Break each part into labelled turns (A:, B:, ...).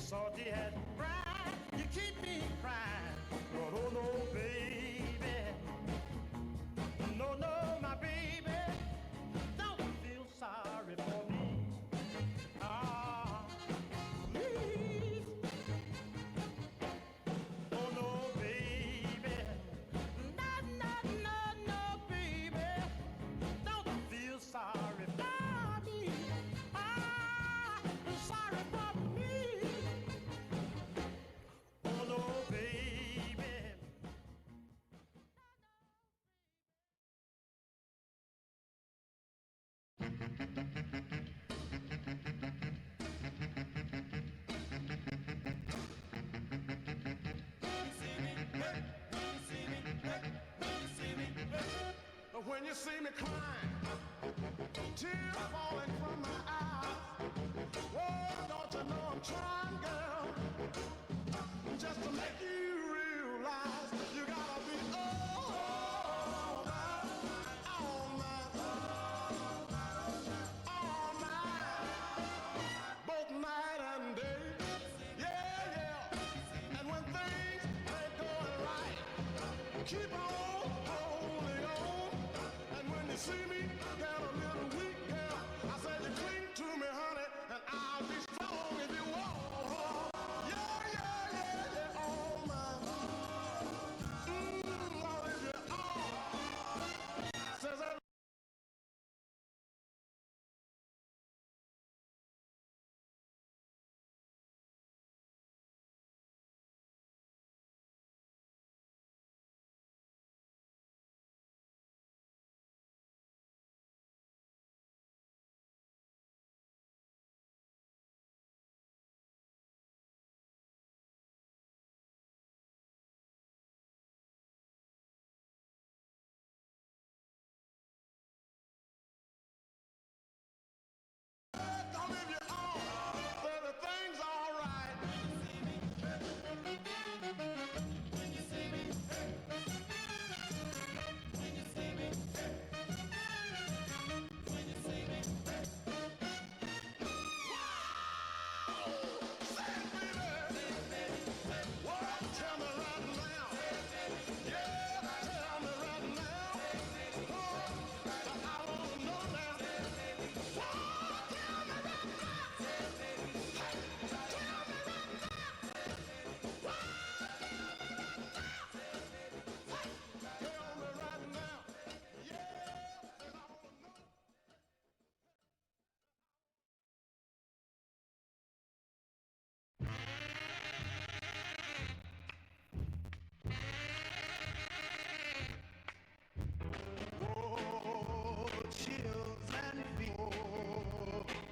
A: salty as brine. You keep me crying, but oh no, baby, no, no, my baby, don't feel sorry for me. Ah, please, oh no, baby, no, no, no, no, baby, don't feel sorry for me. Ah, sorry for me. Oh no, baby. When you see me crying, tears falling from my eyes. Oh, don't you know I'm trying, girl, just to make you realize you gotta be all night, all night, all night, both night and day. Yeah, yeah. And when things ain't going right, keep on holding on. And when you see me get a little weak, girl, I said you cling to me, honey, and I'll be strong if you want. Yeah, yeah, yeah, yeah, all mine. Lord, if you're all, says that. Don't leave you all, so the thing's all right. Tell me right now. Yeah, tell me right now. I wanna know now. Tell me right now. Tell me right now. Yeah, I wanna know.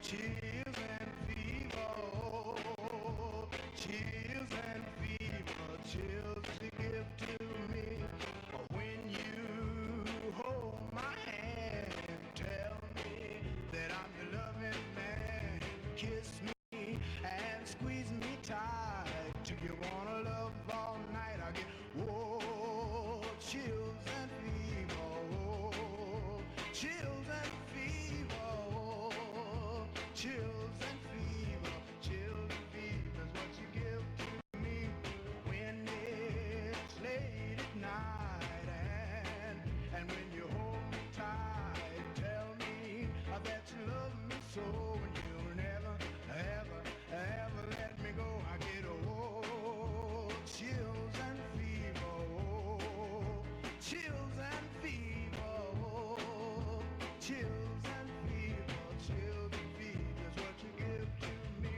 A: Chills and fever, chills and fever, chills you give to me. When you hold my hand, tell me that I'm your loving man. Kiss me and squeeze me tight. Do you wanna love all night? I get whoa, chills and fever, oh, chills and fever, oh, chills and fever, chills and fever is what you give to me when it's late at night, and when you hold me tight, tell me that you love me so, and you'll never, ever, ever let me go. I get chills and fever, chills and fever, chills and fever, chills and fever is what you give to me.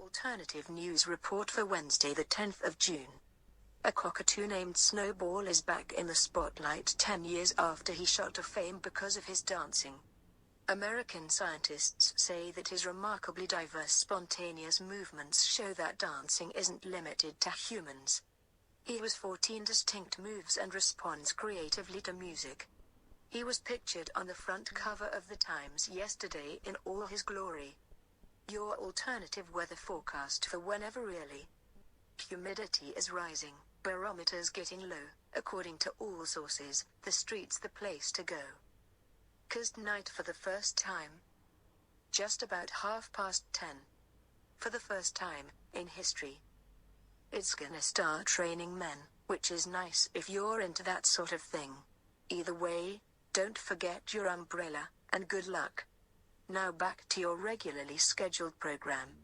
B: Alternative news report for Wednesday the 10th of June. A cockatoo named Snowball is back in the spotlight 10 years after he shot to fame because of his dancing. American scientists say that his remarkably diverse spontaneous movements show that dancing isn't limited to humans. He has 14 distinct moves and responds creatively to music. He was pictured on the front cover of the Times yesterday in all his glory. Your alternative weather forecast for whenever really. Humidity is rising, barometers getting low, according to all sources, the street's the place to go. 'Cause tonight for the first time, just about 10:30, for the first time in history, it's gonna start raining men, which is nice if you're into that sort of thing. Either way, don't forget your umbrella, and good luck. Now back to your regularly scheduled program.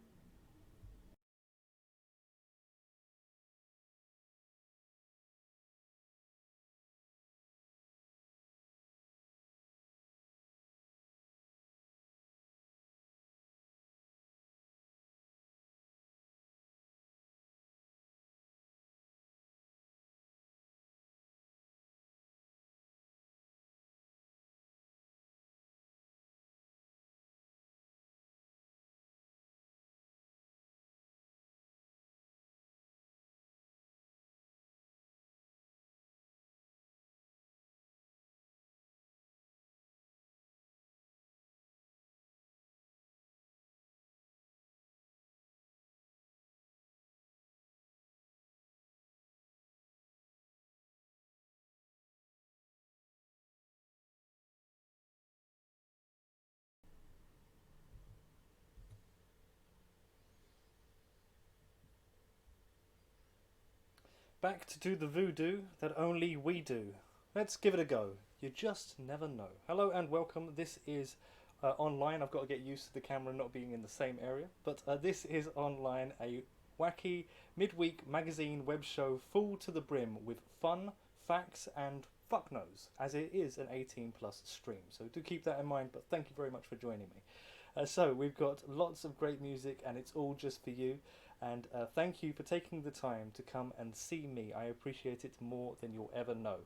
C: Back to do the voodoo that only we do. Let's give it a go. You just never know. Hello and welcome. This is online. I've got to get used to the camera not being in the same area. But this is online, a wacky midweek magazine web show full to the brim with fun, facts and fuck knows, as it is an 18 plus stream. So do keep that in mind, but thank you very much for joining me. So we've got lots of great music and it's all just for you. And thank you for taking the time to come and see me. I appreciate it more than you'll ever know.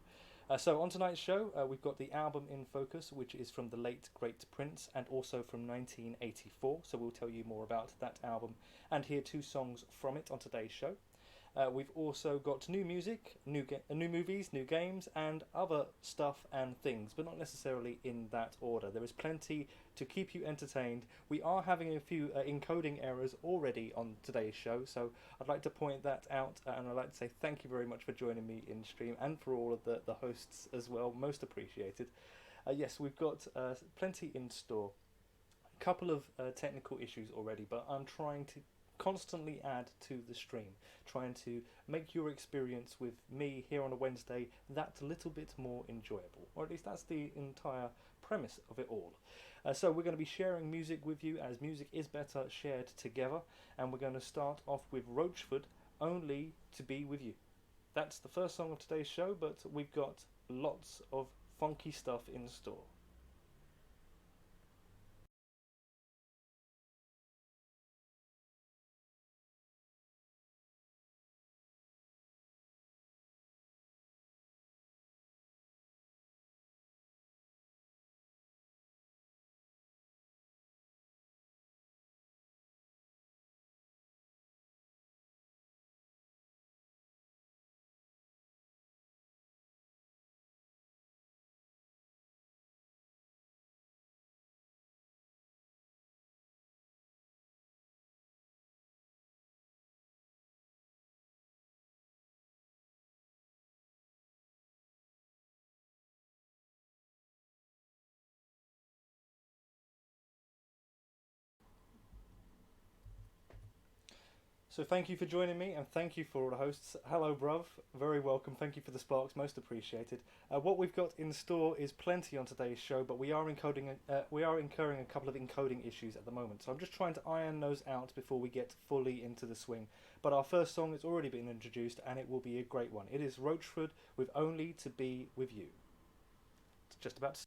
C: So on tonight's show, we've got the album in focus, which is from the late great Prince and also from 1984. So we'll tell you more about that album and hear 2 songs from it on today's show. We've also got new music, new movies, new games, and other stuff and things, but not necessarily in that order. There is plenty to keep you entertained. We are having a few encoding errors already on today's show, so I'd like to point that out, and I'd like to say thank you very much for joining me in stream, and for all of the hosts as well, most appreciated. Yes, we've got plenty in store. A couple of technical issues already, but I'm trying to constantly add to the stream, trying to make your experience with me here on a Wednesday that little bit more enjoyable, or at least that's the entire premise of it all. So we're going to be sharing music with you, as music is better shared together, and we're going to start off with Roachford, Only to Be With You. That's the first song of today's show, but we've got lots of funky stuff in store. So thank you for joining me, and thank you for all the hosts. Hello, bruv. Very welcome. Thank you for the sparks. Most appreciated. What we've got in store is plenty on today's show, but we are incurring a couple of encoding issues at the moment. So I'm just trying to iron those out before we get fully into the swing. But our first song has already been introduced, and it will be a great one. It is Roachford with Only to Be With You. It's just about to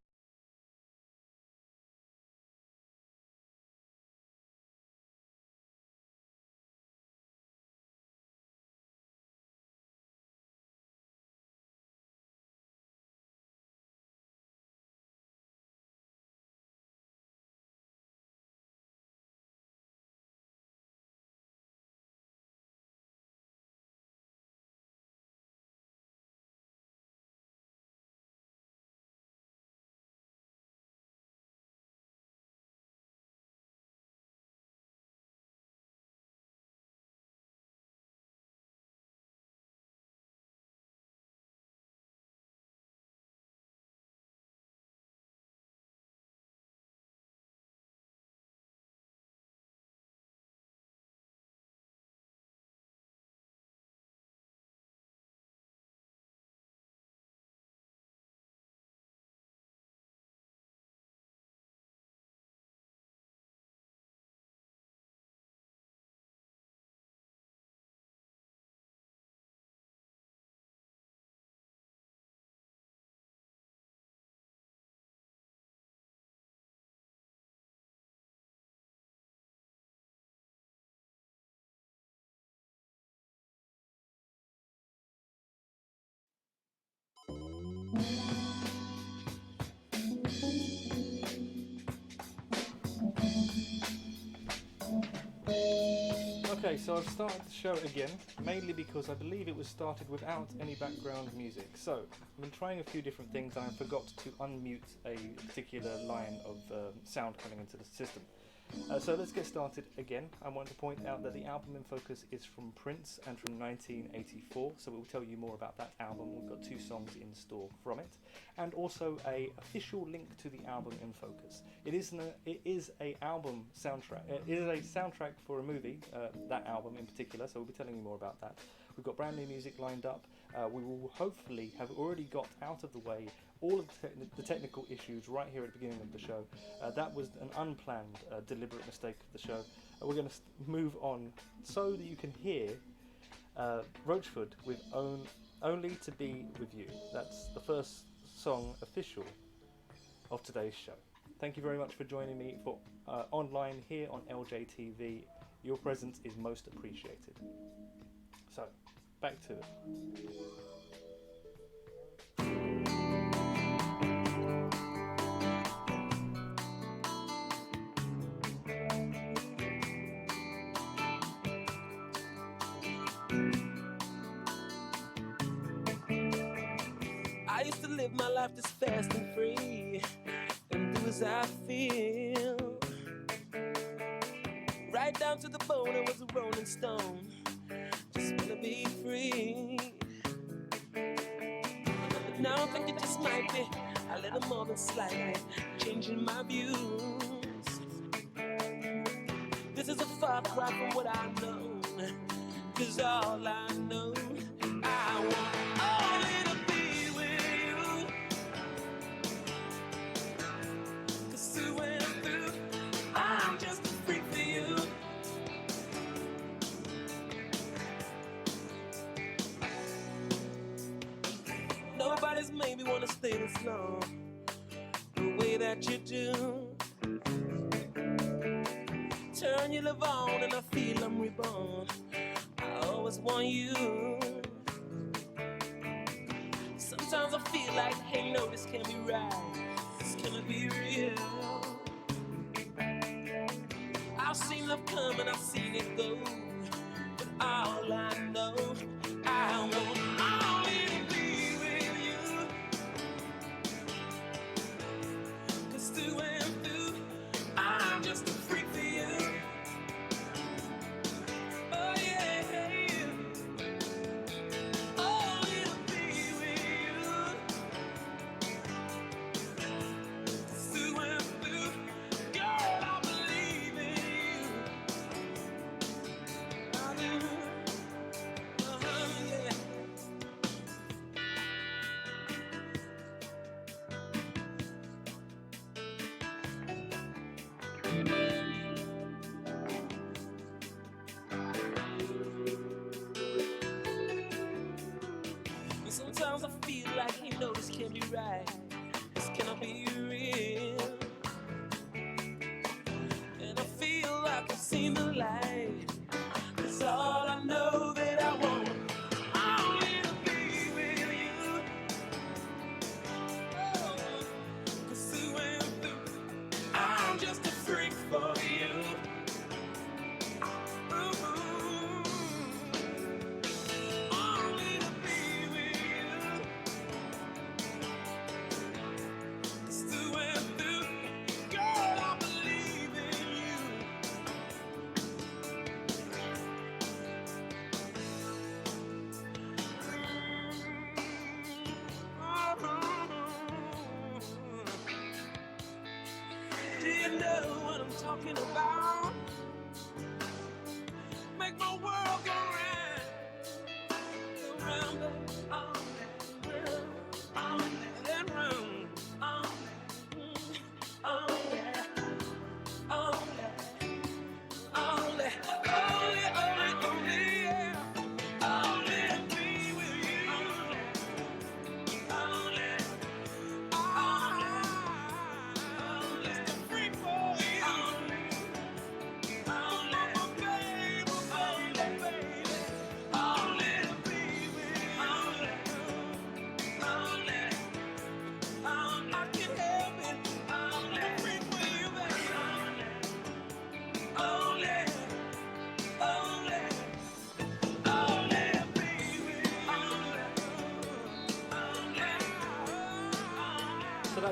C: Okay, so I've started the show again, mainly because I believe it was started without any background music. So, I've been trying a few different things and I forgot to unmute a particular line of sound coming into the system. So let's get started again. I want to point out that the album in focus is from Prince and from 1984, so we'll tell you more about that album. We've got 2 songs in store from it, and also a official link to the album in focus. It is a album soundtrack. It is a soundtrack for a movie, that album in particular, so we'll be telling you more about that. We've got brand new music lined up. We will hopefully have already got out of the way all of the technical issues right here at the beginning of the show. That was an unplanned, deliberate mistake of the show. We're going to move on so that you can hear Roachford with Only to Be With You. That's the first song official of today's show. Thank you very much for joining me for online here on LJTV. Your presence is most appreciated. So, back to it.
D: I used to live my life just fast and free and do as I feel. Right down to the bone, I was a rolling stone. Just wanna be free. But now I think it just might be a little more than slightly changing my views. This is a far cry from what I know, 'cause all I know, I want only to be with you. 'Cause through and through, I'm just a freak for you. Nobody's made me wanna stay this long, the way that you do. Turn your love on and I feel I'm reborn. I always want you. Sometimes I feel like, hey, no, this can't be right. This cannot be real. I've seen love come and I've seen it go, but all I know, I want only to be with you. 'Cause through and through, I'm just a freak for you. Oh yeah, only to be with you. 'Cause through and through, girl, I believe in you. I do. Yeah. And sometimes I feel like, you know, this can't be right. This cannot be real. And I feel like I've seen the light. 'Cause all I know that I want, only to be with you. Oh, 'cause through and through, I'm just a freak for you. Ooh, only to be with you. 'Cause through and through, girl, I believe in you. Do you know what I'm talking about? Make my world go round, baby, all that round, only, yeah. Only to be with you. Only, just a freak for you. Only, baby, only to be with you.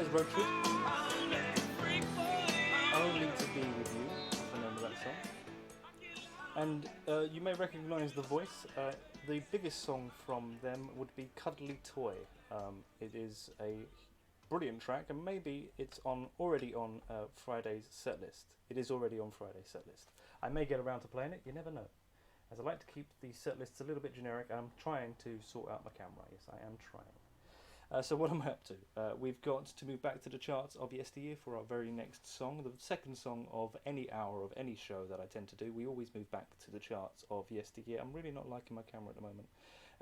C: is Roachwood. Only to Be With You, that's the name of that song. And you may recognise the voice. The biggest song from them would be Cuddly Toy. It is a brilliant track, and maybe it's already on Friday's set list. It is already on Friday's set list. I may get around to playing it, you never know. As I like to keep the set lists a little bit generic, and I'm trying to sort out my camera. Yes, I am trying. So what am I up to? We've got to move back to the charts of yesteryear for our very next song, the second song of any hour of any show that I tend to do. We always move back to the charts of yesteryear. I'm really not liking my camera at the moment.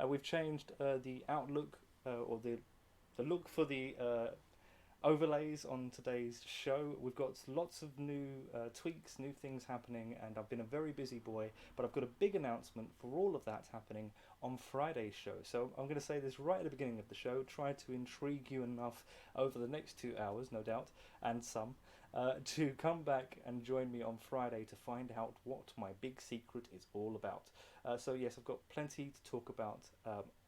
C: We've changed the outlook or the look for the overlays on today's show. We've got lots of new tweaks, new things happening, and I've been a very busy boy, but I've got a big announcement for all of that happening on Friday's show. So I'm going to say this right at the beginning of the show, try to intrigue you enough over the next 2 hours, no doubt, and some, to come back and join me on Friday to find out what my big secret is all about. So yes, I've got plenty to talk about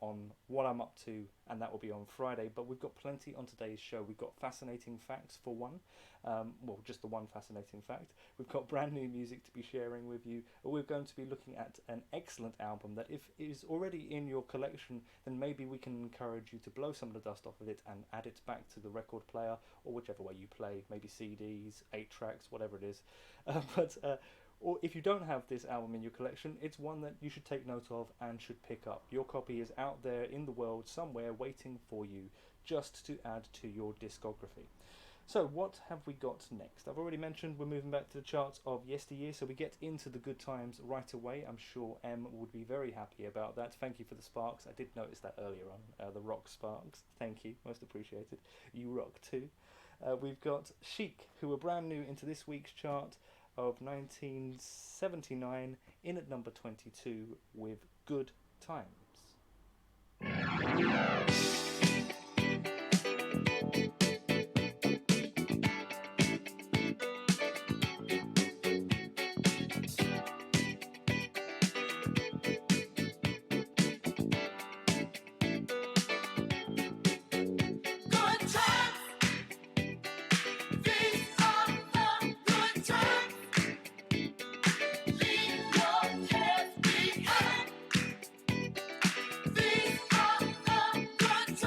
C: on what I'm up to, and that will be on Friday, but we've got plenty on today's show. We've got fascinating facts for one, well, just the one fascinating fact. We've got brand new music to be sharing with you. We're going to be looking at an excellent album that if it is already in your collection, then maybe we can encourage you to blow some of the dust off of it and add it back to the record player, or whichever way you play, maybe CDs, 8 tracks, whatever it is. Or if you don't have this album in your collection, it's one that you should take note of and should pick up. Your copy is out there in the world somewhere waiting for you just to add to your discography. So what have we got next? I've already mentioned we're moving back to the charts of yesteryear, so we get into the good times right away. I'm sure M would be very happy about that. Thank you for the sparks. I did notice that earlier on, the rock sparks. Thank you, most appreciated. You rock too. We've got Chic, who are brand new into this week's chart of 1979, in at number 22 with Good Times.
E: These are the good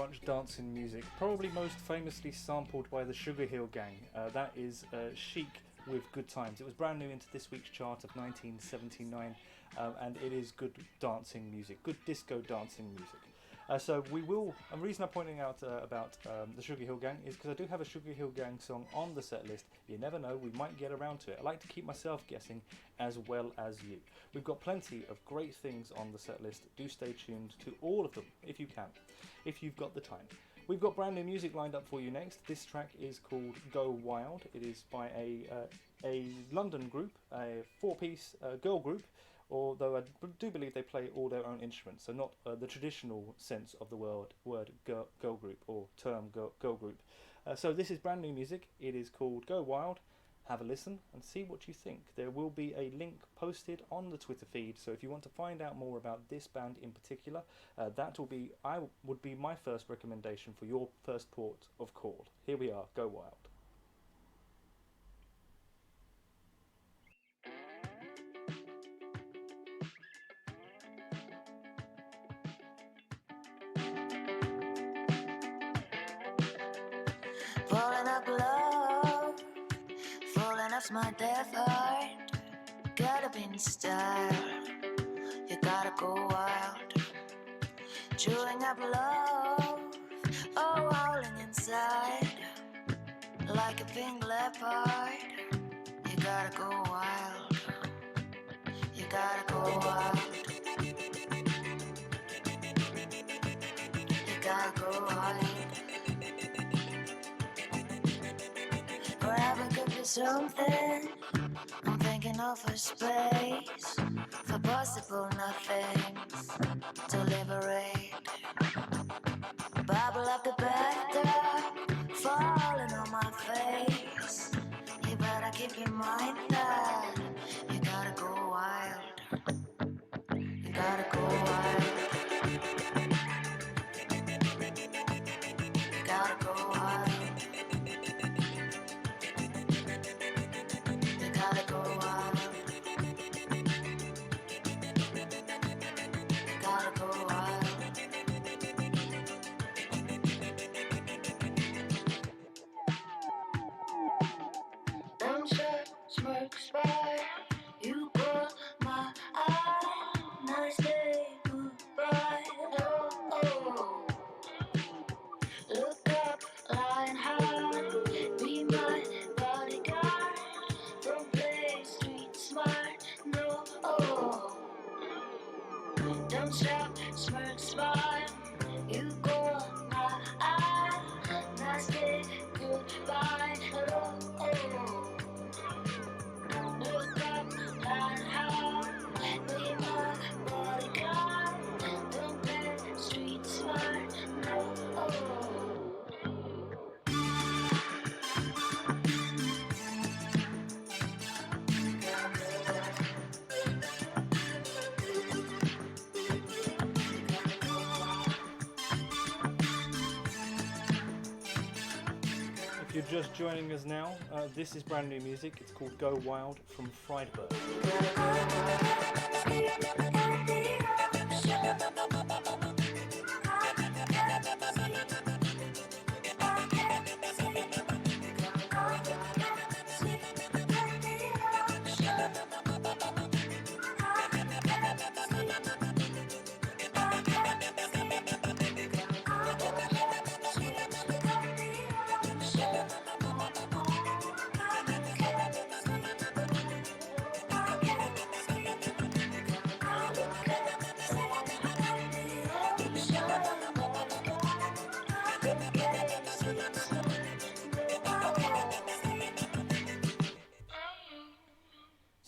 C: much dancing music, probably most famously sampled by the Sugar Hill Gang. That is Chic with Good Times. It was brand new into this week's chart of 1979, and it is good dancing music, good disco dancing music. So we will. The reason I'm pointing out about the Sugar Hill Gang is because I do have a Sugar Hill Gang song on the set list. You never know, we might get around to it. I like to keep myself guessing as well as you. We've got plenty of great things on the set list. Do stay tuned to all of them if you can, if you've got the time. We've got brand new music lined up for you next. This track is called Go Wild. It is by a London group, a four-piece girl group, although I do believe they play all their own instruments, so not the traditional sense of the word girl group or term girl group. So this is brand new music. It is called Go Wild. Have a listen and see what you think. There will be a link posted on the Twitter feed, so if you want to find out more about this band in particular, that would be my first recommendation for your first port of call. Here we are, Go Wild.
E: Falling up love, falling off my death heart. Gotta be in style, you gotta go wild. Chewing up love, oh, howling inside. Like a pink leopard, you gotta go wild. You gotta go wild. You gotta go wild. Forever could be something. I'm thinking of a space for possible nothings to liberate. Bubble up the bathtub, falling on my face. You better keep in mind that you gotta go wild. You gotta go wild. You gotta go wild. Gotta go wild. Gotta go wild. Don't shut smirks by. You caught my eye. Nice day, goodbye. Oh. Look up, line high. Be my bodyguard. Don't play street smart, no. Don't shout, smirk, smile. You go my eye. Nice day, goodbye. Hello. Look up, line high. Be my bodyguard. Don't play street smart, no.
C: If you're just joining us now, this is brand new music. It's called Go Wild from Friedberg.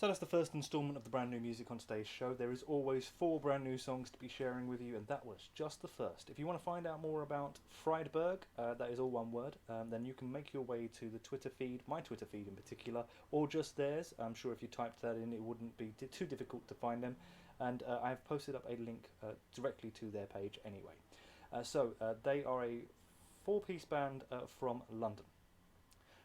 C: So that's the first instalment of the brand new music on today's show. There is always 4 brand new songs to be sharing with you, and that was just the first. If you want to find out more about Friedberg, that is all one word, then you can make your way to the Twitter feed, my Twitter feed in particular, or just theirs. I'm sure if you typed that in, it wouldn't be too difficult to find them. And I've posted up a link directly to their page anyway. So they are a 4-piece band from London.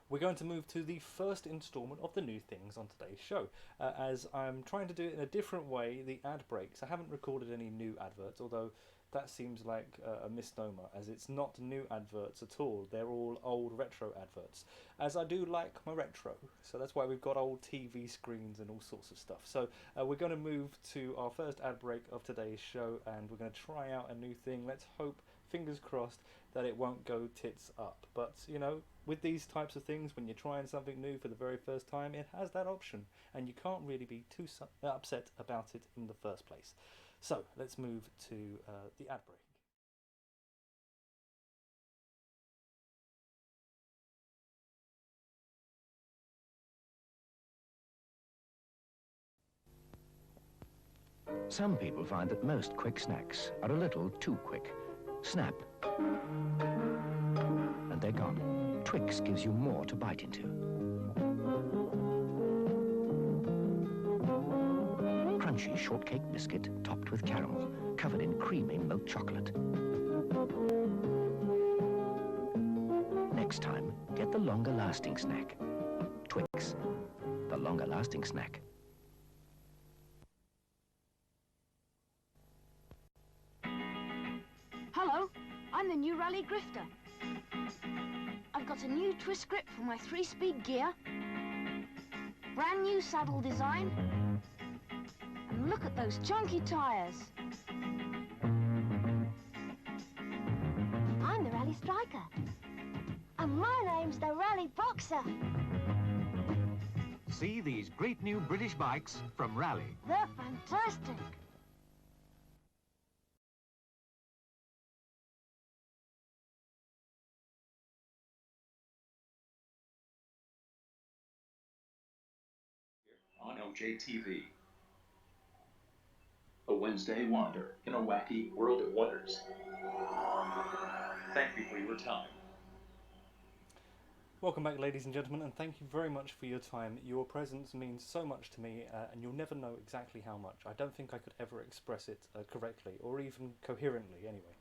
C: We're going to move to the first instalment of the new things on today's show. As I'm trying to do it in a different way, the ad breaks. I haven't recorded any new adverts, although that seems like a misnomer, as it's not new adverts at all. They're all old retro adverts, as I do like my retro. So that's why we've got old TV screens and all sorts of stuff. So we're going to move to our first ad break of today's show, and we're going to try out a new thing. Let's hope, fingers crossed, that it won't go tits up. But, you know, with these types of things, when you're trying something new for the very first time, it has that option, and you can't really be too upset about it in the first place. So let's move to the ad break.
F: Some people find that most quick snacks are a little too quick. Snap, and they're gone. Twix gives you more to bite into. Crunchy shortcake biscuit topped with caramel, covered in creamy milk chocolate. Next time, get the longer-lasting snack. Twix, the longer-lasting snack.
G: Hello, I'm the new Rally Grifter. I've got a new twist grip for my 3-speed gear, brand new saddle design, and look at those chunky tires.
H: I'm the Rally Striker. And my name's the Rally Boxer.
I: See these great new British bikes from Rally.
H: They're fantastic.
J: On LJTV. A Wednesday wander in a wacky world of wonders. Thank you for your time.
C: Welcome back, ladies and gentlemen, and thank you very much for your time. Your presence means so much to me, and you'll never know exactly how much. I don't think I could ever express it correctly, or even coherently, anyway.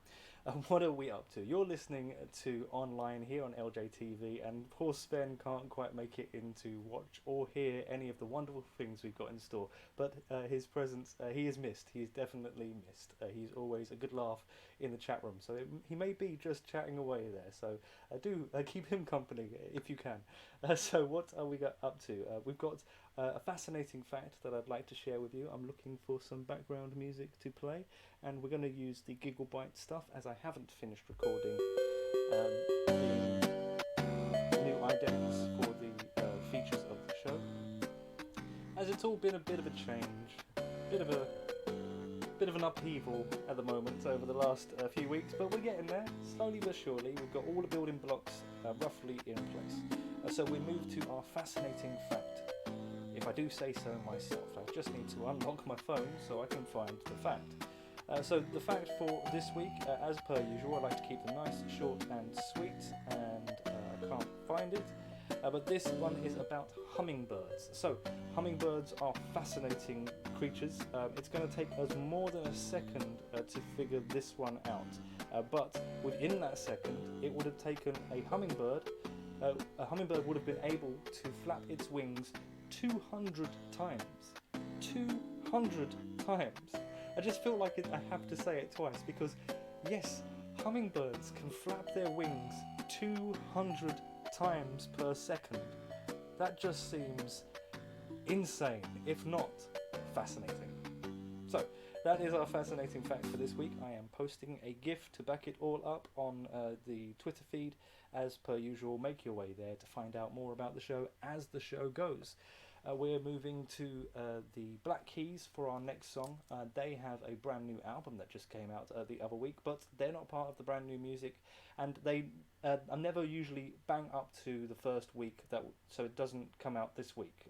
C: What are we up to? You're listening to Online here on LJTV, and poor Sven can't quite make it in to watch or hear any of the wonderful things we've got in store. But his presence, he is missed. He is definitely missed. He's always a good laugh in the chat room, so he may be just chatting away there. So do keep him company if you can. So what are we up to? We've got a fascinating fact that I'd like to share with you. I'm looking for some background music to play, and we're going to use the Gigabyte stuff, as I haven't finished recording the new idents for the features of the show, as it's all been a bit of a change, bit of an upheaval at the moment over the last few weeks, but we're getting there, slowly but surely. We've got all the building blocks roughly in place. So we move to our fascinating fact. If I do say so myself, I just need to unlock my phone so I can find the fact. So the fact for this week, as per usual, I like to keep them nice, short and sweet, and I can't find it. But this one is about hummingbirds. So hummingbirds are fascinating creatures. It's going to take us more than a second to figure this one out. But within that second, it would have taken a hummingbird would have been able to flap its wings 200 times. 200 times. I just feel like I have to say it twice, because yes, hummingbirds can flap their wings 200 times per second. That just seems insane, if not fascinating. So that is our fascinating fact for this week. I am posting a GIF to back it all up on the Twitter feed. As per usual, make your way there to find out more about the show as the show goes. We're moving to the Black Keys for our next song. They have a brand new album that just came out the other week, but they're not part of the brand new music, and they I never usually bang up to the first week, so it doesn't come out this week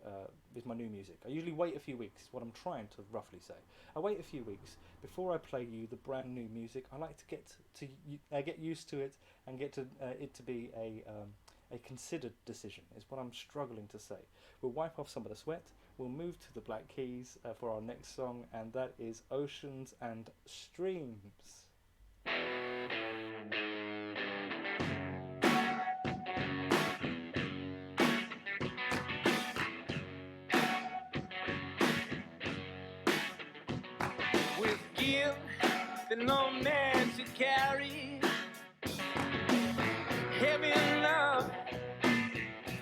C: with my new music. I usually wait a few weeks, is what I'm trying to roughly say. I wait a few weeks before I play you the brand new music. I like to get used to it and get to it to be a considered decision, is what I'm struggling to say. We'll wipe off some of the sweat, we'll move to the Black Keys for our next song, and that is Oceans and Streams.
D: With give, that no man should carry. Heavy enough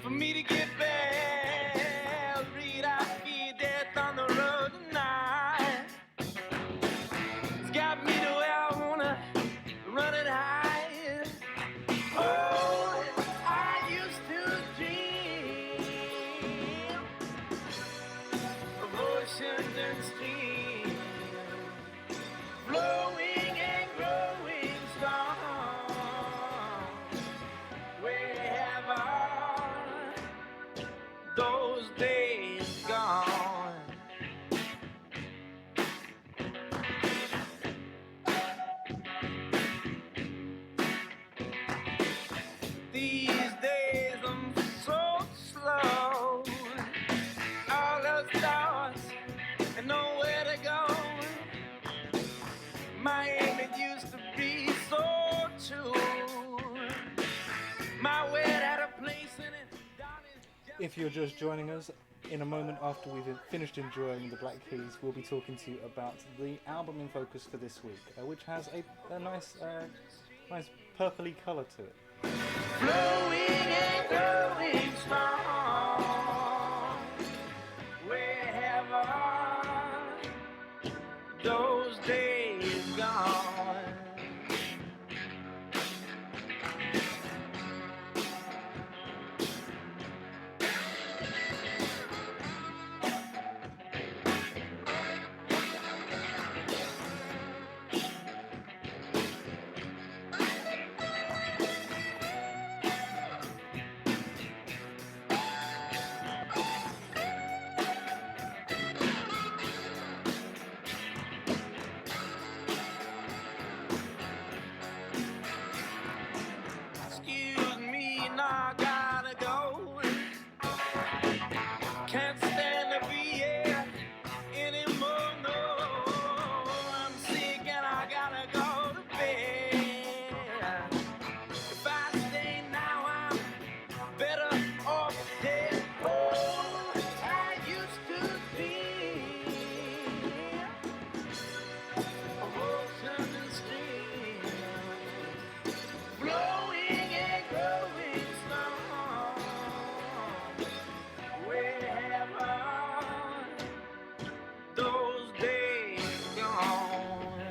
D: for me to get back. Read, I fear death on the road tonight. It's got me to where I wanna run and hide. Oh, I used to dream of oceans and streams, flowing and growing strong. Where have all those days gone? These days I'm so slow. All those thoughts and nowhere to go. My aim, it used to be so true. My word had a place in it.
C: If you're just joining us, in a moment after we've finished enjoying the Black Keys, we'll be talking to you about the album in focus for this week, which has a nice purpley colour to it.
D: Flowing and growing strong. Where have all those days gone? Excuse me, now I gotta go. Can't stand to be here anymore, no. I'm sick and I gotta go to bed. If I stay now, I'm better off dead. Oh, I used to dream of oceans and streams, flowing and growing strong. Where have all those days gone?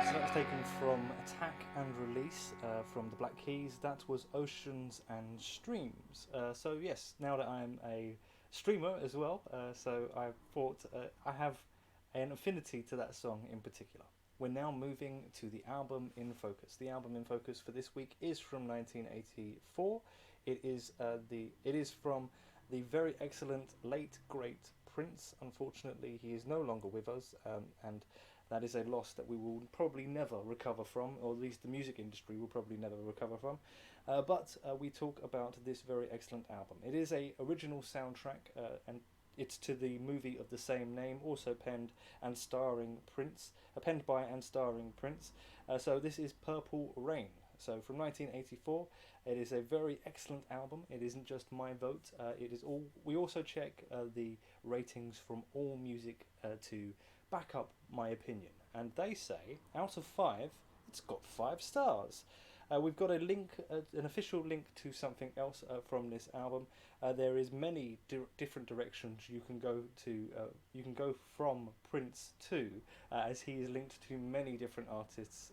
C: So that was taken from Attack and Release from the Black Keys. That was Oceans and Streams. So yes, now that I'm a streamer as well, so I thought I have an affinity to that song in particular. We're now moving to the album in focus. The album in focus for this week is from 1984. It is from the very excellent late great Prince. Unfortunately, he is no longer with us, and that is a loss that we will probably never recover from, or at least the music industry will probably never recover from. But we talk about this very excellent album. It is a original soundtrack, and it's to the movie of the same name, also penned by and starring Prince. So this is Purple Rain. So from 1984, it is a very excellent album. It isn't just my vote. It is all. We also check the ratings from AllMusic to back up my opinion, and they say out of 5, it's got 5 stars. We've got a link, an official link to something else from this album. There is many different directions you can go to. You can go from Prince to, as he is linked to many different artists.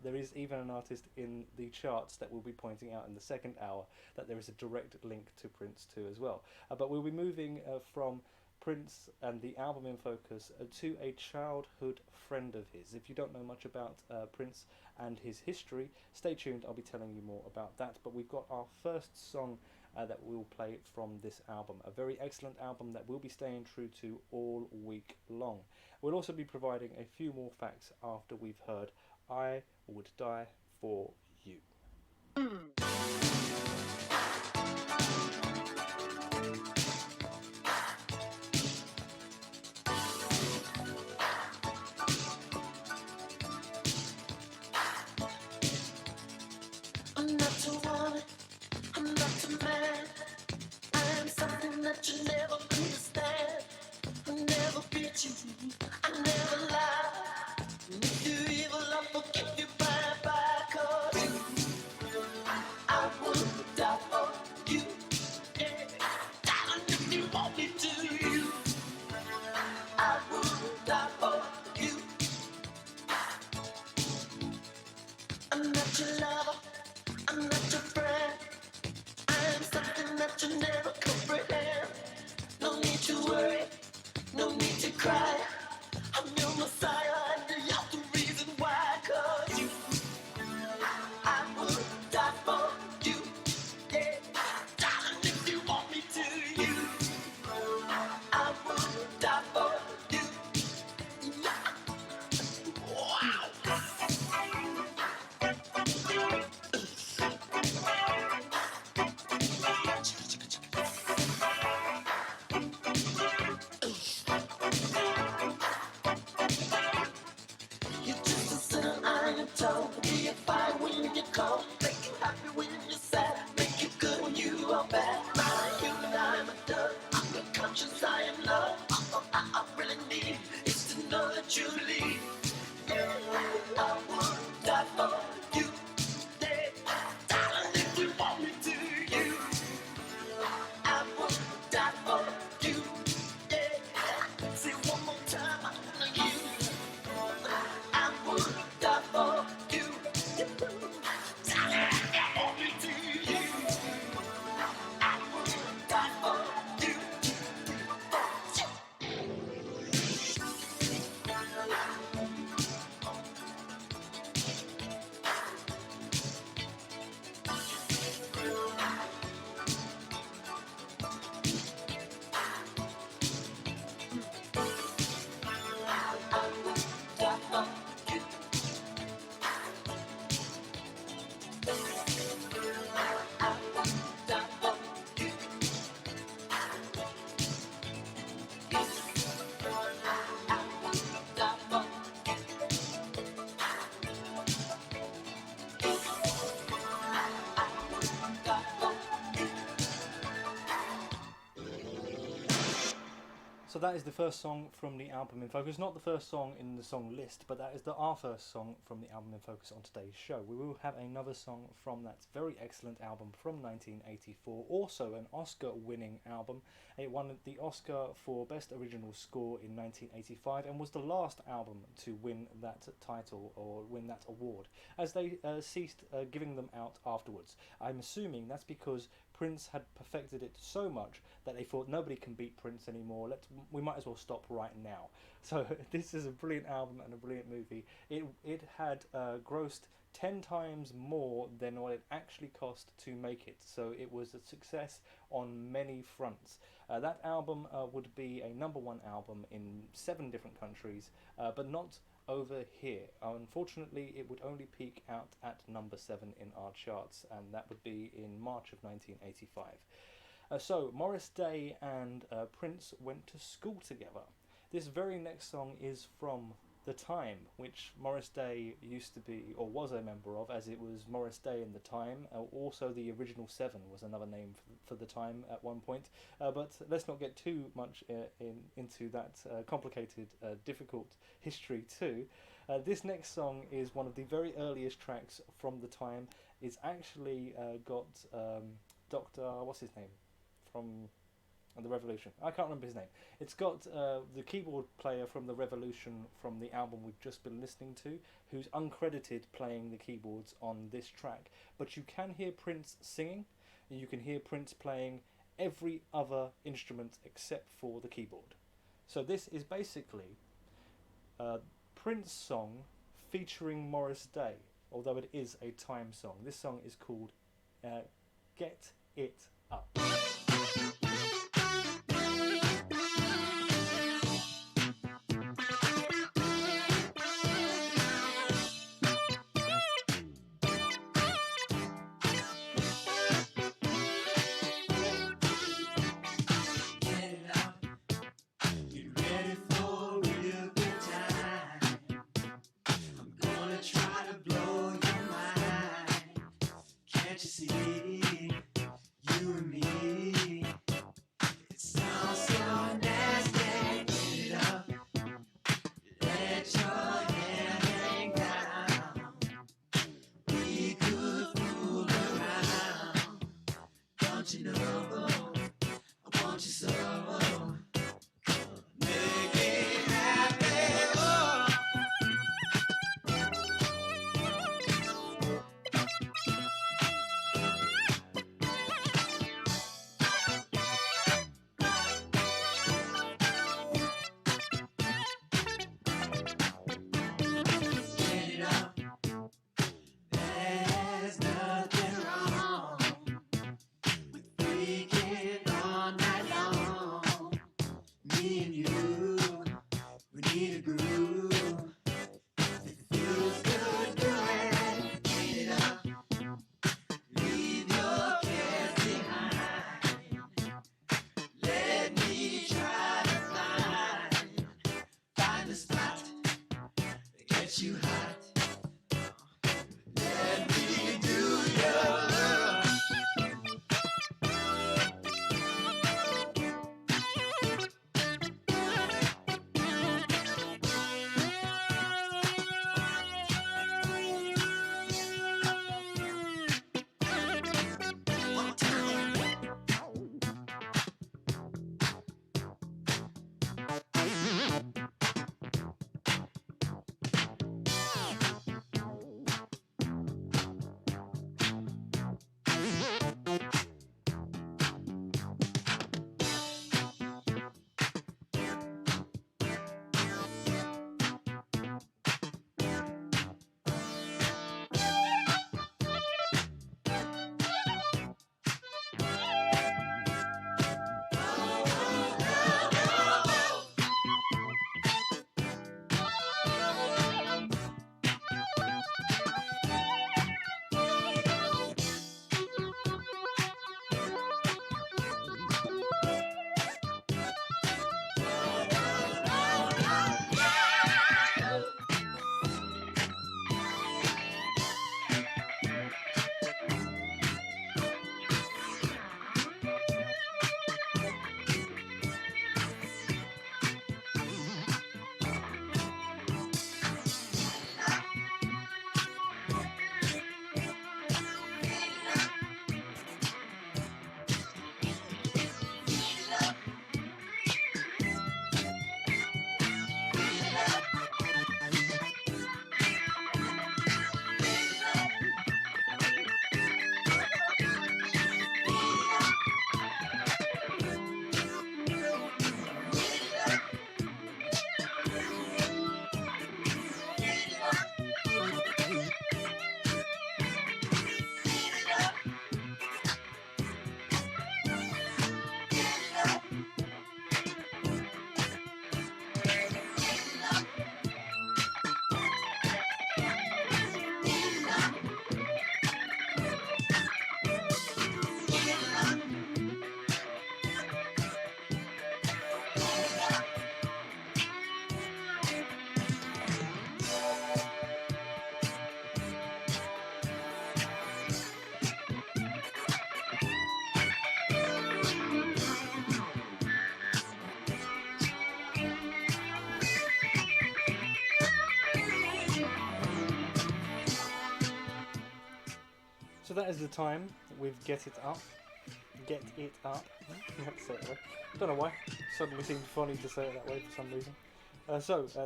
C: There is even an artist in the charts that we'll be pointing out in the second hour that there is a direct link to Prince to as well. But we'll be moving from Prince and the album in focus to a childhood friend of his. If you don't know much about Prince and his history, stay tuned, I'll be telling you more about that. But we've got our first song that we'll play from this album, a very excellent album that we'll be staying true to all week long. We'll also be providing a few more facts after we've heard I Would Die For You.
D: I'm not a man. I am something that you never understand. I never beat you. I never lie. And if you're evil, I'll forgive you bye. 'Cause I would die for you. Yeah. Darling, if you want me to, you. I would die for you. I'm not your lover. I'm not your friend. I am something that you never comprehend. No need to worry. No need to cry. I'm your Messiah and you're the reason why. 'Cause you, I would die for you. Yeah. Darling, if you want me to, you. I would die for you. Yeah. Wow. You're just a sinner, I am told. Be a fire when you cold. Make you happy when you're sad. Make you good when you are bad. I'm a human, I'm a dove. I'm your conscience, I am love. All I really need is to know that you leave. Yeah, I would die for you. Yeah, darling, if you want me to, you. I would die for you. Yeah, say one more time, I wanna you. I would die for you. Darling, if you want me to, you. I would die for you.
C: So that is the first song from the album In Focus. Not the first song in the song list, but that is our first song from the album In Focus on today's show. We will have another song from that very excellent album from 1984, also an Oscar-winning album. It won the Oscar for Best Original Score in 1985 and was the last album to win that title or win that award, as they ceased giving them out afterwards. I'm assuming that's because Prince had perfected it so much that they thought nobody can beat Prince anymore. We might as well stop right now. So this is a brilliant album and a brilliant movie. It had grossed 10 times more than what it actually cost to make it. So it was a success on many fronts. That album would be a #1 album in 7 different countries, but not over here. Unfortunately, it would only peak out at #7 in our charts, and that would be in March of 1985. So Morris Day and Prince went to school together. This very next song is from The Time, which Morris Day used to be, or was a member of, as it was Morris Day and The Time. Also the Original 7 was another name for The Time at one point. But let's not get too much into that complicated, difficult history too. This next song is one of the very earliest tracks from The Time. It's actually got Dr. what's his name? From The Revolution. I can't remember his name. It's got the keyboard player from The Revolution from the album we've just been listening to, who's uncredited playing the keyboards on this track. But you can hear Prince singing, and you can hear Prince playing every other instrument except for the keyboard. So this is basically a Prince song featuring Morris Day, although it is a Time song. This song is called Get It Up.
A: want you know, I want you so. Make me happy, oh. Get it up. There's nothing wrong with freaking all night long. Me and you, we need a groove. It feels good doing. Get it up. Leave your cares behind. Let me try to find a spot that gets you hot. Let me do your love. One time.
C: So that is the time with Get It Up. Get It Up. Let's say it that way. Don't know why. Suddenly seemed funny to say it that way for some reason.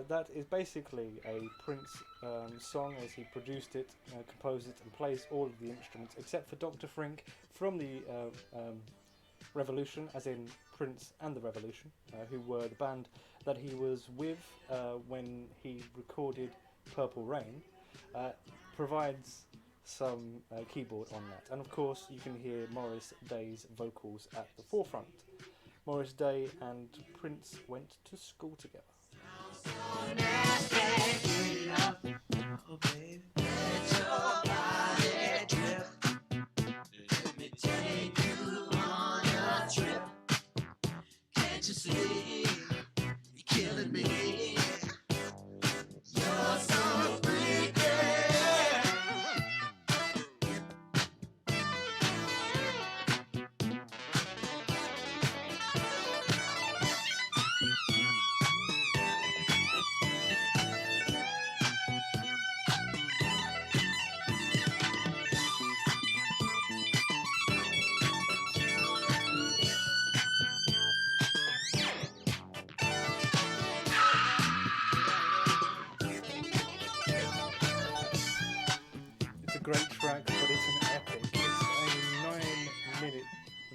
C: That is basically a Prince song as he produced it, composed it, and plays all of the instruments except for Dr. Frink from the Revolution, as in Prince and the Revolution, who were the band that he was with when he recorded Purple Rain, provides some keyboard on that. And of course you can hear Morris Day's vocals at the forefront. Morris Day and Prince went to school together.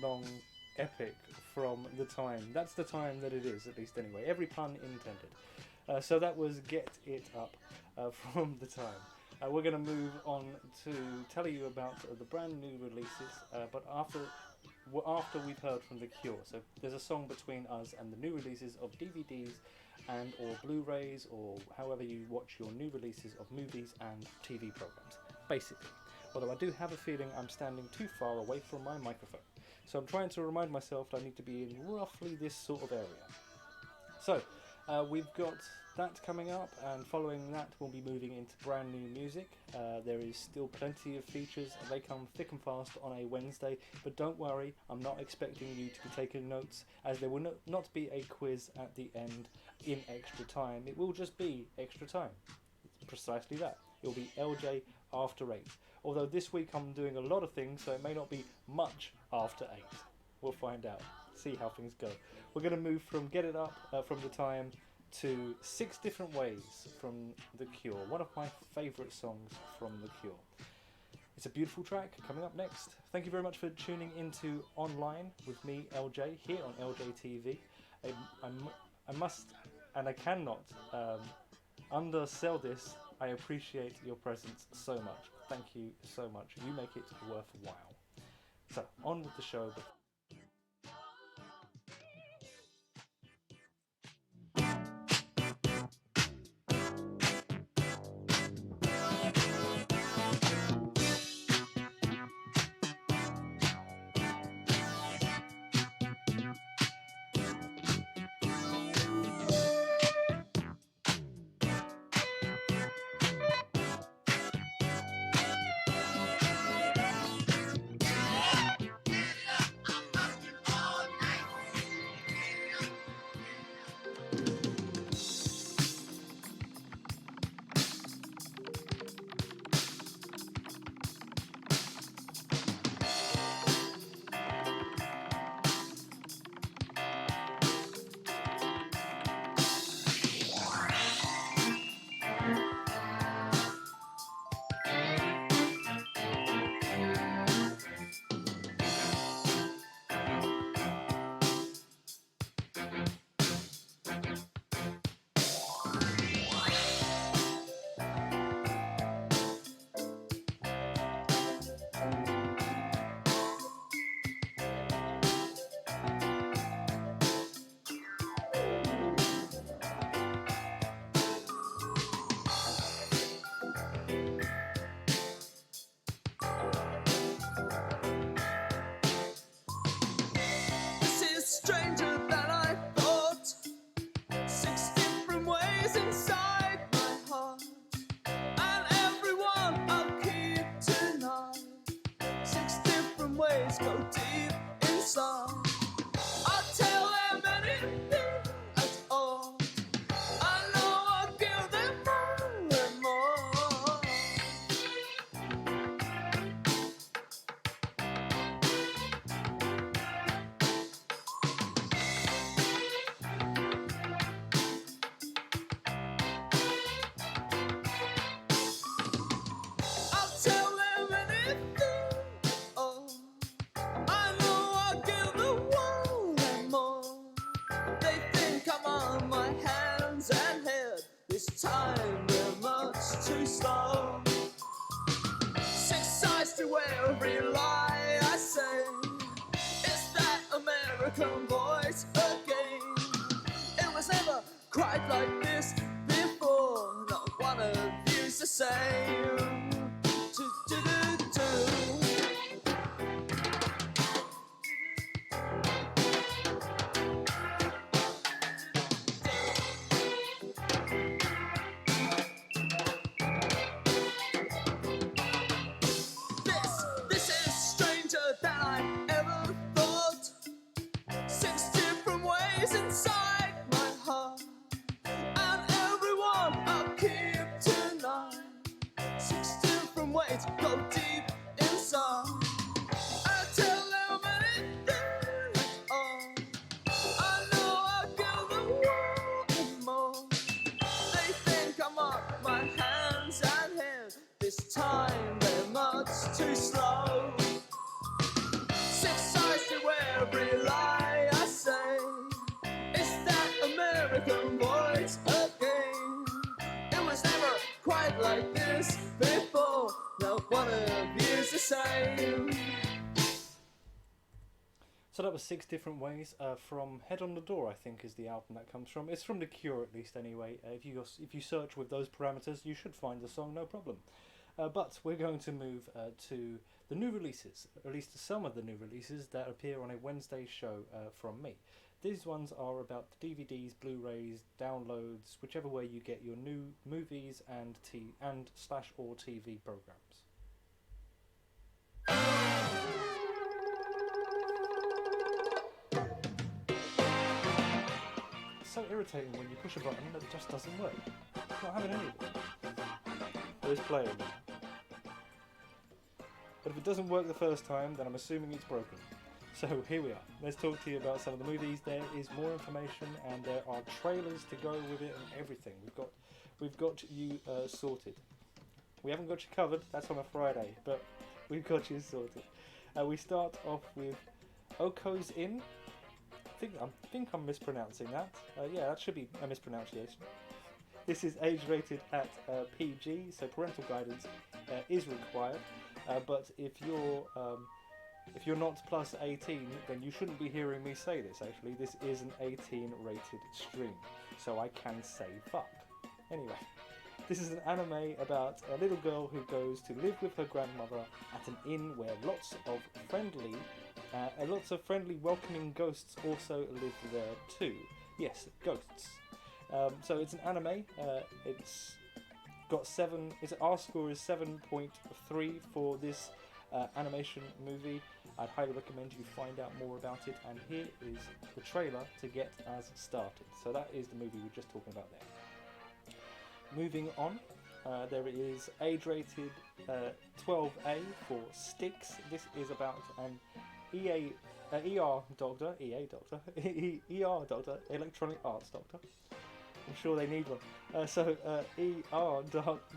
C: long epic from the time. That's the time that it is, at least anyway. Every pun intended. So that was Get It Up from the time. We're going to move on to tell you about the brand new releases, but after we've heard from The Cure. So there's a song between us and the new releases of DVDs and or Blu-rays, or however you watch your new releases of movies and TV programs, basically. Although I do have a feeling I'm standing too far away from my microphone. So I'm trying to remind myself that I need to be in roughly this sort of area. So we've got that coming up, and following that we'll be moving into brand new music. There is still plenty of features, and they come thick and fast on a Wednesday, but don't worry, I'm not expecting you to be taking notes, as there will not be a quiz at the end in extra time. It will just be extra time. It's precisely that. It will be LJ after 8. Although this week I'm doing a lot of things, so it may not be much after 8. We'll find out. See how things go. We're going to move from Get It Up from the time to 6 Different Ways from The Cure. One of my favourite songs from The Cure. It's a beautiful track coming up next. Thank you very much for tuning into Online with me, LJ, here on LJ TV. I must, and I cannot, undersell this. I appreciate your presence so much. Thank you so much. You make it worthwhile. So, on with the show.
D: Time they're much too slow. 6 sides to wear. like this before. Not one of you is the same.
C: So that was 6 different ways from Head on the Door, I think is the album that comes from. It's from The Cure at least anyway. If you search with those parameters, you should find the song, no problem. But we're going to move to the new releases, or at least some of the new releases that appear on a Wednesday show from me. These ones are about the DVDs, Blu-rays, downloads, whichever way you get your new movies and /or TV programs. It's so irritating when you push a button that just doesn't work. It's not having any of it. It's playing. But if it doesn't work the first time, then I'm assuming it's broken. So here we are. Let's talk to you about some of the movies. There is more information and there are trailers to go with it and everything. We've got you sorted. We haven't got you covered. That's on a Friday, but we've got you sorted. We start off with Oko's Inn. I think I'm mispronouncing that. Yeah, that should be a mispronunciation. This is age rated at PG, so parental guidance is required. But if you're not plus 18, then you shouldn't be hearing me say this. Actually, this is an 18 rated stream, so I can say fuck. Anyway, this is an anime about a little girl who goes to live with her grandmother at an inn where lots of friendly, welcoming ghosts also live there too. Yes, ghosts. So it's an anime. It's got 7. Our score is 7.3 for this animation movie. I'd highly recommend you find out more about it. And here is the trailer to get us started. So that is the movie we're just talking about there. Moving on, there is age-rated 12A for Sticks. This is about an ER doctor, electronic arts doctor. I'm sure they need one.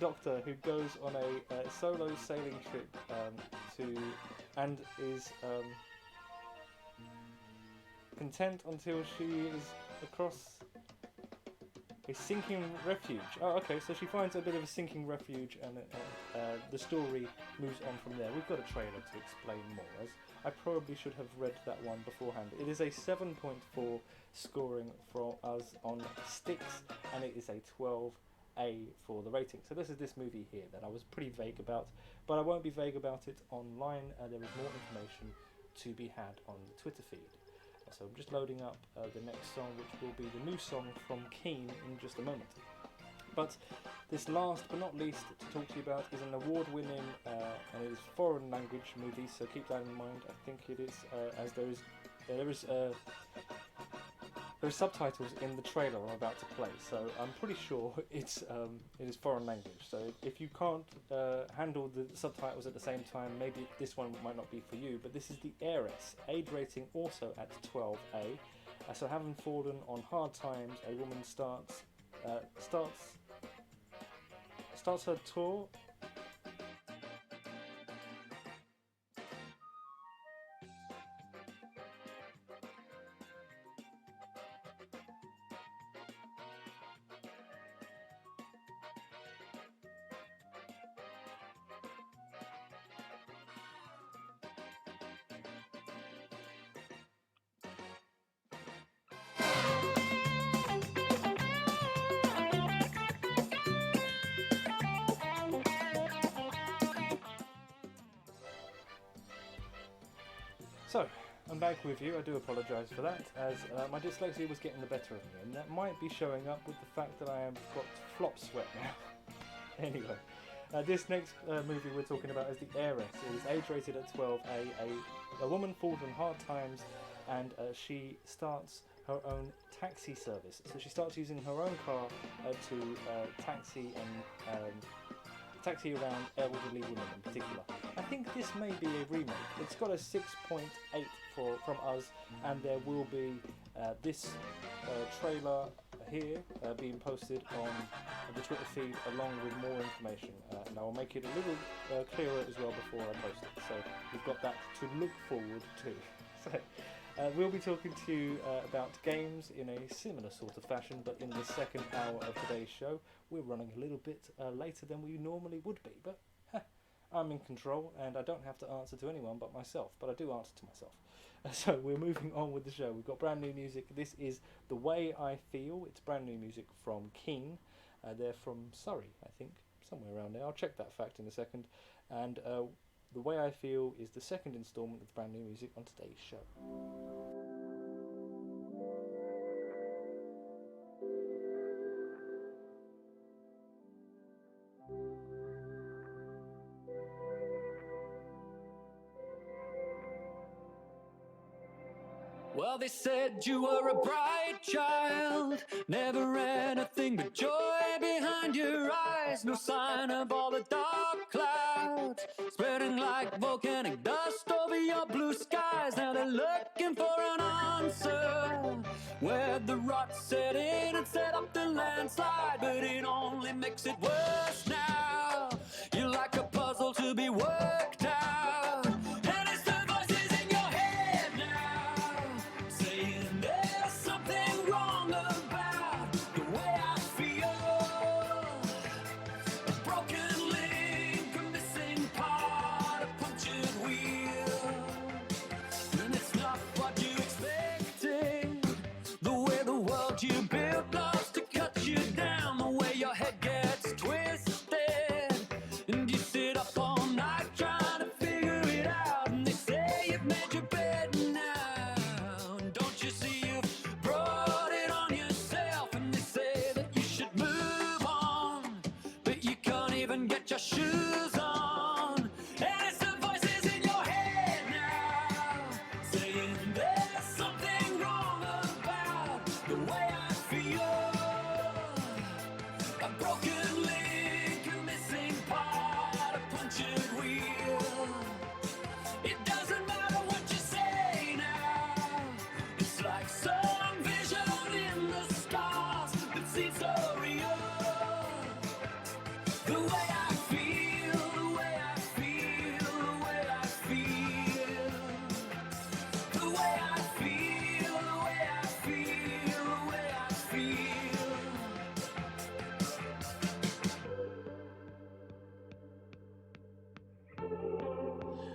C: Doctor who goes on a solo sailing trip and is content until she is across a sinking refuge. Oh, okay, so she finds a bit of a sinking refuge and the story moves on from there. We've got a trailer to explain more, as I probably should have read that one beforehand. It is a 7.4 scoring from us on Sticks, and it is a 12A for the rating. So this is this movie here that I was pretty vague about, but I won't be vague about it online. There is more information to be had on the Twitter feed. So I'm just loading up the next song, which will be the new song from Keen in just a moment. But this last but not least to talk to you about is an award-winning and it is foreign language movie, so keep that in mind. I think it is, as there are subtitles in the trailer I'm about to play, so I'm pretty sure it is foreign language. So if you can't handle the subtitles at the same time, maybe this one might not be for you. But this is The Heiress, age rating also at 12A. So having fallen on hard times, a woman starts her tour. So, I'm back with you. I do apologise for that, as my dyslexia was getting the better of me, and that might be showing up with the fact that I have got flop sweat now. Anyway, this next movie we're talking about is The Heiress. It is age rated at 12A. A woman falls on hard times, and she starts her own taxi service. So she starts using her own car to taxi around elderly women in particular. I think this may be a remake. It's got a 6.8 from us, and there will be this trailer here being posted on the Twitter feed along with more information, and I will make it a little clearer as well before I post it, so you've got that to look forward to. So We'll be talking to you about games in a similar sort of fashion, but in the second hour of today's show. We're running a little bit later than we normally would be, but I'm in control and I don't have to answer to anyone but myself, but I do answer to myself. So we're moving on with the show. We've got brand new music. This is The Way I Feel. It's brand new music from Keane. They're from Surrey, I think, somewhere around there. I'll check that fact in a second. And The Way I Feel is the second instalment of brand new music on today's show.
K: Well, they said you were a bright child, never anything but joy behind your eyes. No sign of all the dark clouds spreading like volcanic dust over your blue skies. Now they're looking for an answer where the rot set in and set up the landslide, but it only makes it worse now. You're like a puzzle to be worked out. And it's the voices in your head now saying there's something wrong about the way I feel. A broken link, a missing part, a punctured wheel. And it's not what you expected. The way the world you built loves to cut you down. The way your head gets twisted and you sit up all night trying to figure it out. And they say you've made your bed now, and don't you see you've brought it on yourself. And they say that you should move on, but you can't even get your shoes on. And it's the voices in your head now saying there's something wrong about the way I feel. A broken link, a missing part, a punctured wheel. It doesn't matter what you say now. It's like some vision in the stars that seems so real. The way I feel, the way I feel, the way I feel. The way I feel, the way I feel, the way I feel.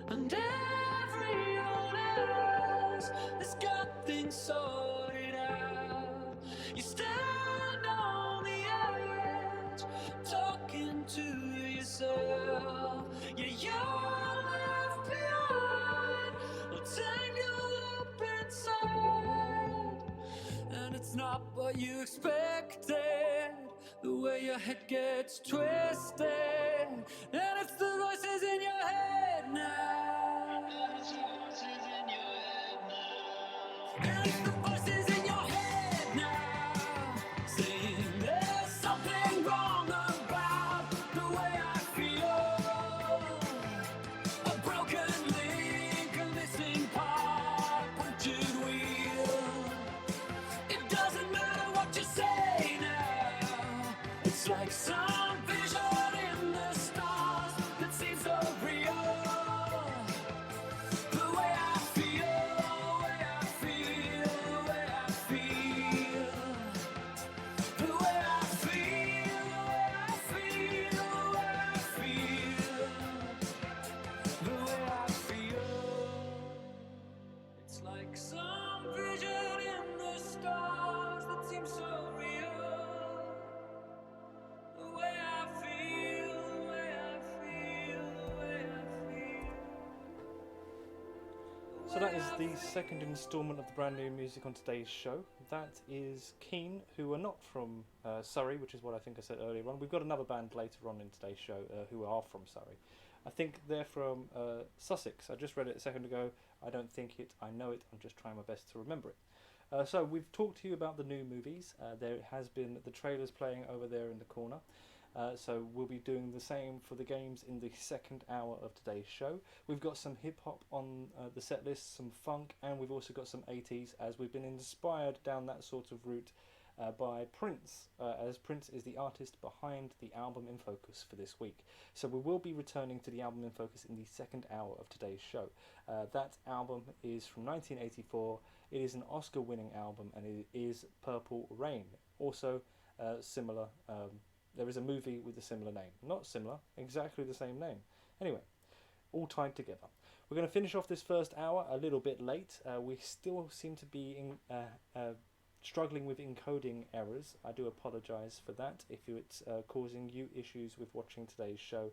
K: And everyone else has got things sorted out. You stand on the edge, talking to yourself. Yeah, you're left behind, or tangled up inside. And it's not what you expected. The way your head gets twisted, and it's the voices in your head now. And it's the voices in your head now. And it's the voices in your head now saying there's something wrong about the way I feel. A broken link, a missing part, punctured wheel. It doesn't matter what you say now. It's like some vision in the stars that seems so real. The way I feel, the way I feel, the way I feel. The way I feel, the way I feel, the way I feel. The way I feel. It's like some vision in the stars that seems so real. The way I feel, the way I feel, the way I feel.
C: So that is the second instalment of the brand new music on today's show. That is Keane, who are not from Surrey, which is what I think I said earlier on. We've got another band later on in today's show who are from Surrey. I think they're from Sussex. I just read it a second ago. I don't think it, I know it. I'm just trying my best to remember it. So we've talked to you about the new movies. There has been the trailers playing over there in the corner. So we'll be doing the same for the games in the second hour of today's show. We've got some hip-hop on the set list, some funk, and we've also got some 80s, as we've been inspired down that sort of route by Prince, as Prince is the artist behind the album in focus for this week. So we will be returning to the album in focus in the second hour of today's show. That album is from 1984. It is an Oscar-winning album, and it is Purple Rain. Also, similar. There is a movie with a similar name. Not similar, exactly the same name. Anyway, all tied together. We're going to finish off this first hour a little bit late. We still seem to be struggling with encoding errors. I do apologise for that. If it's causing you issues with watching today's show,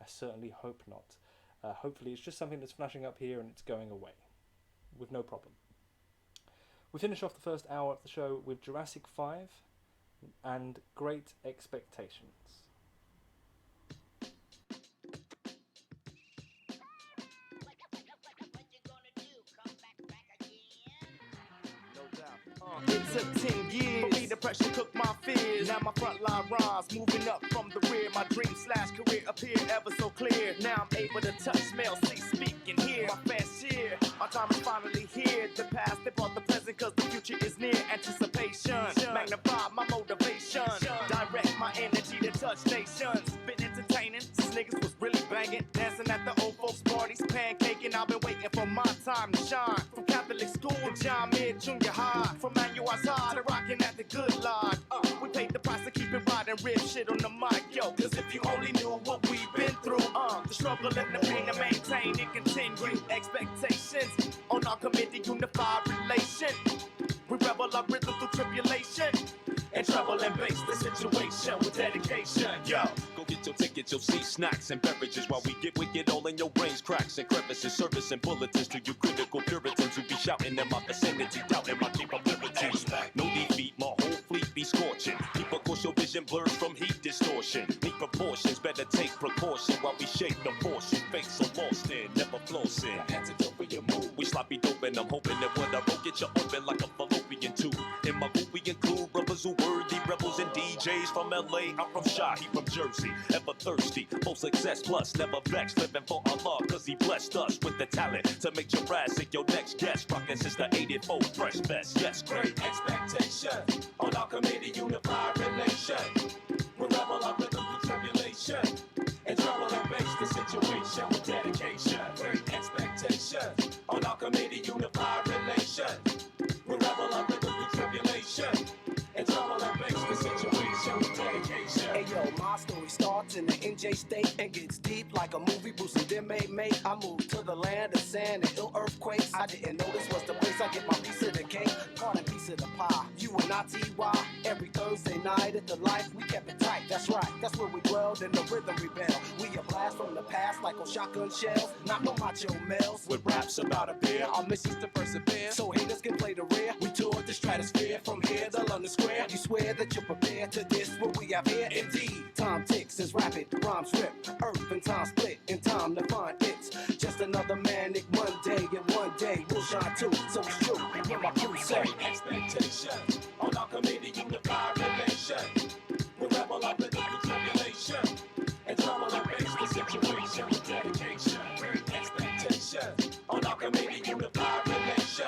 C: I certainly hope not. Hopefully it's just something that's flashing up here and it's going away with no problem. We finish off the first hour of the show with Jurassic 5 and Great Expectations.
D: It took 10 years for me to pressure cook my fears. Now my frontline rhymes moving up from the rear. My dream / career appear ever so clear. Now I'm able to touch, smell, see, speak, and hear. My fans cheer. Our time is finally here. The past, they brought the present, cause the future is near. Anticipation, magnify my motivation. Direct my energy to touch nations. Been entertaining since niggas was really banging. Dancing at the old folks' parties, pancaking. I've been waiting for my time to shine. From Catholic school to John Mid Junior High. From Manual High to rocking at the Good Lodge. We paid the price to keep it riding, rip shit on the mic, yo. Cause if you only knew what we've been through, the struggle and the pain to maintain and continue. Expectations on our committed unified relation. We rebel our rhythm through tribulation. And trouble and face the situation with dedication, yo.
L: Go get your ticket, your seat, snacks and beverages while we get wicked all in your brains, cracks and crevices, service and bulletins to you critical Puritans who be shouting in my vicinity, doubting my capabilities. No defeat, my whole fleet be scorching. Keep of course your vision blurs from heat distortion. Need proportions, better take precaution while we shape the force you face so lost in, never flossing. Antidote for your mood, we sloppy dope and I'm hoping that what I wrote get you open like a fallopian tube. In my group we include brothers who worthy rebels and DJs from LA. I'm from Shy, he from Jersey, ever thirsty for success plus never vexed, living for Allah cause he blessed us with the talent to make Jurassic your next guest. Rockin' since the 84 fresh best, yes, great expectation on our committee unified relation. We rebel our rhythm through tribulation and trouble and face the situation with dedication. Great expectation on our committee unified relation. We rebel our rhythm through tribulation and trouble and face the situation with dedication.
M: Hey yo, my story starts in the NJ state and gets deep like a movie Bruce and them made. I moved to the land of sand and ill earthquakes. I didn't know this was the place I get my piece of the cake, part and piece of the pie. You and I, T.Y. Every Thursday night at the Life, we kept it tight. That's right, that's where we dwelled in the rhythm rebel. We a blast from the past like on shotgun shells, not no macho males.
L: With raps about a beer,
M: our mission's to persevere, so haters can play the rear. We toured the stratosphere from here to London Square. You swear that you're prepared to this what we have here? Indeed, time ticks as rapid rhymes rip. Earth and time split in time to find it's just another manic Monday, and one day we'll shine too. So it's true when my crew say
L: expectation on our committee unified relation. We rebel our rhythm through tribulation and trouble and face the situation with dedication. Great expectation on our committee unified relation.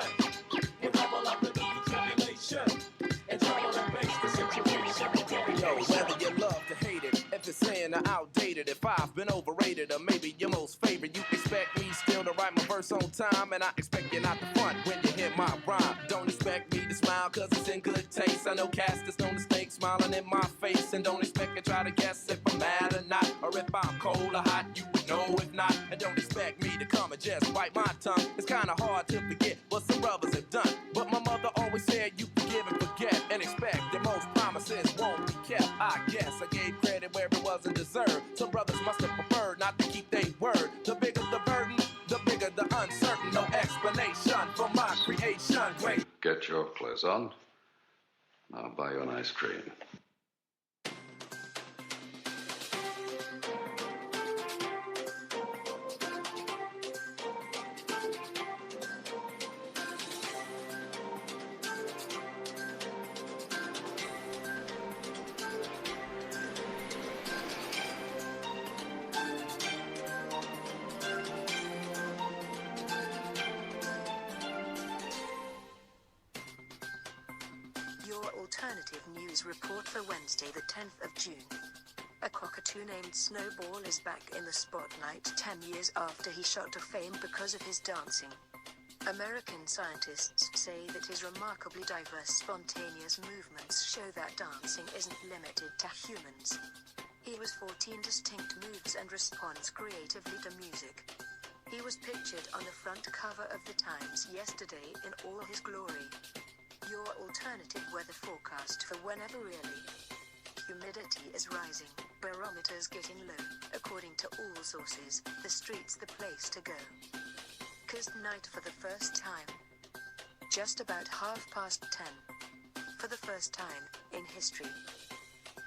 L: We rebel our rhythm through tribulation and trouble and face the situation with dedication.
D: Yo, whether you love to hate it, if it's saying or outdated, if I've been overrated or maybe your most favorite, you expect me still to write my verse on time, and I expect you not to front when you hear my rhyme. Don't expect me to smile cause it's in good taste. I know cats that's known to snake smiling in my face, and don't expect me to try to guess if I'm mad or not, or if I'm cold or hot, you would know if not. And don't expect me to come and just bite my tongue. It's kinda hard to forget what some brothers have done, but my mother always said you forgive and forget, and expect that most promises won't be kept. I guess I gave credit where it wasn't deserved. Some brothers must have preferred not to keep their word. The bigger the burden, the bigger the uncertain. No explanation for my creation. Great.
N: Get your clothes on. I'll buy you an ice cream.
B: alternative news report for Wednesday the 10th of June. A cockatoo named Snowball is back in the spotlight 10 years after he shot to fame because of his dancing. American scientists say that his remarkably diverse, spontaneous movements show that dancing isn't limited to humans. He has 14 distinct moves and responds creatively to music. He was pictured on the front cover of the Times yesterday in all his glory. Your alternative weather forecast for whenever really. Humidity is rising, barometers getting low. According to all sources, the street's the place to go. 'Cause night for the first time. Just about 10:30. For the first time in history.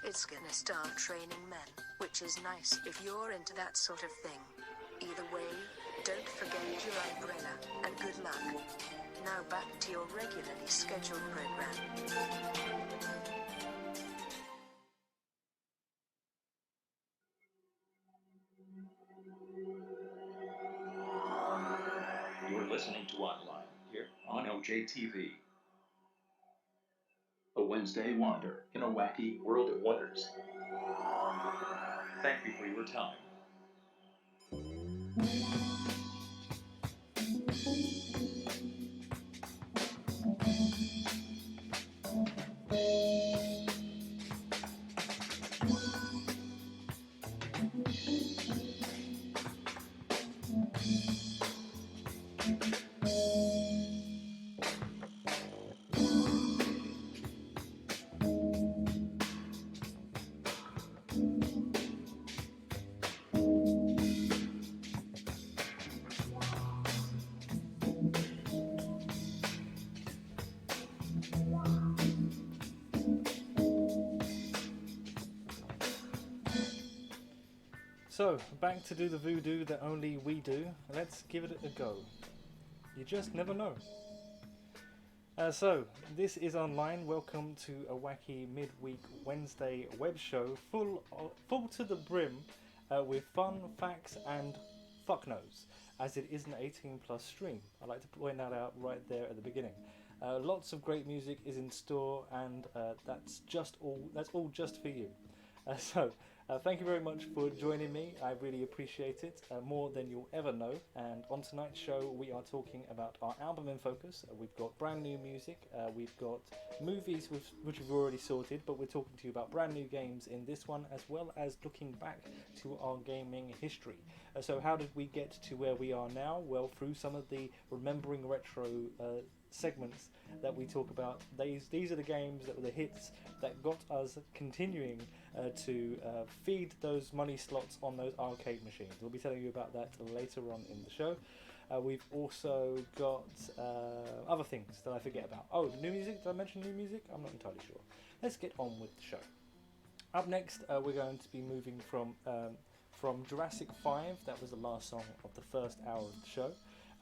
B: It's gonna start training men, which is nice if you're into that sort of thing. Either way, don't forget your umbrella, and good luck. Now back to your regularly scheduled program.
J: You're listening to Online here on OJTV. A Wednesday wander in a wacky world of wonders. Thank you for your time.
C: So, back to do the voodoo that only we do. Let's give it a go. You just never know. So, this is Online. Welcome to a wacky midweek Wednesday web show full to the brim with fun, facts and fuck knows, as it is an 18 plus stream. I like to point that out right there at the beginning. Lots of great music is in store, and that's all just for you. Thank you very much for joining me. I really appreciate it, more than you'll ever know. And on tonight's show, we are talking about our album in focus. We've got brand new music, we've got movies which we've already sorted, but we're talking to you about brand new games in this one, as well as looking back to our gaming history. So how did we get to where we are now? Well, through some of the Remembering Retro segments that we talk about. These are the games that were the hits that got us continuing to feed those money slots on those arcade machines. We'll be telling you about that later on in the show. We've also got other things that I forget about. Oh, new music? Did I mention new music? I'm not entirely sure. Let's get on with the show. Up next, we're going to be moving from Jurassic 5. That was the last song of the first hour of the show.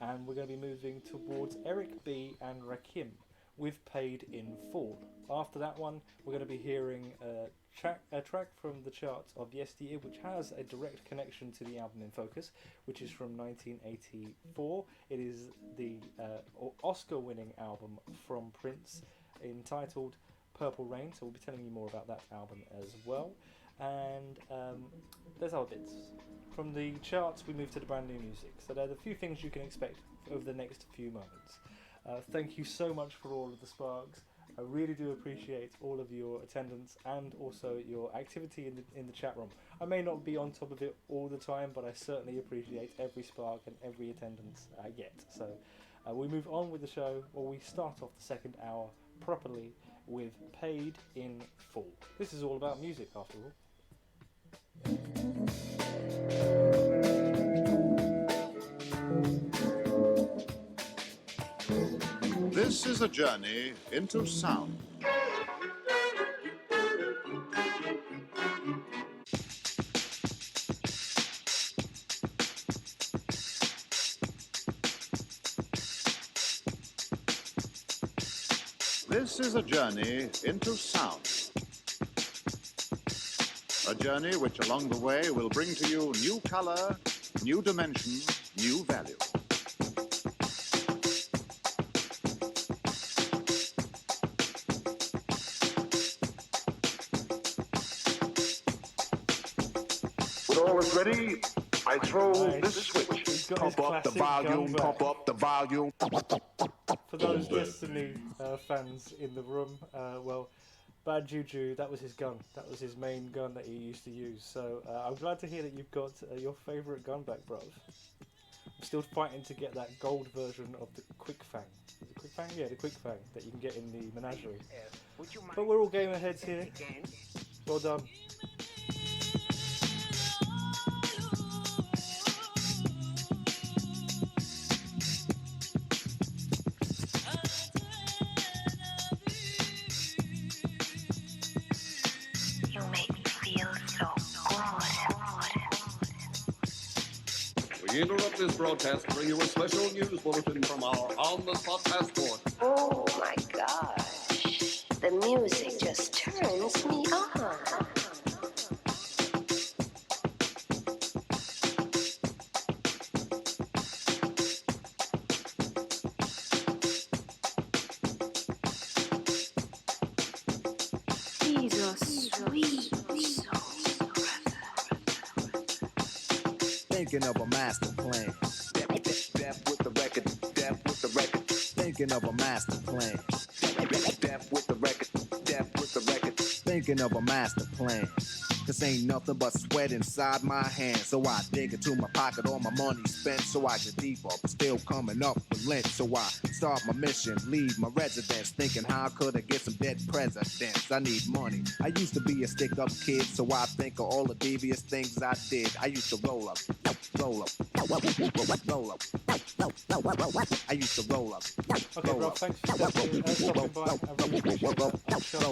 C: And we're going to be moving towards Eric B. and Rakim with Paid in Full. After that one, we're going to be hearing a track from the charts of yesteryear, which has a direct connection to the album in focus, which is from 1984. It is the Oscar-winning album from Prince, entitled Purple Rain, so we'll be telling you more about that album as well. And there's other bits. From the charts, we move to the brand new music. So there are the few things you can expect over the next few moments. Thank you so much for all of the sparks. I really do appreciate all of your attendance and also your activity in the chat room. I may not be on top of it all the time, but I certainly appreciate every spark and every attendance I get. So we move on with the show, or we start off the second hour properly with Paid in Full. This is all about music, after all.
O: This is a journey into sound. This is a journey into sound. A journey which along the way will bring to you new color, new dimension, new value. When all is ready, I throw this switch.
C: got his
O: Pump up the
C: classic gun
O: volume,
C: back.
O: pump up the volume.
C: For those Destiny fans in the room, well, Bad Juju, that was his gun. That was his main gun that he used to use. So I'm glad to hear that you've got your favourite gun back, bro. I'm still fighting to get that gold version of the Quick Fang. Is it Quick Fang? Yeah, the Quick Fang that you can get in the menagerie. But we're all gamer heads here. Well done.
E: You make me feel so good.
P: We interrupt this broadcast to bring you a special news bulletin from our on-the-spot task force.
E: Oh my gosh. The music just turns me on. These are sweet souls.
Q: Thinking of a master plan. Death with the record. Death with the record. Thinking of a master plan. Death with the record. Death with the record. Thinking of a master plan. This ain't nothing but sweat inside my hands. So I dig into my pocket, all my money spent. So I get deeper, but still coming up with lint. So I start my mission, leave my residence. Thinking how could I get some dead presidents? I need money. I used to be a stick-up kid, so I think of all the devious things I did. I used to roll up, roll up, roll up. I used to roll up,
C: Okay, bro, thanks for stopping by. I really appreciate that.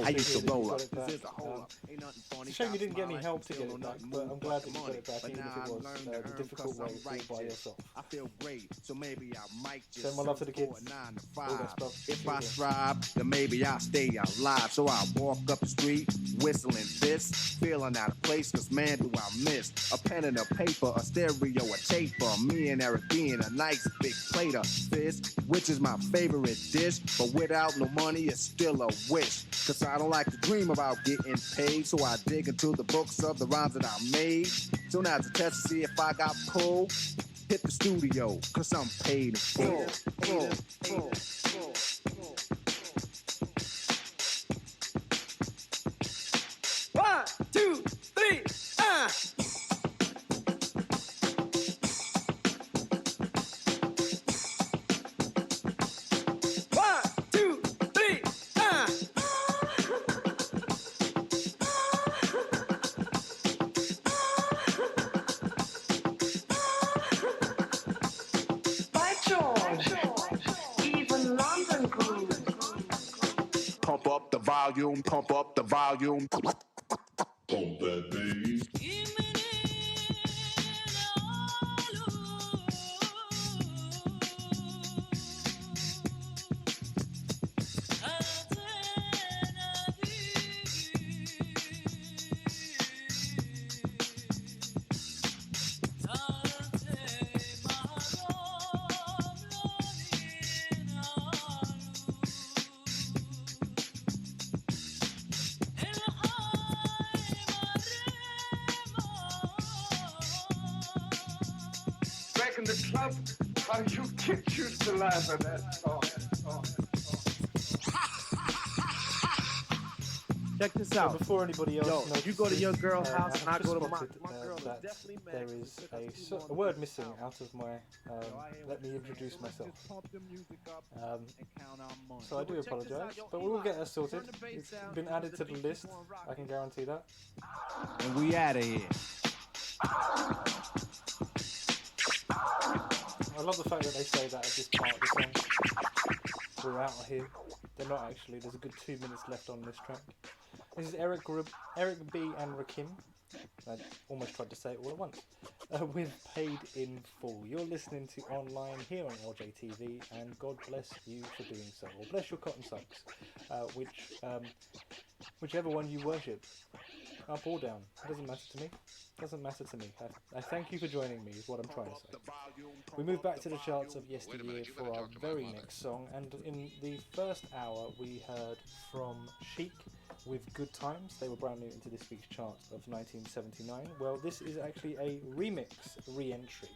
Q: I used to roll up.
C: It's a shame you didn't get any help to get it back, but I'm glad that you got it back, even if it was the difficult way all by yourself.
Q: I feel great, so maybe I might just
C: send my love to the kids.
Q: All that's, bro. If I strive, then maybe I'll stay alive. So I walk up the street, whistling this, feeling out of place, cause man do I miss a pen and a paper, a stereo, a taper. Me and Eric being a nice big plate of fish, which is my favorite dish. But without no money, it's still a wish. Cause I don't like to dream about getting paid, so I dig into the books of the rhymes that I made. So now to test to see if I got pulled, hit the studio, cause I'm paid in full.
D: One, two, three, One, two, three,
A: By George, even London grooves.
O: Pump up the volume, pump up the volume. Pump that bass.
A: Back in the club, how you kids used to laugh at that song.
R: Check this out.
C: Before anybody else
R: Yo, you go to your girl's house and I go to my girl.
C: That there is a word missing out of my let me introduce myself. So I do apologise, but we will get that sorted. It's been added to the list, I can guarantee that.
Q: And we out of here.
C: I love the fact that they say that at this part of the song. We're out of here. They're not actually. There's a good 2 minutes left on this track. This is Eric B and Rakim. I almost tried to say it all at once. With Paid in Full. You're listening to Online here on LJTV, and God bless you for doing so. Or bless your cotton socks. Whichever one you worship. Up or down. It doesn't matter to me. Doesn't matter to me. I thank you for joining me, is what I'm trying to say. We move back to the charts of yesteryear for our very next song, and in the first hour we heard from Chic with Good Times. They were brand new into this week's chart of 1979. Well, this is actually a remix re-entry.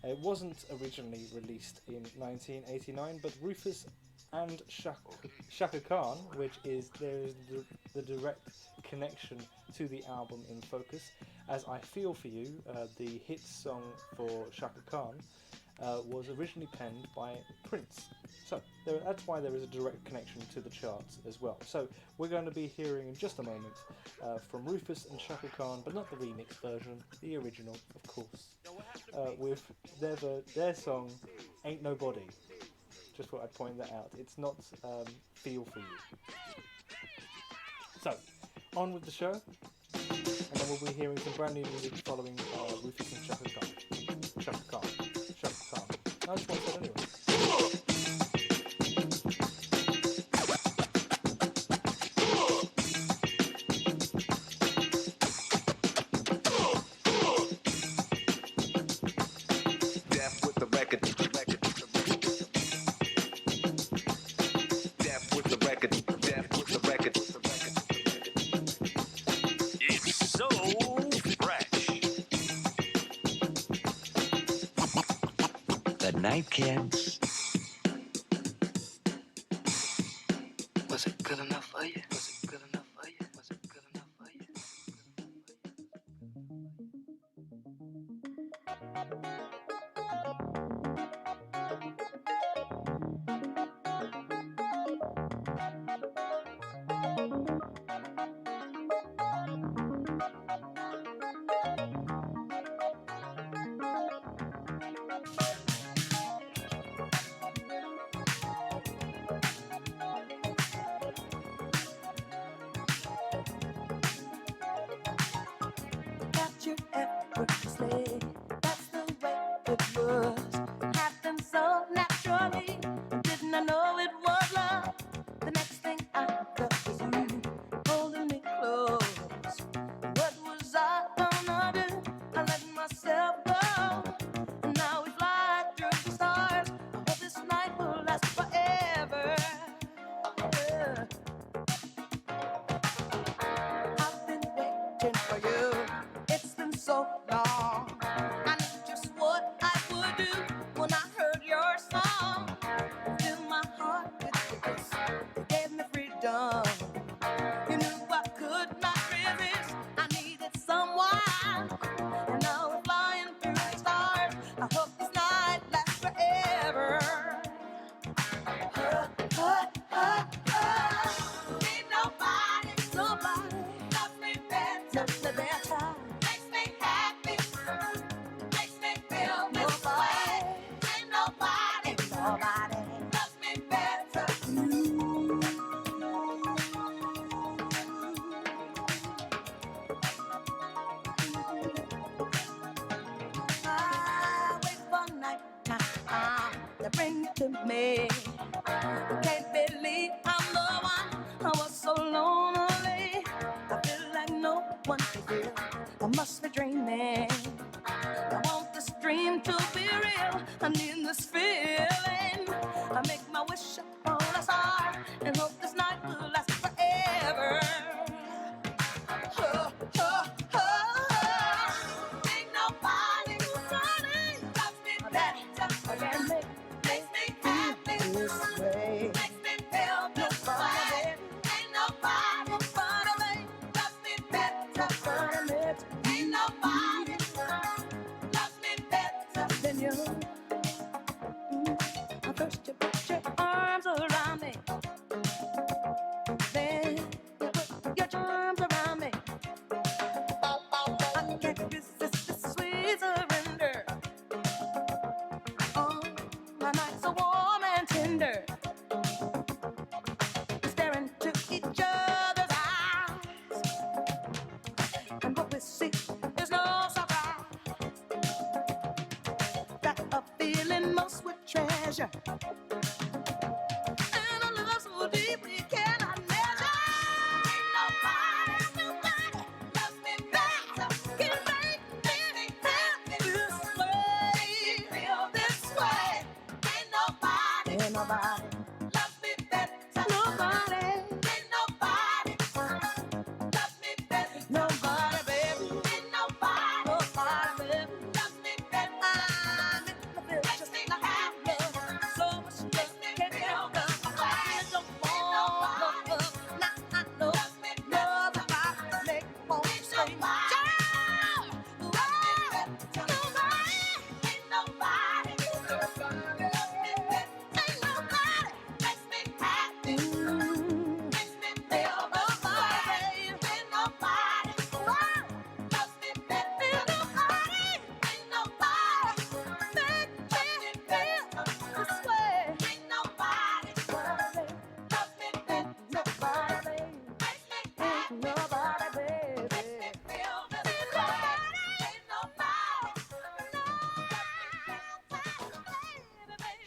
C: It wasn't originally released in 1989, but Rufus and Shaka Khan, which is the direct connection to the album in focus, as I Feel For You, the hit song for Shaka Khan, was originally penned by Prince. So that's why there is a direct connection to the charts as well. So we're going to be hearing in just a moment from Rufus and Shaka Khan, but not the remix version, the original, of course, with their song Ain't Nobody. Just thought I'd point that out. It's not Feel For You. So, on with the show, and then we'll be hearing some brand new music following Rufus and Shaka Khan. Shaka Khan. I just want to say it anyway.
S: Night, kids. Was it good enough for you? Was it good enough for you? Was it good enough for you?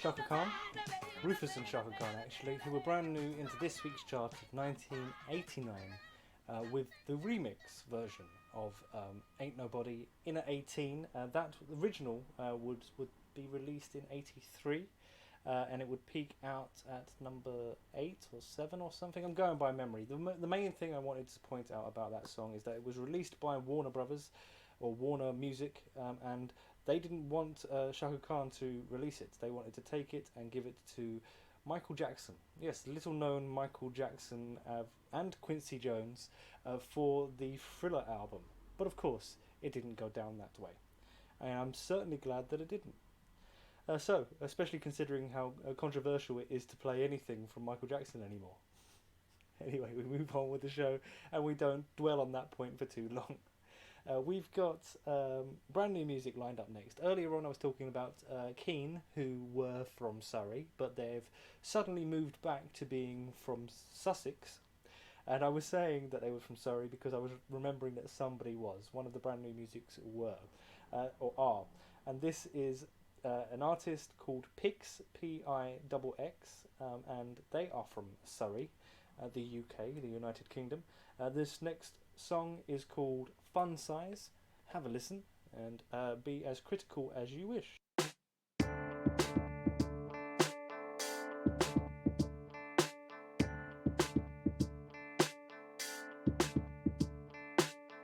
C: Shaka Khan, Rufus and Shaka Khan actually, who were brand new into this week's chart of 1989 with the remix version of Ain't Nobody in a 18. That original would be released in 83. And it would peak out at number 8 or 7 or something. I'm going by memory. The main thing I wanted to point out about that song is that it was released by Warner Brothers or Warner Music, and they didn't want Shaka Khan to release it. They wanted to take it and give it to Michael Jackson. Yes, little known Michael Jackson and Quincy Jones for the Thriller album. But of course, it didn't go down that way. And I'm certainly glad that it didn't. So, especially considering how controversial it is to play anything from Michael Jackson anymore. Anyway, we move on with the show, and we don't dwell on that point for too long. We've got brand new music lined up next. Earlier on I was talking about Keane, who were from Surrey, but they've suddenly moved back to being from Sussex. And I was saying that they were from Surrey because I was remembering that somebody was. One of the brand new musics were, or are. And this is an artist called Pix, P-I-X-X, and they are from Surrey, the UK, the United Kingdom. This next song is called Fun Size. Have a listen and be as critical as you wish.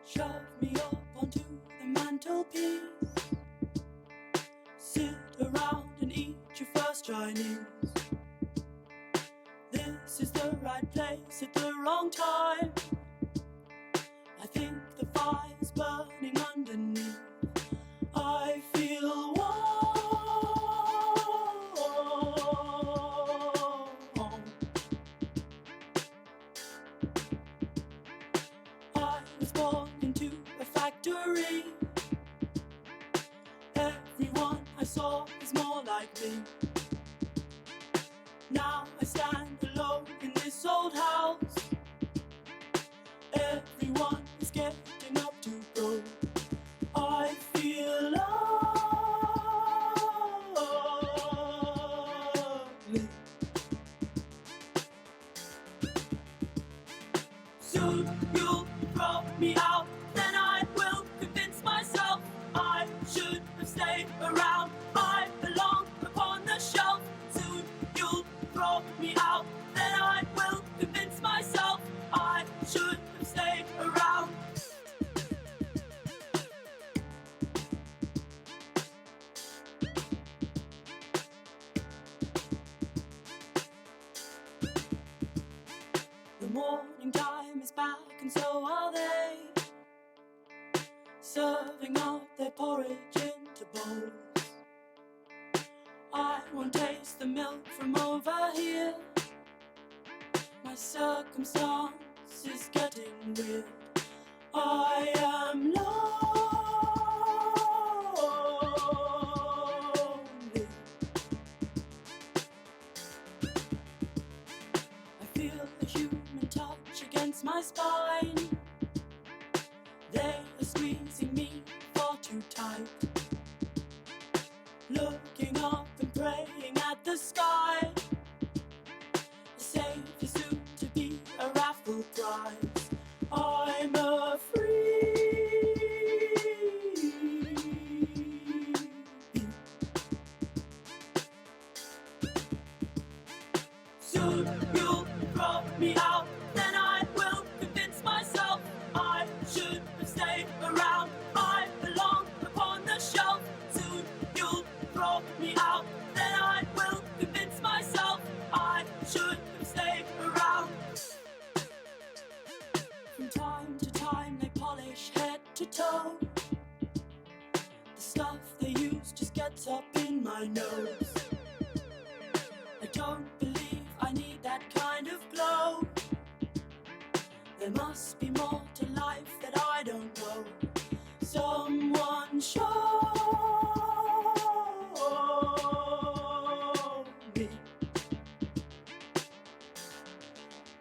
T: Shove me up onto the mantelpiece. Sit around and eat your first Chinese. This is the right place at the wrong time. I think the fire's burning underneath. I feel warm. I was born into a factory. Everyone I saw is more like me. Now I stand alone in this old house. Everyone is getting up to go. I feel lonely. Soon you'll throw me out, then I will convince myself I should have stayed around. I belong upon the shelf. Soon you'll throw me out, then I will convince myself I should have stayed around. The morning time is back and so are they, serving up their porridge into bowls. I won't taste the milk from over here. My circumstance is getting weird. I am lonely. I feel a human touch against my spine. They are squeezing me far too tight. Looking up and praying at the sky. Save you soon to be a raffle prize. I'm a freebie. Soon you'll throw me out, then I will convince myself I should have stayed around. I belong upon the shelf. Soon you'll throw me out, then I will convince myself I should have stayed around. From time to time they polish head to toe. The stuff they use just gets up in my nose. I don't believe I need that kind of glow. There must be more to life that I don't know. Someone show me.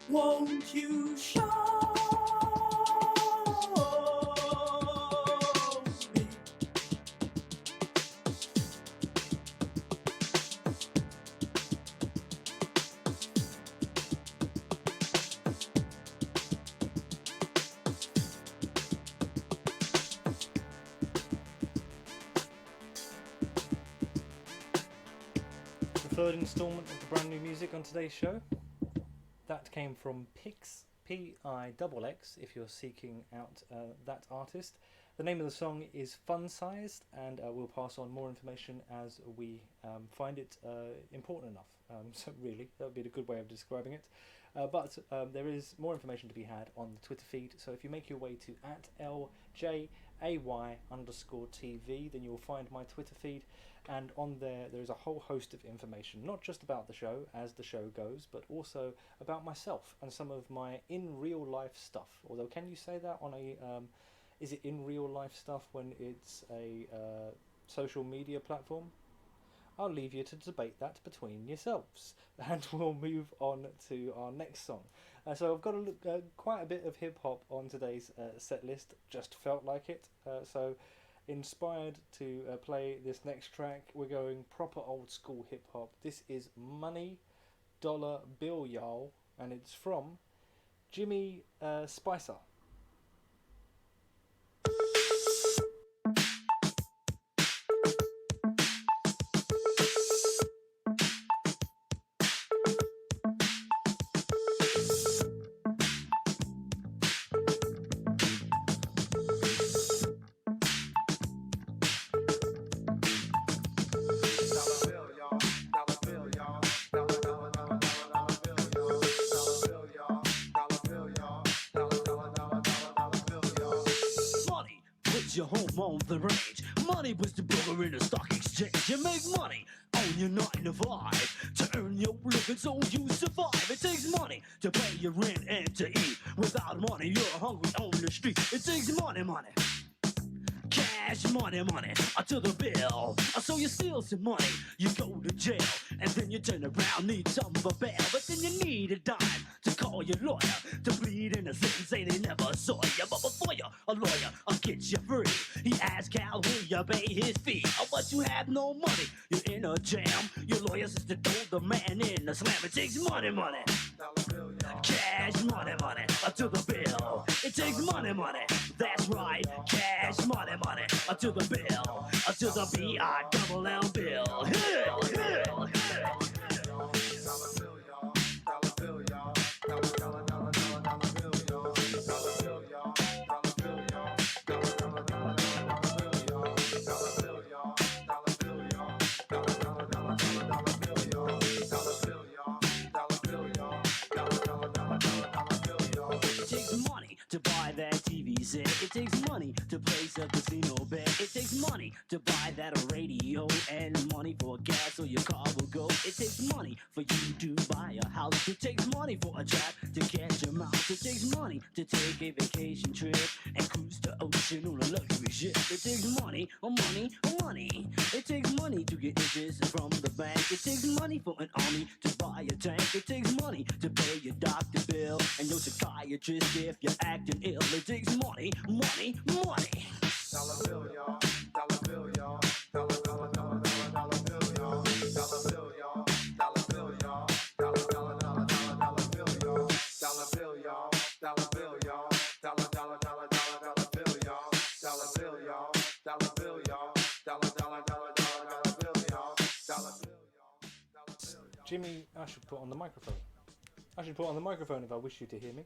T: Won't you show me?
C: third instalment of the brand new music on today's show. That came from Pix, P-I-X-X, if you're seeking out that artist. The name of the song is Fun Sized, and we'll pass on more information as we find it important enough. So really, that would be a good way of describing it. But there is more information to be had on the Twitter feed, so if you make your way to @LJAY_TV, then you'll find my Twitter feed, and on there is a whole host of information, not just about the show as the show goes, but also about myself and some of my in real life stuff. Although, can you say that on a is it in real life stuff when it's a social media platform? I'll leave you to debate that between yourselves, and we'll move on to our next song. So I've got quite a bit of hip hop on today's set list. Just felt like it. So inspired to play this next track, we're going proper old school hip hop. This is Money Dollar Bill, y'all, and it's from Jimmy Spicer.
U: Your home on the range. Money was the broker in the stock exchange. You make money on your 9 to 5 to earn your living so you survive. It takes money to pay your rent and to eat. Without money, you're hungry on the street. It takes money, money. Cash money, money, to the bill. So you steal some money, you go to jail, and then you turn around, need some of a bail. But then you need a dime to call your lawyer to plead innocent and say they never saw you. But before you, a lawyer, I'll get you free. He asks how will you pay his fee. But you have no money, you're in a jam. Your lawyer says to throw the man in the slam. It takes money, money. Cash money, money, to the bill. It takes money, money. That's right, cash money, money, to the bill, to the B-I-double-L bill. To buy that TV set, it takes money to place a casino bet. It takes money to buy that radio and money for gas so your car will go. It takes money for you to buy a house. It takes money for a job to catch a mouse. It takes money to take a vacation trip and cruise the ocean on a luxury ship. It takes money, money, money. It takes money to get interest from the bank. It takes money for an army to buy a tank. It takes money to pay your doctor bill and your psychiatrist if you're acting ill. It takes money, money, money.
A: Dollar bill, y'all. Dollar bill, y'all. Dollar, dollar, dollar, dollar, dollar bill, y'all. Dollar bill, y'all. Dollar bill, y'all. Dollar, dollar, dollar, dollar, dollar bill, y'all. Dollar bill, y'all. Dollar bill, y'all. Dollar, dollar, dollar, dollar, dollar bill, y'all. Dollar bill, y'all. Dollar bill, y'all. Dollar, dollar, dollar, dollar, dollar bill, y'all. Dollar bill, y'all.
C: Jimmy, I should put on the microphone. I should put on the microphone if I wish you to hear me.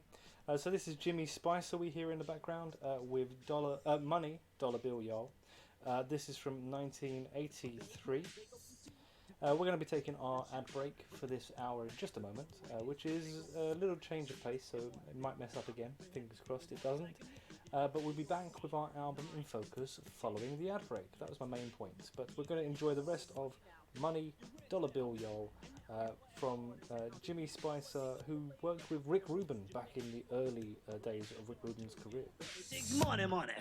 C: So this is Jimmy Spicer we hear in the background with Money Dollar Bill, y'all. This is from 1983. We're going to be taking our ad break for this hour in just a moment, which is a little change of pace, so it might mess up again. Fingers crossed it doesn't. But we'll be back with our album in focus following the ad break. That was my main point. But we're going to enjoy the rest of Money Dollar Bill, y'all, from Jimmy Spicer, who worked with Rick Rubin back in the early days of Rick Rubin's career.
U: It takes money, money.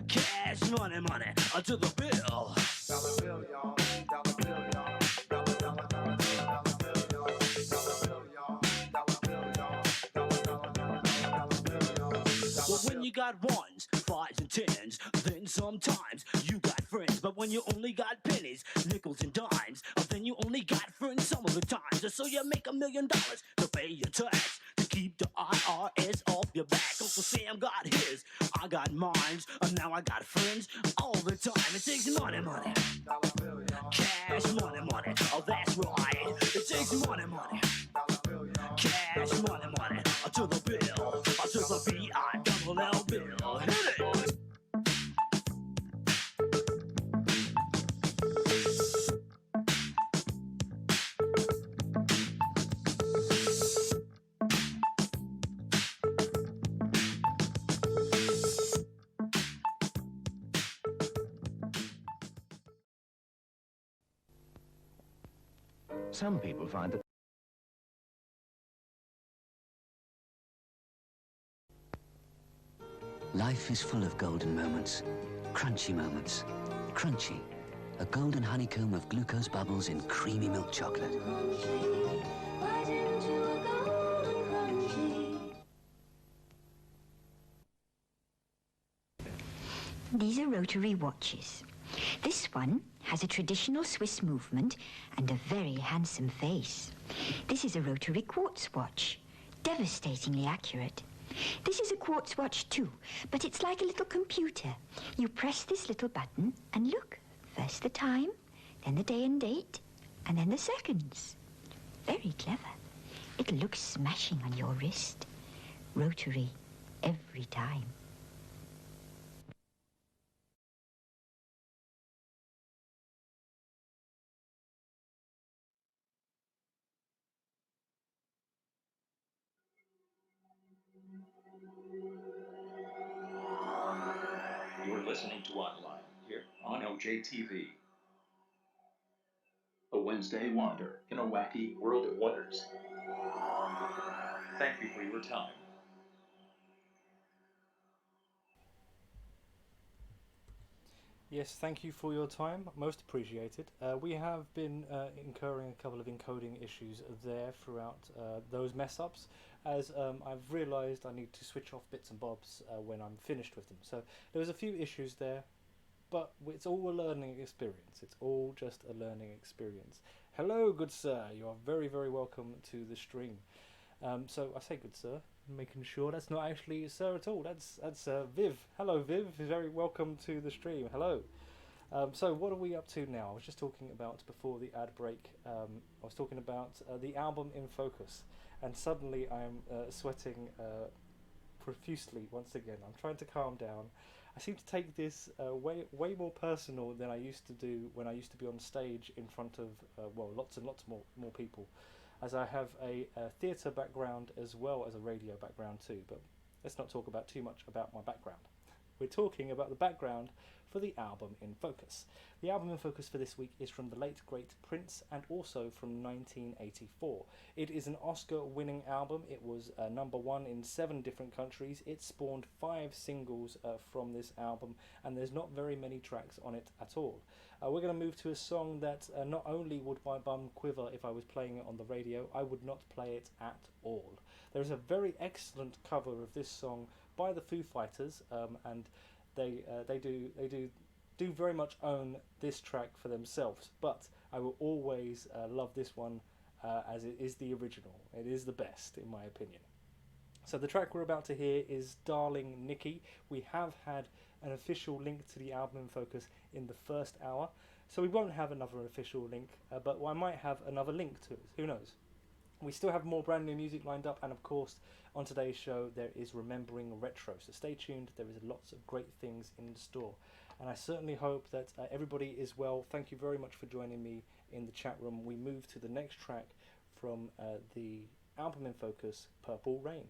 U: Cash money, money, to the bill.
A: Dollar bill, y'all. Dollar bill, y'all. Dollar, dollar, dollar, dollar bill, y'all. Dollar bill, y'all. Dollar bill, y'all. Dollar, dollar, dollar, dollar bill, y'all.
U: Well, when you got ones, fives, and tens, then sometimes you got friends. But when you only got pennies, nickels, and dimes, then you only got friends some of the times. So you make $1 million to pay your tax, to keep the IRS off your back. Uncle Sam got his, I got mine, and now I got friends all the time. It takes money, money, cash money, money. Oh, that's right. It takes money, money, cash money, money. To the bill, to the B-I-double-L bill. Hit it.
I: Some people find that
F: life is full of golden moments, crunchy moments. Crunchy, a golden honeycomb of glucose bubbles in creamy milk chocolate.
V: These are rotary watches. This one has a traditional Swiss movement and a very handsome face. This is a rotary quartz watch, devastatingly accurate. This is a quartz watch too, but it's like a little computer. You press this little button and look, first the time, then the day and date, and then the seconds. Very clever. It looks smashing on your wrist. Rotary every time.
J: You're listening to Online here on OJTV. A Wednesday wander in a wacky world of wonders. Thank you for your time.
C: Yes, thank you for your time. Most appreciated. We have been incurring a couple of encoding issues there throughout those mess-ups, as I've realised I need to switch off bits and bobs when I'm finished with them. So there was a few issues there, but it's all a learning experience. It's all just a learning experience. Hello, good sir. You are very, very welcome to the stream. So I say good sir, making sure that's not actually sir at all. That's Viv. Hello, Viv. Very welcome to the stream. Hello. So what are we up to now? I was just talking about, before the ad break, I was talking about the album In Focus, and suddenly I'm sweating profusely once again. I'm trying to calm down. I seem to take this way more personal than I used to do when I used to be on stage in front of lots and lots more people, as I have a theatre background as well as a radio background too. But let's not talk about too much about my background. We're talking about the background for the album In Focus. The album In Focus for this week is from the late great Prince, and also from 1984. It is an Oscar-winning album. It was #1 in 7 different countries. It spawned 5 singles from this album, and there's not very many tracks on it at all. We're going to move to a song that not only would my bum quiver if I was playing it on the radio, I would not play it at all. There is a very excellent cover of this song by the Foo Fighters, and they do very much own this track for themselves, but I will always love this one as it is the original. It is the best, in my opinion. So the track we're about to hear is Darling Nikki. We have had an official link to the album In Focus in the first hour, so we won't have another official link, but I might have another link to it. Who knows? We still have more brand new music lined up, and of course on today's show there is Remembering Retro, so stay tuned. There is lots of great things in store, and I certainly hope that everybody is well. Thank you very much for joining me in the chat room. We move to the next track from the album In Focus, Purple Rain.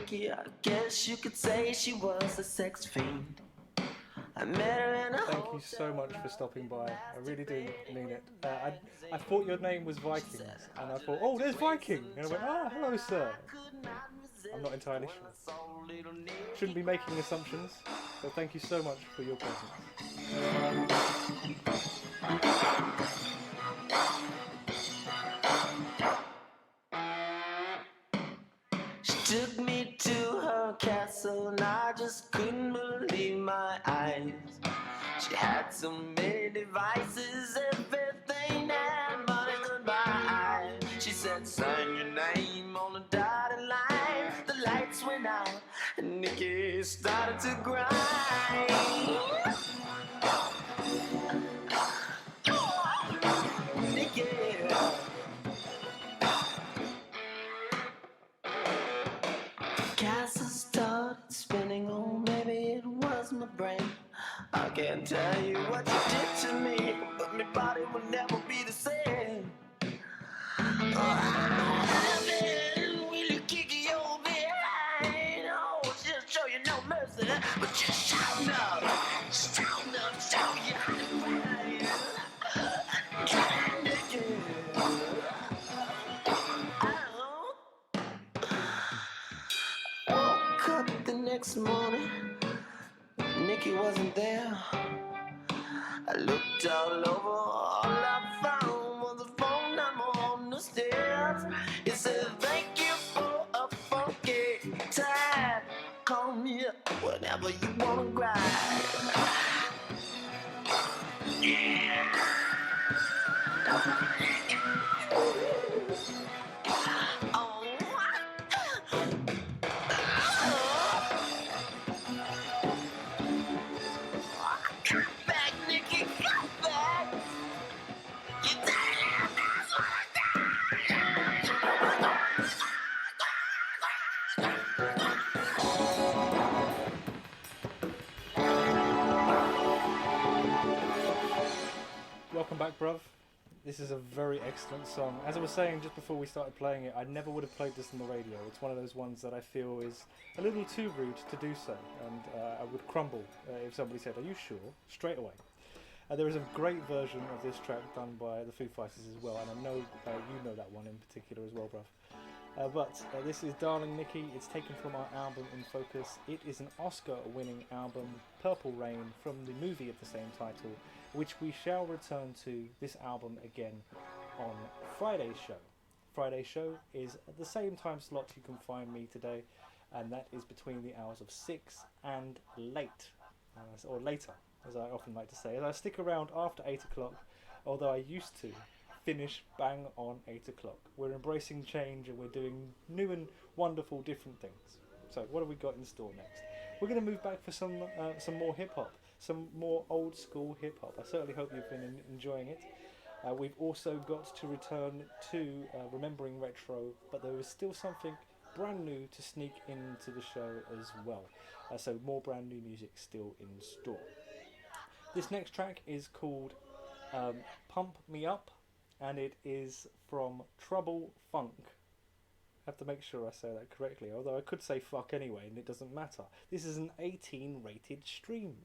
D: I guess you could say she was a sex fiend. I met her in a
C: Thank you so much for stopping by. I really do mean it. I thought your name was Vikings, and I thought, oh, there's Viking! And I went, oh, hello, sir. I'm not entirely sure. Shouldn't be making assumptions, so thank you so much for your presence.
D: She took me to her castle and I just couldn't believe my eyes. She had so many devices, everything that money could buy. She said, sign your name on the dotted line. The lights went out and Nikki started to grind. Nikki. Castle started spinning, oh maybe it was my brain. I can't tell you what you did to me, but my body will never be the same. I've been really kicking you behind. Oh, just show you no mercy, but just shout up, show you how to fight. Woke up the next morning, Nikki wasn't there. I looked all over, all I found was a phone number on the stairs. It said, thank you for a funky time. Call me up whenever you wanna grind. Yeah.
C: Welcome back, bruv. This is a very excellent song. As I was saying just before we started playing it, I never would have played this on the radio. It's one of those ones that I feel is a little too rude to do so, and I would crumble if somebody said, are you sure? Straight away. There is a great version of this track done by the Foo Fighters as well, and I know you know that one in particular as well, bruv. But this is Darling Nikki. It's taken from our album In Focus. It is an Oscar-winning album, Purple Rain, from the movie of the same title, which we shall return to this album again on Friday's show. Friday's show is at the same time slot you can find me today, and that is between the hours of 6 and late, or later, as I often like to say. As I stick around after 8 o'clock, although I used to finish bang on 8 o'clock. We're embracing change and we're doing new and wonderful different things. So what have we got in store next? We're going to move back for some more hip-hop. Some more old school hip hop. I certainly hope you've been enjoying it. We've also got to return to Remembering Retro, but there is still something brand new to sneak into the show as well. So more brand new music still in store. This next track is called Pump Me Up, and it is from Trouble Funk. I have to make sure I say that correctly, although I could say fuck anyway and it doesn't matter. This is an 18 rated stream.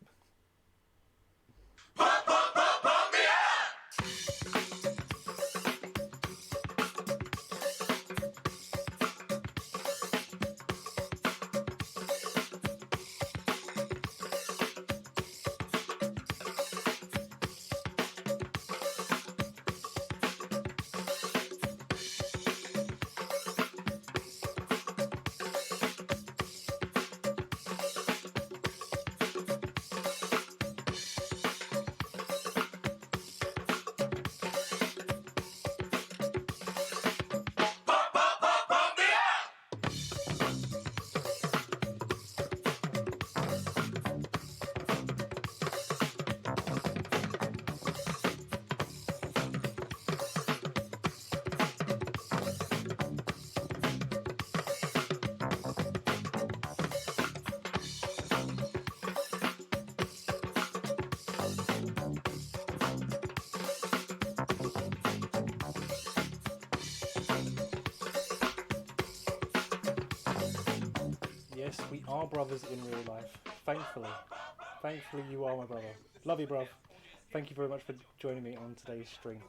C: Yes, we are brothers in real life, thankfully. Thankfully, you are my brother. Love you, bruv. Thank you very much for joining me on today's stream.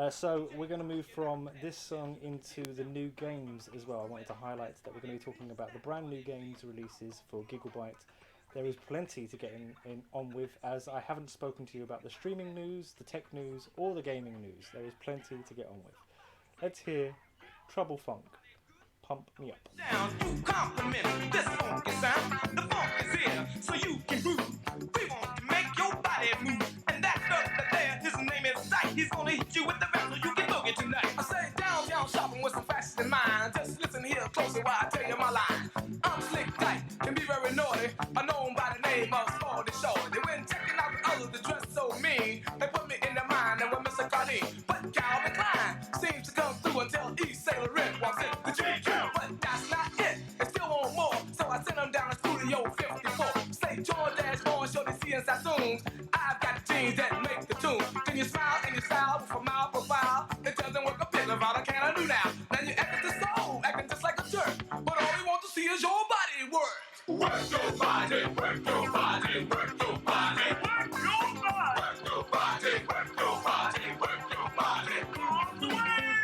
C: So we're going to move from this song into the new games as well. I wanted to highlight that we're going to be talking about the brand new games releases for Gigglebyte. There is plenty to get on with, as I haven't spoken to you about the streaming news, the tech news, or the gaming news. There is plenty to get on with. Let's hear Trouble Funk, Pump Me Up.
D: You compliment this funky sound. The funk is here, so you can groove. We want to make your body move. And that brother there, his name is Sight. He's gonna hit you with the rap so you can boogie tonight. I say downtown shopping with some fashion in mind. Just listen here closely while I tell you my line. I'm slick tight, can be very naughty. I'm known by the name of Sporty Shorty. When checking out the others that dress so mean, they put me in the mind and with Mr. Cardi. But Calvin Klein seems to come through until East Sailor Red walks in the GQ. But that's not it, they still want more. So I sent them down to Studio 54. Say George Ashmore, Shorty C and Sassoons. I've got the jeans that make the tune. Can you smile in your style with a mild profile? It doesn't work a bit about it, can I do now? Now you acting the soul, acting just like a jerk. But all we want to see is your body work. Work your body, work your body, work your body, work your body, work your body, work your body, work your body, all the way.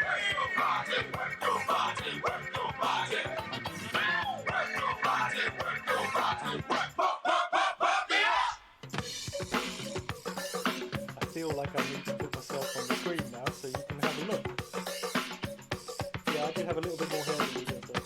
D: Work your body, work your body, work your body, work your body, work your body, work me up.
C: I feel like I need to put myself on the screen now so you can have a look. Yeah, I did have a little bit more hair than you did there.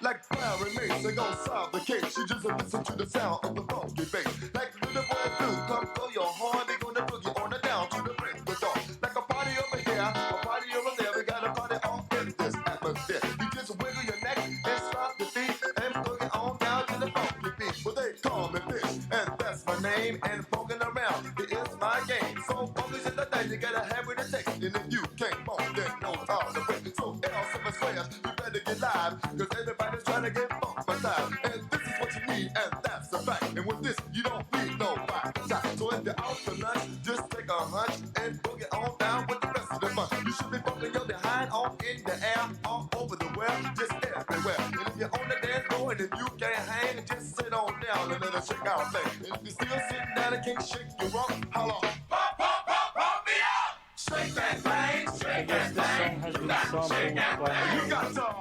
A: Like Larry Mace, they gon' solve the case. You just listen to the sound of the funky bass. Like the boy do, come throw your horn. They gonna boogie on the down to the break the dawn. Like a party over here, a party over there. We got a party on in this atmosphere. You just wiggle your neck and stop the beat and boogie on down to the funky beat. Well, they call me Fish, and that's my name. And funkin' around, it is my game. So funky's in the day, you gotta have it to take. And if you can't funk, then no time to break. So L7 swears, you better get live, cause everybody's trying to get funk by time. And this is what you need, and that's a fact. And with this, you don't need no fight. So if you're out for lunch, just take a hunch and boogie on down with the rest of the fun. You should be bumping your behind on in the air, all over the world, just everywhere. And if you're on the dance floor and if you can't hang, just sit on down and let us shake our thing. And if you're still sitting down and can't shake your rump, holla. Pump me up! Shake that thing, shake that thing.
C: This song has been sampled by
A: You got some.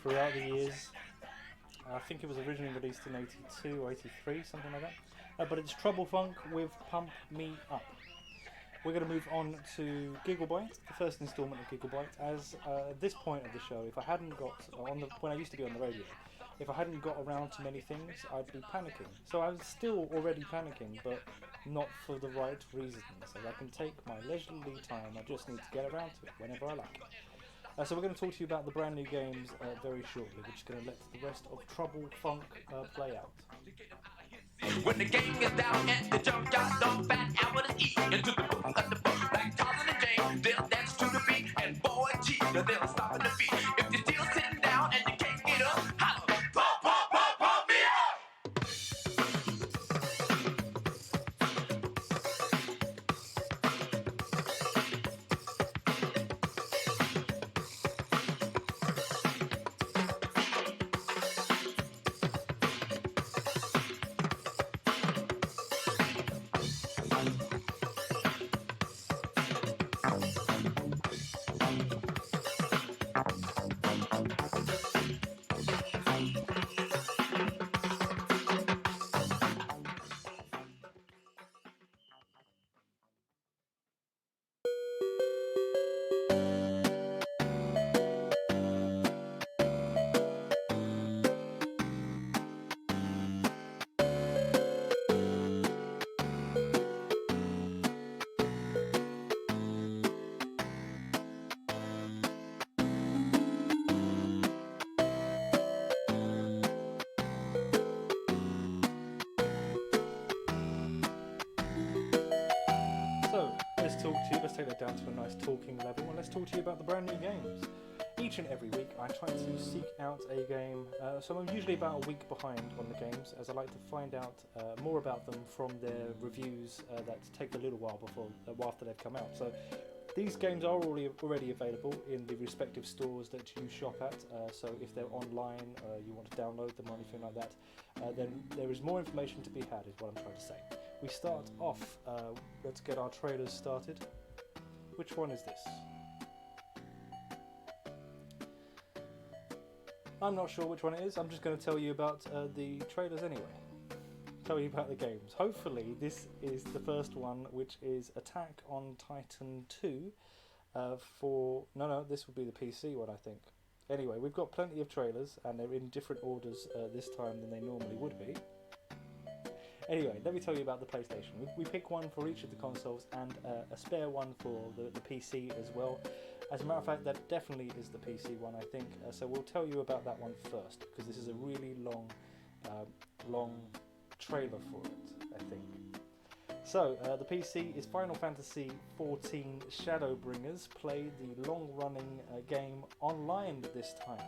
C: throughout the years. I think it was originally released in 82 or 83, something like that. But it's Trouble Funk with Pump Me Up. We're going to move on to Gigglebyte, the first instalment of Gigglebyte. As at this point of the show, if I hadn't got when I used to be on the radio, if I hadn't got around to many things, I'd be panicking. So I was still already panicking, but not for the right reasons. As I can take my leisurely time, I just need to get around to it whenever I like it. So we're going to talk to you about the brand new games very shortly. We're just going to let the rest of Trouble Funk play out.
D: When the gang is down at the junkyard, don't fat hour to eat into the book of the book. Like Tarzan and Jane, they'll dance to the beat, and boy G, they'll stop at the beat. If you're still sitting down and you can't get up, holla, pump me up.
C: YouTube. Let's take that down to a nice talking level, and let's talk to you about the brand new games. Each and every week I try to seek out a game, so I'm usually about a week behind on the games, as I like to find out more about them from their reviews that take a little while after they've come out. So these games are already available in the respective stores that you shop at, so if they're online, you want to download them or anything like that, then there is more information to be had, is what I'm trying to say. We start off, let's get our trailers started. Which one is this? I'm not sure which one it is. I'm just going to tell you about the trailers anyway. Tell you about the games. Hopefully this is the first one, which is Attack on Titan 2 No, this would be the PC one, I think. Anyway, we've got plenty of trailers, and they're in different orders this time than they normally would be. Anyway, let me tell you about the PlayStation. We pick one for each of the consoles and a spare one for the PC as well. As a matter of fact, that definitely is the PC one, I think. So we'll tell you about that one first, because this is a really long trailer for it, I think. So, the PC is Final Fantasy XIV Shadowbringers. Play the long-running game online this time.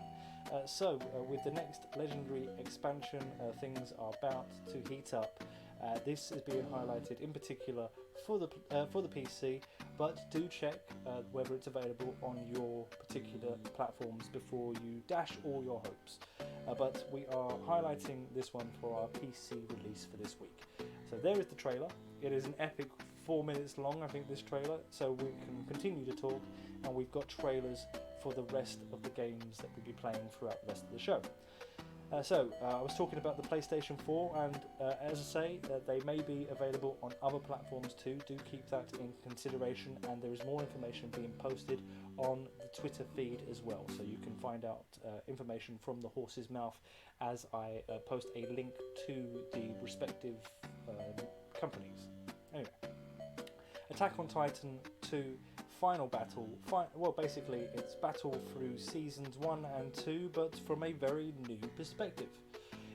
C: With the next legendary expansion, things are about to heat up. This is being highlighted in particular for the PC, but do check whether it's available on your particular platforms before you dash all your hopes. But we are highlighting this one for our PC release for this week. So there is the trailer. It is an epic 4 minutes long, I think, this trailer, so we can continue to talk, and we've got trailers for the rest of the games that we'll be playing throughout the rest of the show. I was talking about the PlayStation 4, and as I say, they may be available on other platforms too. Do keep that in consideration, and there is more information being posted on the Twitter feed as well, so you can find out information from the horse's mouth as I post a link to the respective companies. Anyway, Attack on Titan 2 Final Battle. Well, basically it's battle through seasons 1 and 2, but from a very new perspective.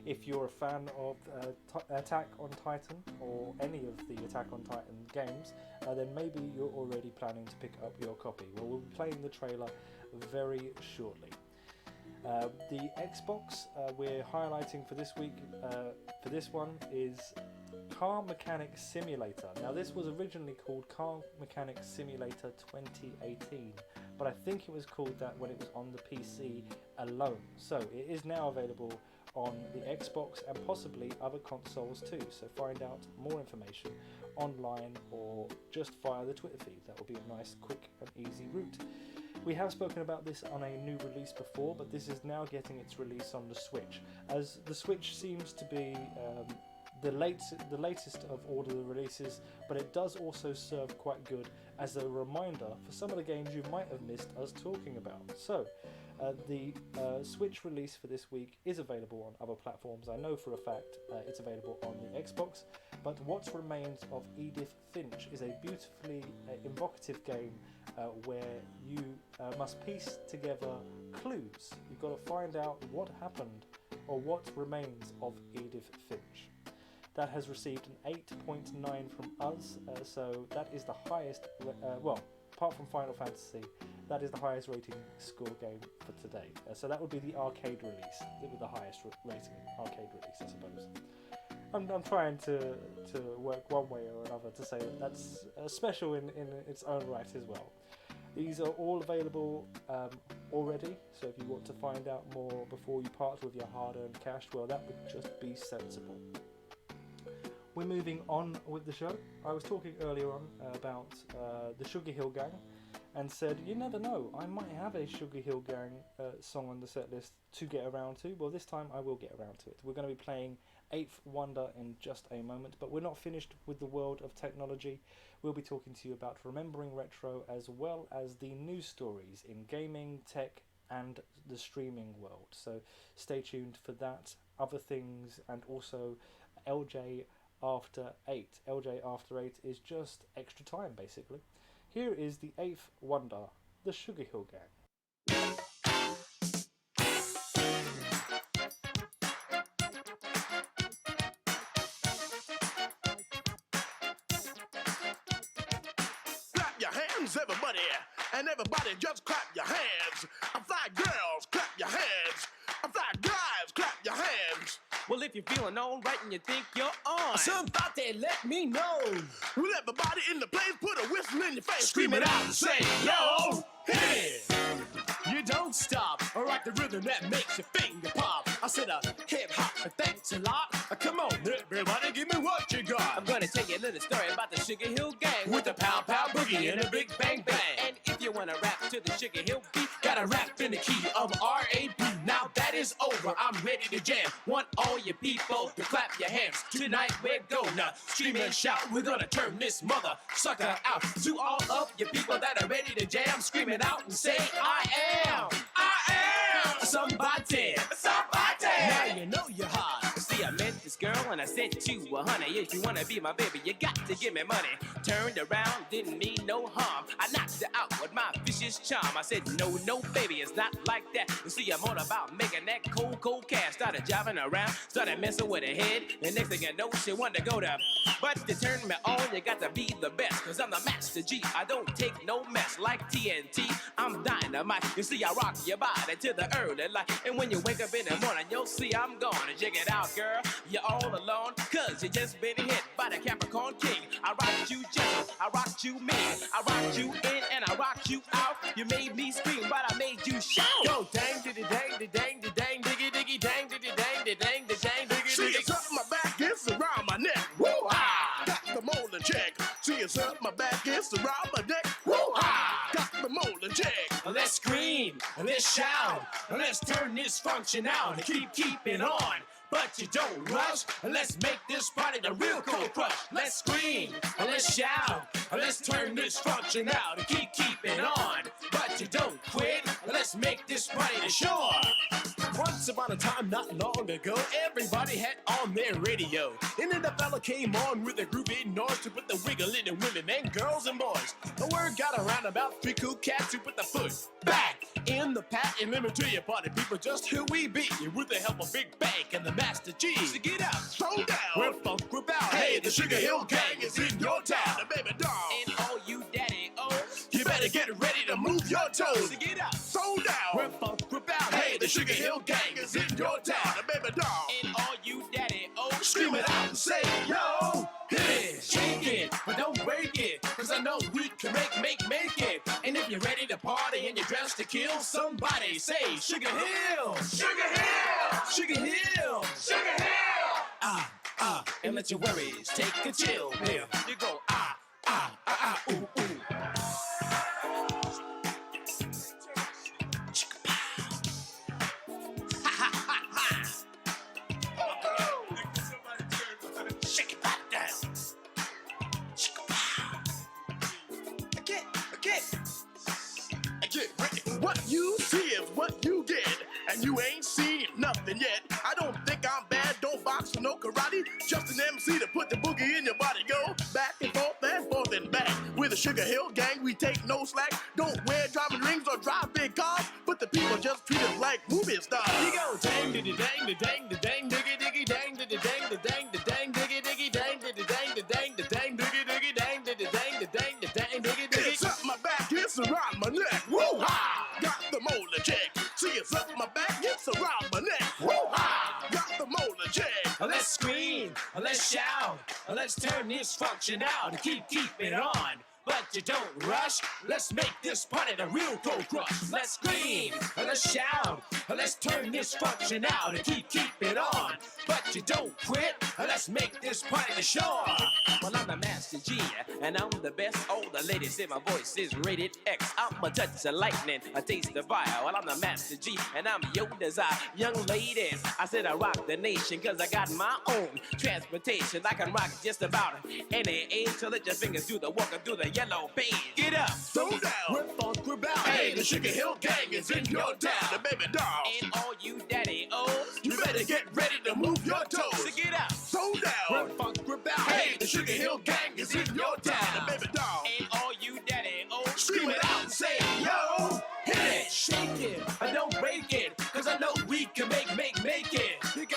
C: If you're a fan of Attack on Titan, or any of the Attack on Titan games, then maybe you're already planning to pick up your copy. Well, we'll be playing the trailer very shortly. The Xbox we're highlighting for this week, for this one, is Car Mechanic Simulator. Now, this was originally called Car Mechanic Simulator 2018, but I think it was called that when it was on the PC alone. So it is now available on the Xbox and possibly other consoles too. So find out more information online or just via the Twitter feed. That will be a nice, quick and easy route. We have spoken about this on a new release before, but this is now getting its release on the Switch, as the Switch seems to be the latest of all of the releases, but it does also serve quite good as a reminder for some of the games you might have missed us talking about. So, the Switch release for this week is available on other platforms. I know for a fact it's available on the Xbox, but What Remains of Edith Finch is a beautifully evocative game where you must piece together clues. You've got to find out what happened or what remains of Edith Finch. That has received an 8.9 from us, so that is the highest, well, apart from Final Fantasy, that is the highest rating score game for today. So that would be the arcade release, with the highest rating arcade release, I suppose. I'm trying to work one way or another to say that that's special in its own right as well. These are all available already, so if you want to find out more before you part with your hard-earned cash, well, that would just be sensible. We're moving on with the show. I was talking earlier on about the Sugar Hill Gang, and said, you never know, I might have a Sugar Hill Gang song on the set list to get around to. Well, this time I will get around to it. We're going to be playing Eighth Wonder in just a moment, but we're not finished with the world of technology. We'll be talking to you about remembering retro, as well as the news stories in gaming, tech, and the streaming world. So stay tuned for that, other things, and also LJ After 8. LJ After 8 is just extra time, basically. Here is the Eighth Wonder, the Sugar Hill Gang.
A: Clap your hands, everybody. And everybody just clap your hands. Fly girls, clap your hands. Fly guys, clap your hands.
D: Well, if you're feeling all right and you think you're on,
M: somebody let me know.
A: Well, everybody in the place put a whistle in your face.
M: Scream it out and say, yo, hit it. You don't stop, or rock the rhythm that makes your finger pop. I said hip hop, thanks a lot. Come on, everybody, give me what you got.
D: I'm gonna tell you a little story about the Sugar Hill Gang
M: with the pow pow boogie and a big bang bang.
D: And if you wanna rap to the Sugar Hill beat,
M: gotta rap in the key of R.A.P. Now that is over, I'm ready to jam. Want all you people to clap your hands. Tonight we're gonna scream and shout. We're gonna turn this mother sucker out. To all of you people that are ready to jam, scream it out and say, I am somebody. Now you know you're hot.
D: See, I met this girl and I said to her, honey, if you wanna be my baby, you got to give me money. Turned around, didn't mean no harm. I knocked her out with my vicious charm. I said, no, baby, it's not like that. You see, I'm all about making that cold cash. Started driving around, started messing with her head. And next thing you know, she wanted to go to. But to turn me on, you got to be the best. Cause I'm the Master G. I don't take no mess like TNT. I'm dynamite. You see, I rock your body to the early light. And when you wake up in the morning, you'll see I'm gone. And check it out, girl. You're all alone. Cause you just been hit by the Capricorn King. I rocked you gentle, I rocked you mean. I rocked you in and I rocked you out. You made me scream, but I made you shout.
M: Go dang, diddy, dang, diddy, dang, diddy, dang, diggy, diggy, dang, diddy, dang, diddy, dang, diddy, dang, diggy,
A: See,
M: diggy.
A: it's up my back, it's around my neck. Woo-ha! Got the molar check. See, it's up my back, it's around my neck. Woo-ha! Got the molar check.
M: Let's scream, let's shout, let's turn this function out and keep it on. But you don't rush, let's make this party the real cold crush. Let's scream, let's shout, let's turn this function out and keep it on. But you don't quit, let's make this party the shore. Once upon a time, not long ago, everybody had on their radio. And then the fella came on with a groovy noise to put the wiggle in the women and girls and boys. The word got around about 3 cool cats who put the foot back in the pat. And let me tell you, party people, just who we be. With the help of Big Bank and the Master G. So get out, slow down, we're funk group out. Hey, the Sugar Hill Gang is in your town. The baby doll.
D: And all you daddy-os,
A: you better get ready to move your toes.
D: So get out,
A: slow down,
M: we're funk group out.
A: Hey, the Sugar Hill Gang is in your town. The baby doll.
D: And all you daddy-os,
A: scream it out and say, yo,
M: hit it, shake it, but don't break it. Cause I know we can make it. And if you're ready to party and you're dressed to kill, somebody say Sugar Hill, Sugar Hill, Sugar Hill, Sugar Hill. And let your worries take a chill pill. You go ooh, ooh.
A: What you see is what you get, and you ain't seen nothing yet. I don't think I'm bad, don't box or no karate. Just an MC to put the boogie in your body. Go back and forth and back. With the Sugar Hill Gang, we take no slack. Don't wear diamond rings or drive big cars, but the people just treat us like movie stars.
M: You go dang diddy dang the dang the dang diggy diggy dang diddy dang the dang the dang diggy diggy dang diddy dang the dang the dang diggy diggy dang diddy dang the dang the dang diggy diggy.
A: It's up my back, it's around my neck. Woo-ha! Got the molar check. See, it's up my back, it's around my neck. Woo-ha! Got the molar check.
M: Let's scream, let's shout, let's turn this function out and keep it on. But you don't rush, let's make this party the real cold crush. Let's scream, let's shout, let's turn this function out and keep it on. But you don't quit, let's make this party the shore.
D: Well, I'm the Master G, and I'm the best. All the ladies say my voice is rated X. I'm a touch of lightning, a taste of fire. Well, I'm the Master G, and I'm your desire. Young ladies, I said I rock the nation, cause I got my own transportation. I can rock just about any age, so let your fingers do the walk and do the yellow page. Get up,
A: slow down, we're funk about. Hey, the Sugar Hill Gang is in your town. The baby doll.
D: And all you daddy-os,
A: you better get ready to move your toes.
D: So get up,
A: slow down,
M: we're funk about.
A: Hey, the Sugar Hill Gang is in your town. The baby doll.
D: And all you daddy-os,
A: scream it out and say, yo, hit it,
M: shake it, don't break it. Cause I know we can make it. You go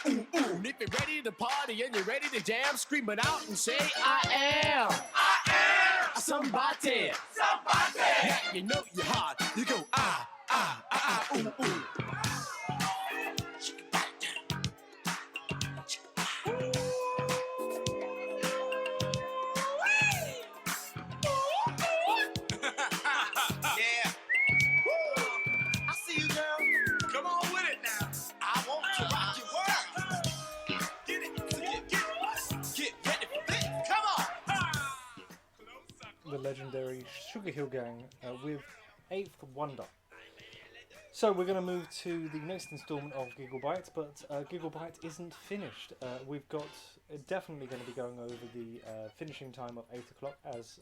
M: ooh, ooh. And if you're ready to party and you're ready to jam, scream it out and say, I am
U: somebody. Yeah, you know you're hot. You go ooh, ooh.
D: Yeah. I see you, girl. Come on with it now. I want to rock your world. Get it, get ready for this. Come on.
C: The legendary Sugar Hill Gang with Eighth Wonder. So we're going to move to the next instalment of Gigglebyte, but Gigglebyte isn't finished. We've got definitely going to be going over the finishing time of 8 o'clock, as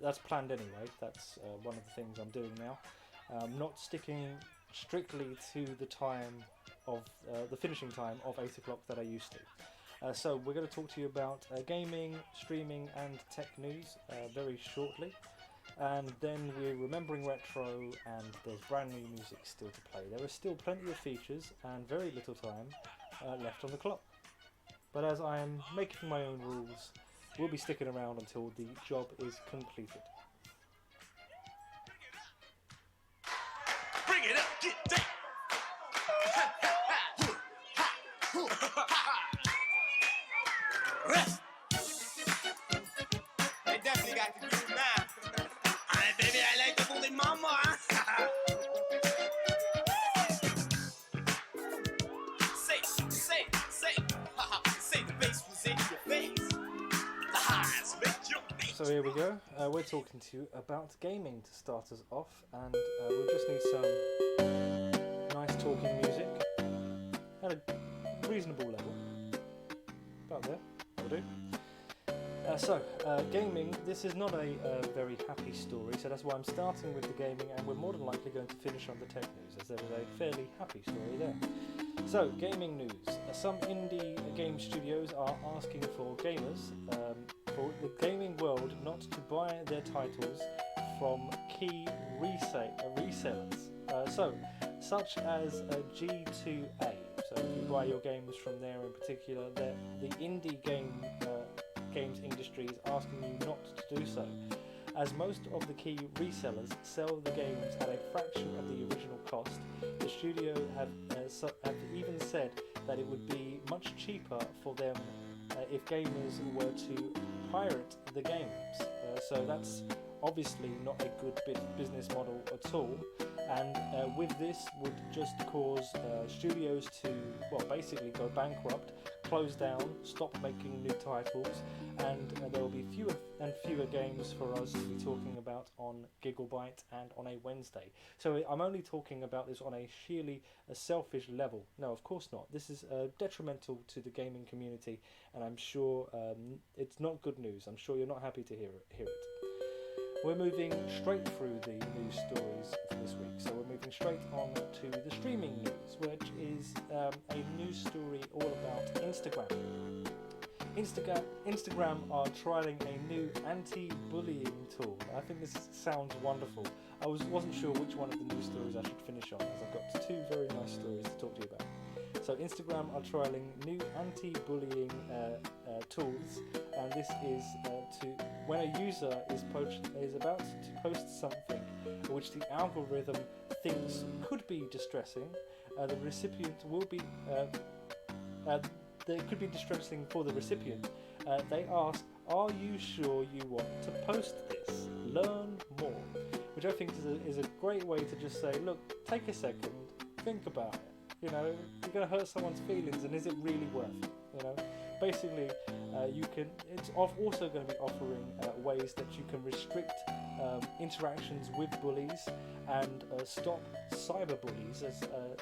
C: that's planned anyway. That's one of the things I'm doing now. Not sticking strictly to the time of the finishing time of 8 o'clock that I used to. So we're going to talk to you about gaming, streaming and tech news very shortly. And then we're remembering retro, and there's brand new music still to play. There are still plenty of features and very little time left on the clock. But as I am making my own rules, we'll be sticking around until the job is completed.
D: Bring it up, get down. They definitely got to do it now. Alright, baby, I like the booty mama. Say, the bass was in your face. The highs make your face.
C: So here we go. We're talking to you about gaming to start us off, and we'll just need some nice talking music at a reasonable level. About there, will do. Gaming, this is not a very happy story, so that's why I'm starting with the gaming, and we're more than likely going to finish on the tech news, as there is a fairly happy story there. So, gaming news. Some indie game studios are asking for gamers, for the gaming world, not to buy their titles from key resellers. Such as G2A. So if you buy your games from there in particular, the indie games industry is asking you not to do so, as most of the key resellers sell the games at a fraction of the original cost. The studio have even said that it would be much cheaper for them if gamers were to pirate the games. So that's obviously not a good business model at all, and with this would just cause studios to, well, basically go bankrupt, close down, stop making new titles, and there will be fewer and fewer games for us to be talking about on Gigglebyte and on a Wednesday. So I'm only talking about this on a sheerly selfish level. No, of course not. This is detrimental to the gaming community, and I'm sure it's not good news. I'm sure you're not happy to hear it. We're moving straight through the news stories for this week. So we're moving straight on to the streaming news, which is a news story all about Instagram. Instagram are trialling a new anti-bullying tool. I think this sounds wonderful. I wasn't sure which one of the news stories I should finish on, as I've got two very nice stories to talk to you about. So Instagram are trialling new anti-bullying tools, and this is when a user is about to post something which the algorithm thinks could be distressing, the recipient will be it could be distressing for the recipient. They ask, "Are you sure you want to post this? Learn more," which I think is a great way to just say, look, take a second, think about it. You know, you're going to hurt someone's feelings, and is it really worth it? You know, basically, it's also going to be offering ways that you can restrict interactions with bullies and stop cyberbullies,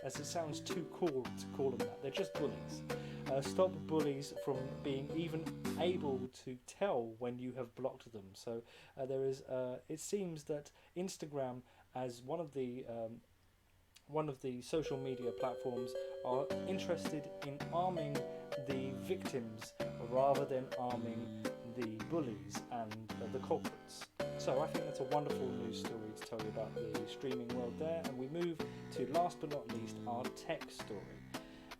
C: as it sounds too cool to call them that. They're just bullies. Stop bullies from being even able to tell when you have blocked them. So it seems that Instagram, as one of the social media platforms, are interested in arming the victims rather than arming the bullies and the culprits. So I think that's a wonderful news story to tell you about the streaming world there, and we move to, last but not least, our tech story.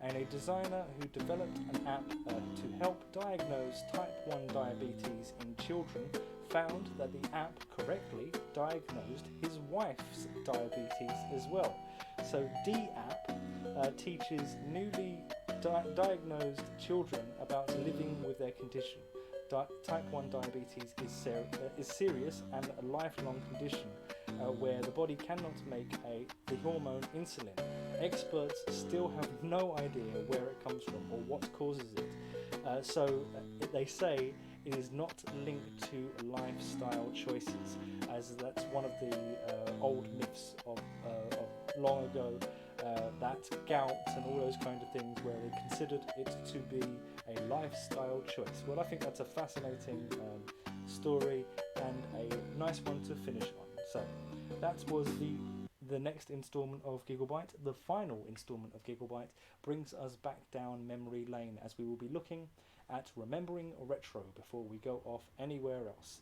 C: and a designer who developed an app to help diagnose type 1 diabetes in children found that the app correctly diagnosed his wife's diabetes as well. So D-App teaches newly diagnosed children about living with their condition. Type 1 diabetes is serious and a lifelong condition where the body cannot make the hormone insulin. Experts still have no idea where it comes from or what causes it. So they say it is not linked to lifestyle choices, as that's one of the old myths of long ago, that gout and all those kind of things where they considered it to be a lifestyle choice. Well, I think that's a fascinating story and a nice one to finish on. So that was the next instalment of Gigglebite. The final instalment of Gigglebite brings us back down memory lane as we will be looking at remembering retro before we go off anywhere else.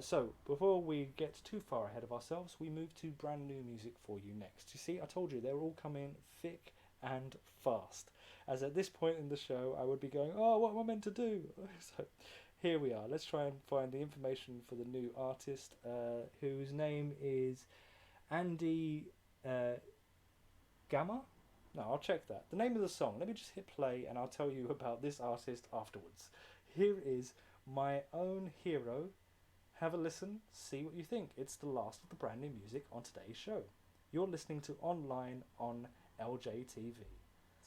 C: So before we get too far ahead of ourselves, we move to brand new music for you next. You see, I told you they're all coming thick and fast, as at this point in the show I would be going, oh, what am I meant to do? So here we are. Let's try and find the information for the new artist, whose name is Andy Gamma? No, I'll check that. The name of the song, let me just hit play and I'll tell you about this artist afterwards. Here is My Own Hero. Have a listen, see what you think. It's the last of the brand new music on today's show. You're listening to Online on LJTV.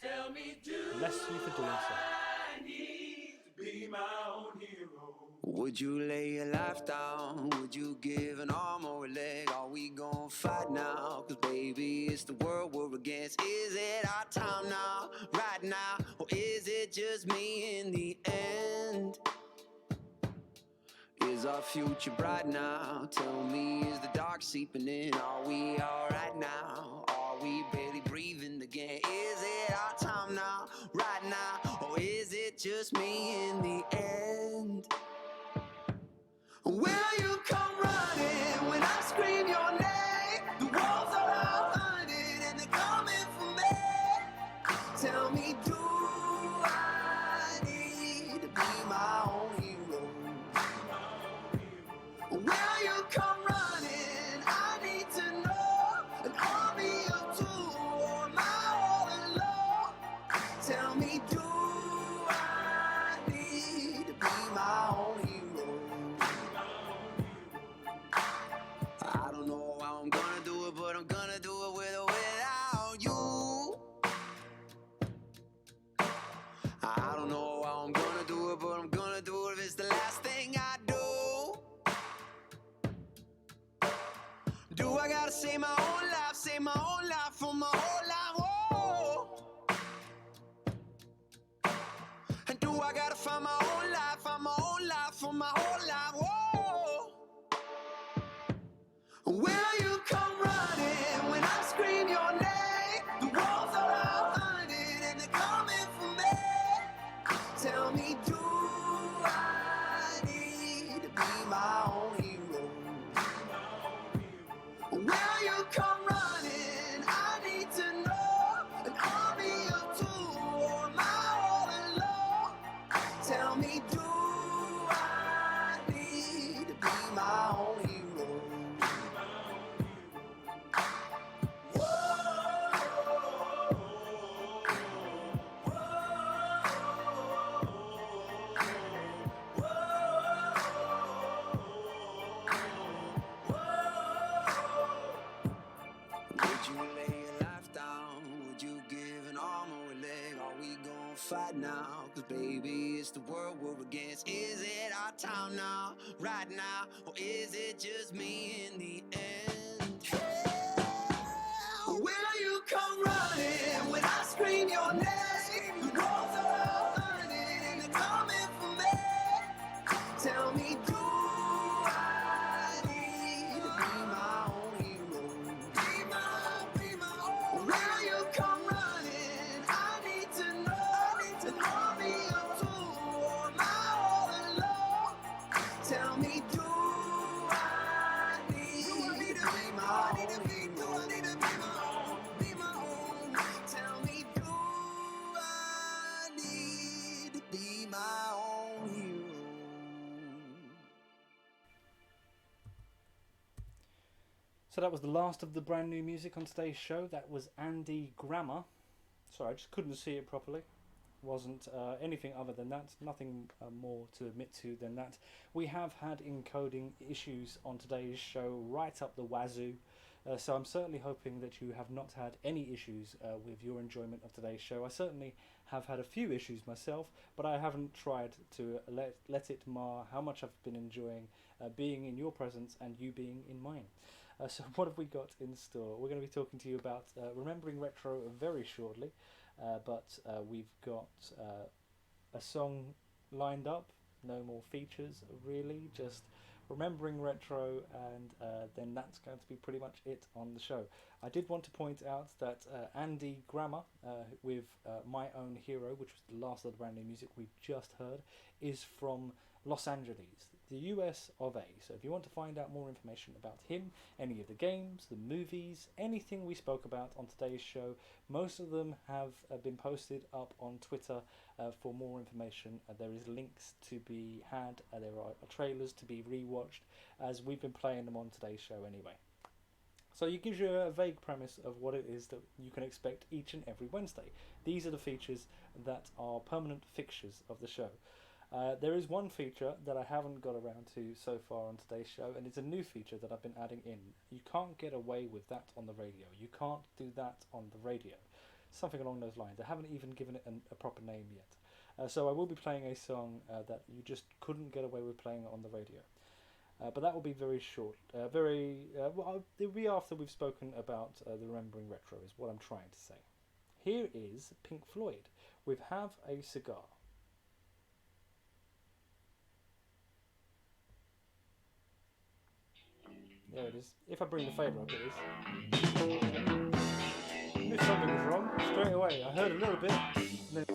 D: Tell me,
C: Bless you for doing so.
D: I need to be my own hero?
G: Would you lay your life down? Would you give an arm or a leg? Are we gonna fight now? Cause baby, it's the world we're against. Is it our time now, right now? Or is it just me in the end? Is our future bright now? Tell me, is the dark seeping in? Are we alright now? Are we barely breathing again? Is it our time now, right now? Or is it just me in the end? Will you come running when I scream your name? The walls are all hunted and they're coming for me. Tell me, do I need to be my own hero? Will you come running? I need to know an army of two, or am I all alone? Tell me, do I need to be my own hero? I don't know how I'm gonna do it, but I'm gonna do it with or without you. I don't know how I'm gonna do it, but I'm gonna do it if it's the last thing I do. Do I gotta save my own life from my whole life? Whoa. And do I gotta find my own life from my whole life? Whoa. Will you come running when I scream your name? The walls are all hunted and they're coming for me. Tell me, do I need to be my own hero? Will you come running? I need to know an army of two, or am I all alone? Tell me, do I need to be my own hero? Would you lay your life down? Would you give an arm or a leg? Are we gonna fight now? Cause baby, it's the world we're against. Is it our time now, right now? Or is it just me in the end? Will you come running when I scream your name? The walls are all hunted and they're coming for me. Tell me, do I need to be my own hero? Be my own. Will you come running? I need to know an army of two, or am I all alone? Tell me, do I need
C: So that was the last of the brand new music on today's show. That was Andy Grammer. Sorry, I just couldn't see it properly. Wasn't anything other than that. Nothing more to admit to than that. We have had encoding issues on today's show right up the wazoo. So I'm certainly hoping that you have not had any issues with your enjoyment of today's show. I certainly have had a few issues myself, but I haven't tried to let it mar how much I've been enjoying being in your presence and you being in mine. So what have we got in store? We're going to be talking to you about Remembering Retro very shortly, but we've got a song lined up, no more features really, just Remembering Retro, and then that's going to be pretty much it on the show. I did want to point out that Andy Grammer with My Own Hero, which was the last of the brand new music we just heard, is from Los Angeles, the US of A. So if you want to find out more information about him, any of the games, the movies, anything we spoke about on today's show, most of them have been posted up on Twitter for more information. There is links to be had, there are trailers to be rewatched, as we've been playing them on today's show anyway. So it gives you a vague premise of what it is that you can expect each and every Wednesday. These are the features that are permanent fixtures of the show. There is one feature that I haven't got around to so far on today's show, and it's a new feature that I've been adding in. You can't get away with that on the radio. You can't do that on the radio. Something along those lines. I haven't even given it a proper name yet. So I will be playing a song that you just couldn't get away with playing on the radio. But that will be very short. Well, it'll be after we've spoken about the Remembering Retro, is what I'm trying to say. Here is Pink Floyd with Have a Cigar. There it is. If I bring the fader up, it is. I knew something was wrong straight away. I heard a little bit. And then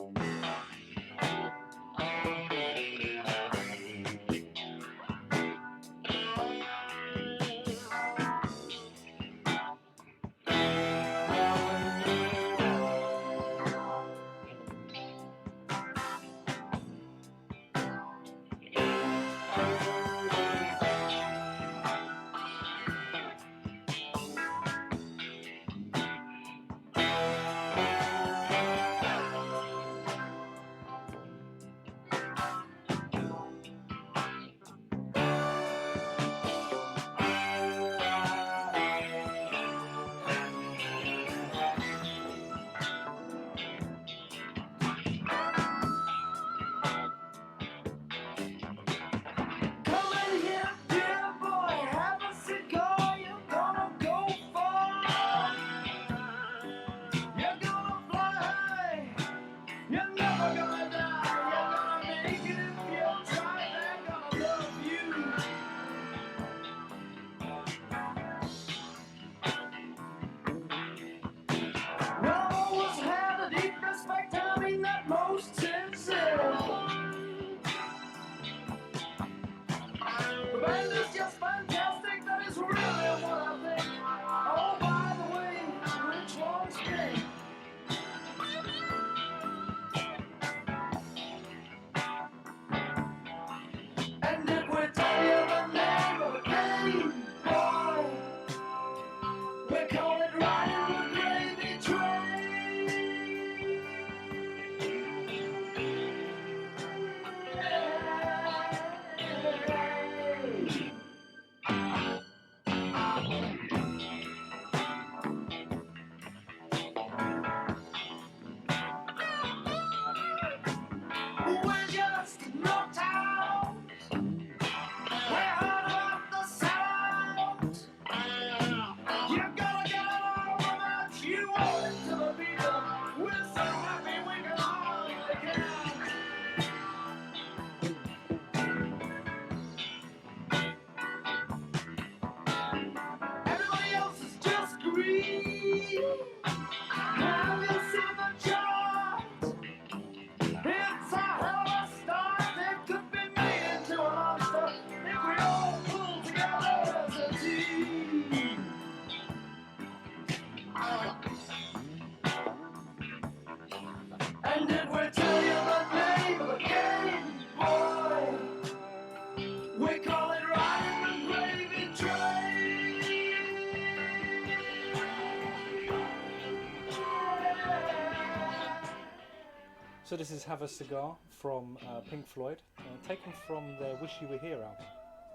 C: So this is Have a Cigar from Pink Floyd, taken from their Wish You Were Here album.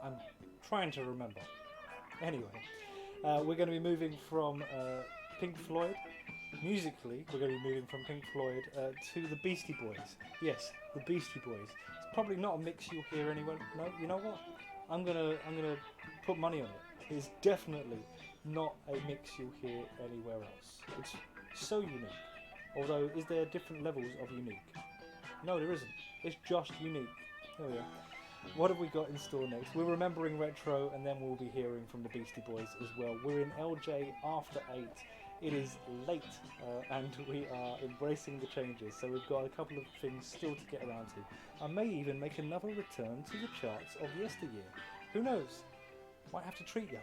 C: I'm trying to remember. Anyway, we're going to be moving from Pink Floyd. Musically, we're going to be moving from Pink Floyd to the Beastie Boys. Yes, the Beastie Boys. It's probably not a mix you'll hear anywhere. No, you know what? I'm gonna put money on it. It's definitely not a mix you'll hear anywhere else. It's so unique. Although, is there different levels of unique? No, there isn't. It's just unique. There we go. What have we got in store next? We're remembering retro, and then we'll be hearing from the Beastie Boys as well. We're in LJ after 8. It is late, and we are embracing the changes, so we've got a couple of things still to get around to. I may even make another return to the charts of yesteryear. Who knows? Might have to treat ya.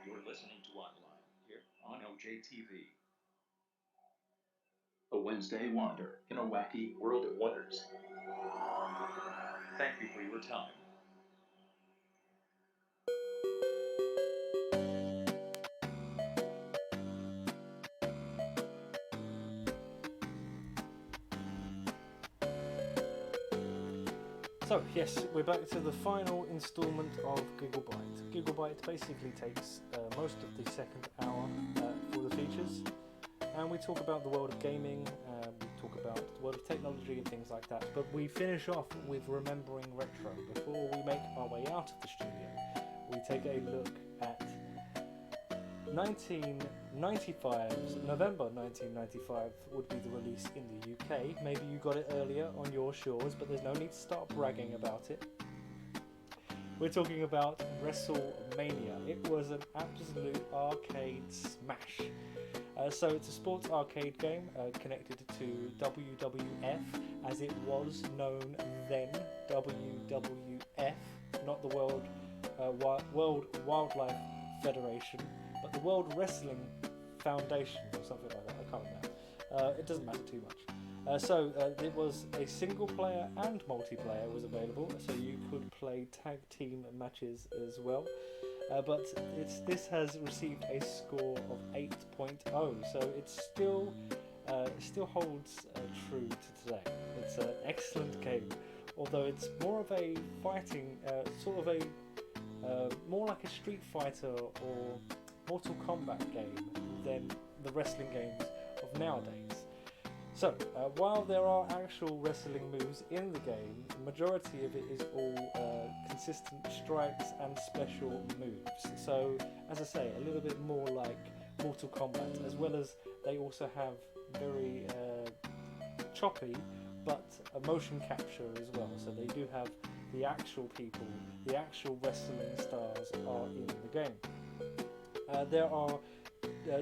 J: You're listening to Online here on OJTV. A Wednesday wander in a wacky world of wonders. Thank you for your time.
C: So yes, we're back to the final instalment of Gigglebyte. Gigglebyte basically takes most of the second hour for the features, and we talk about the world of gaming, we talk about the world of technology and things like that, but we finish off with remembering retro. Before we make our way out of the studio, we take a look at 1995's November 1995 would be the release in the UK. Maybe you got it earlier on your shores, but there's no need to start bragging about it. We're talking about WrestleMania. It was an absolute arcade smash. So it's a sports arcade game connected to WWF, as it was known then. WWF, not the World Wildlife Federation, but the World Wrestling Foundation or something like that. I can't remember. It doesn't matter too much. So it was a single player and multiplayer was available, so you could play tag team matches as well. But this has received a score of 8.0, so it still holds true to today. It's an excellent game, although it's more of a fighting, sort of a more like a Street Fighter or Mortal Kombat game than the wrestling games of nowadays. So, while there are actual wrestling moves in the game, the majority of it is all consistent strikes and special moves. So, as I say, a little bit more like Mortal Kombat, as well as they also have very choppy but motion capture as well. So they do have the actual people, the actual wrestling stars are in the game. There are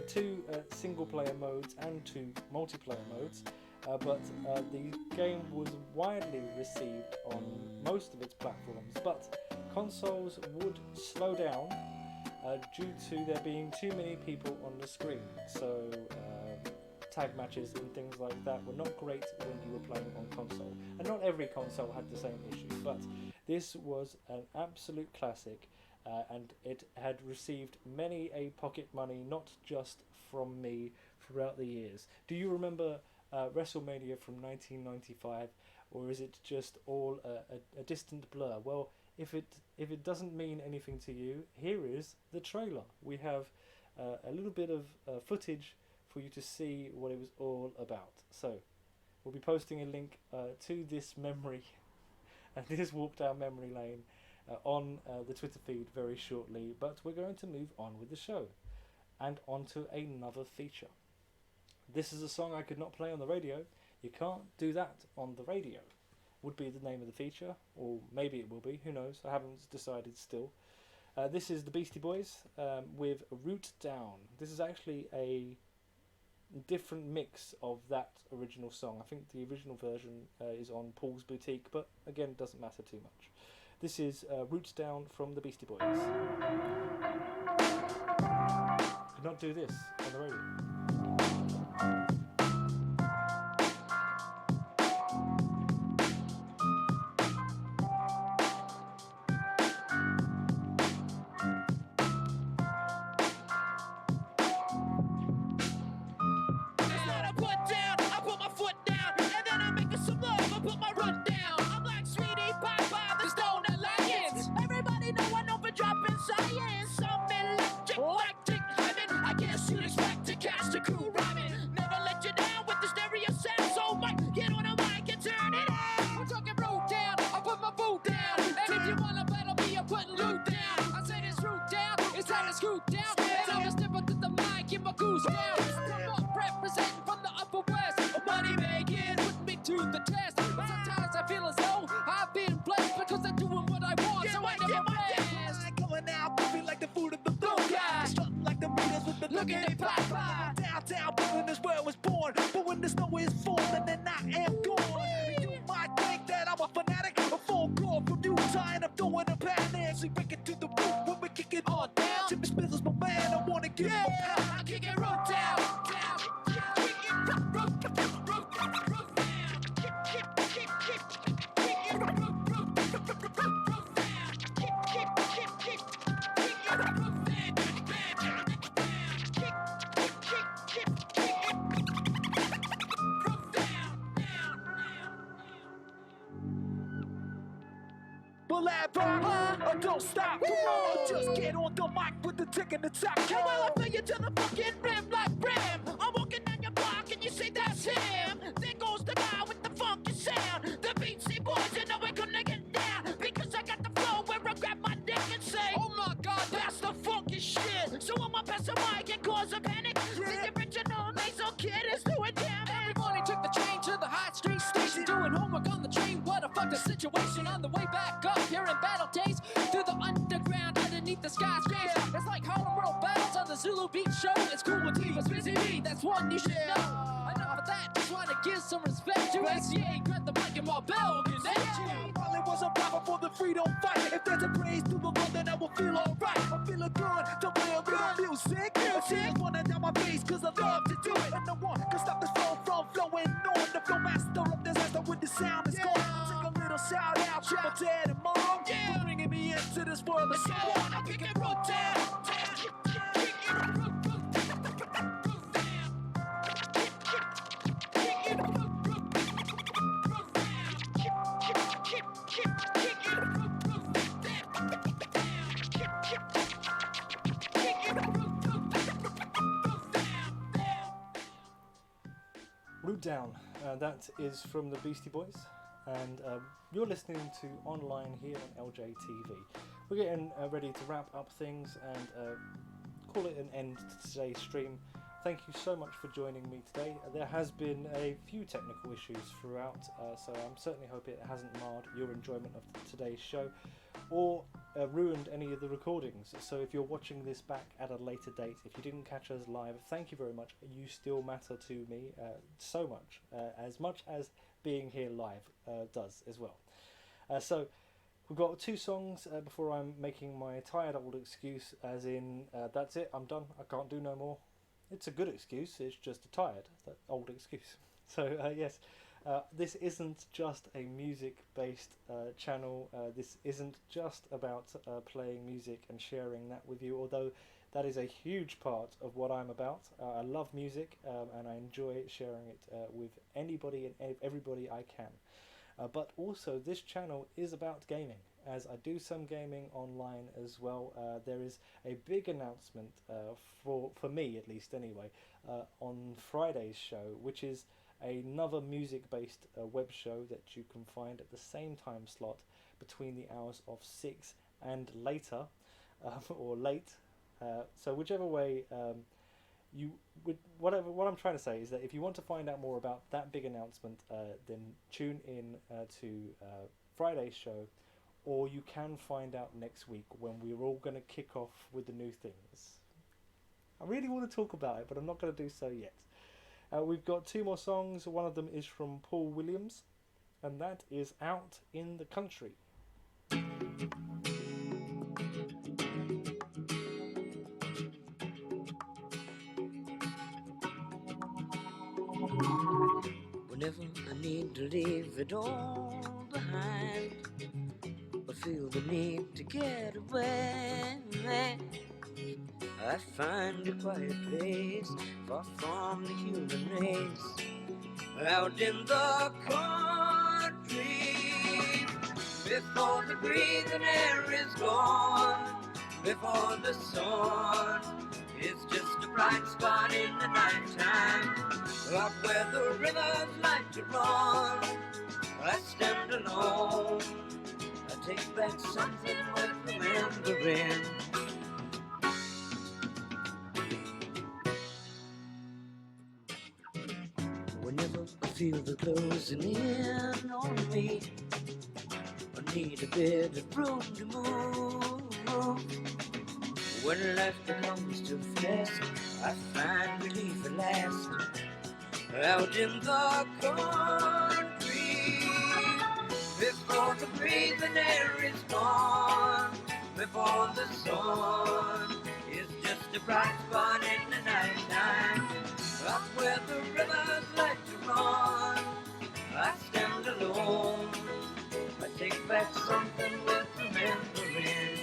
C: 2 single player modes and 2 multiplayer modes, but the game was widely received on most of its platforms, but consoles would slow down due to there being too many people on the screen. So tag matches and things like that were not great when you were playing on console, and not every console had the same issue, but this was an absolute classic. And it had received many a pocket money, not just from me, throughout the years. Do you remember WrestleMania from 1995, or is it just all a distant blur? Well, if it doesn't mean anything to you, here is the trailer. We have a little bit of footage for you to see what it was all about. So we'll be posting a link to this memory and this walk down memory lane on the Twitter feed very shortly, but we're going to move on with the show and onto another feature. This is a song I could not play on the radio. You can't do that on the radio, would be the name of the feature, or maybe it will be, who knows, I haven't decided still. This is the Beastie Boys with Root Down. This is actually a different mix of that original song. I think the original version is on Paul's Boutique, but again, it doesn't matter too much. This is Root Down from the Beastie Boys. Could not do this on the radio.
G: Don't stop, come on, just get on the mic with the tick and the tack. Hey, well, I feel you to the fucking rim like Brim. I'm walking down your block and you say that's him. There goes the guy with the funky sound. The Beastie Boys, you know we're gonna get down. Because I got the flow where I grab my dick and say, oh my god, that's the funky shit. So I'ma pass the mic and cause a panic. Yeah. The original nasal kid is doing damage.
H: Everybody took the train to the High Street station, doing homework on the train. What a fucking situation. On the way back up here in Battle Days, through the underground, underneath the skyscraper. It's like Harlem World battles on the Zulu Beat show. It's cool with T, but busy me, that's one you should know. Enough of that, just wanna give some respect to SCA. Grab the mic and Marbell connect you.
G: While it wasn't proper for the freedom fight, if there's a praise to the Lord, then I will feel alright. I'm feeling good to play a little music. Tears running down my face, cause I love to do it. And no one can stop this flow from flowing on. The flow master of disaster with the sound is gone. Take a little shout out to my dad and mom. For bringing me into this world of sound. I kick it root down.
C: Root Down, that is from the Beastie Boys, and you're listening to Online here on LJ TV. We're getting ready to wrap up things and call it an end to today's stream. Thank you so much for joining me today. There has been a few technical issues throughout, so I'm certainly hoping it hasn't marred your enjoyment of today's show or ruined any of the recordings. So if you're watching this back at a later date, if you didn't catch us live, thank you very much. You still matter to me so much as being here live does as well. So we've got two songs before I'm making my tired old excuse, as in that's it, I'm done, I can't do no more. It's a good excuse, it's just a tired old excuse. So yes, this isn't just a music-based channel. This isn't just about playing music and sharing that with you, although that is a huge part of what I'm about. I love music and I enjoy sharing it with anybody and everybody I can. But also this channel is about gaming. as I do some gaming online as well. There is a big announcement for me, at least anyway, on Friday's show, which is another music-based web show that you can find at the same time slot between the hours of 6 and later, or late. So whichever way you would, whatever. What I'm trying to say is that if you want to find out more about that big announcement, then tune in to Friday's show, or you can find out next week when we're all going to kick off with the new things. I really want to talk about it, but I'm not going to do so yet. We've got 2 more songs. One of them is from Paul Williams, and that is Out in the Country.
S: Whenever I need to leave it all behind, or feel the need to get away, I find a quiet place far from the human race, out in the country, before the breathing air is gone, before the sun is just a bright spot in the nighttime, out where the rivers like to run. I stand alone, I take back something worth remembering. Whenever I feel the closing in on me, I need a bit of room to move. When life becomes too fast, I find relief at last, out in the country, before the breathing air is gone, before the sun is just a bright spot in the nighttime, up where the rivers like to run. I stand alone, I take back something worth remembering.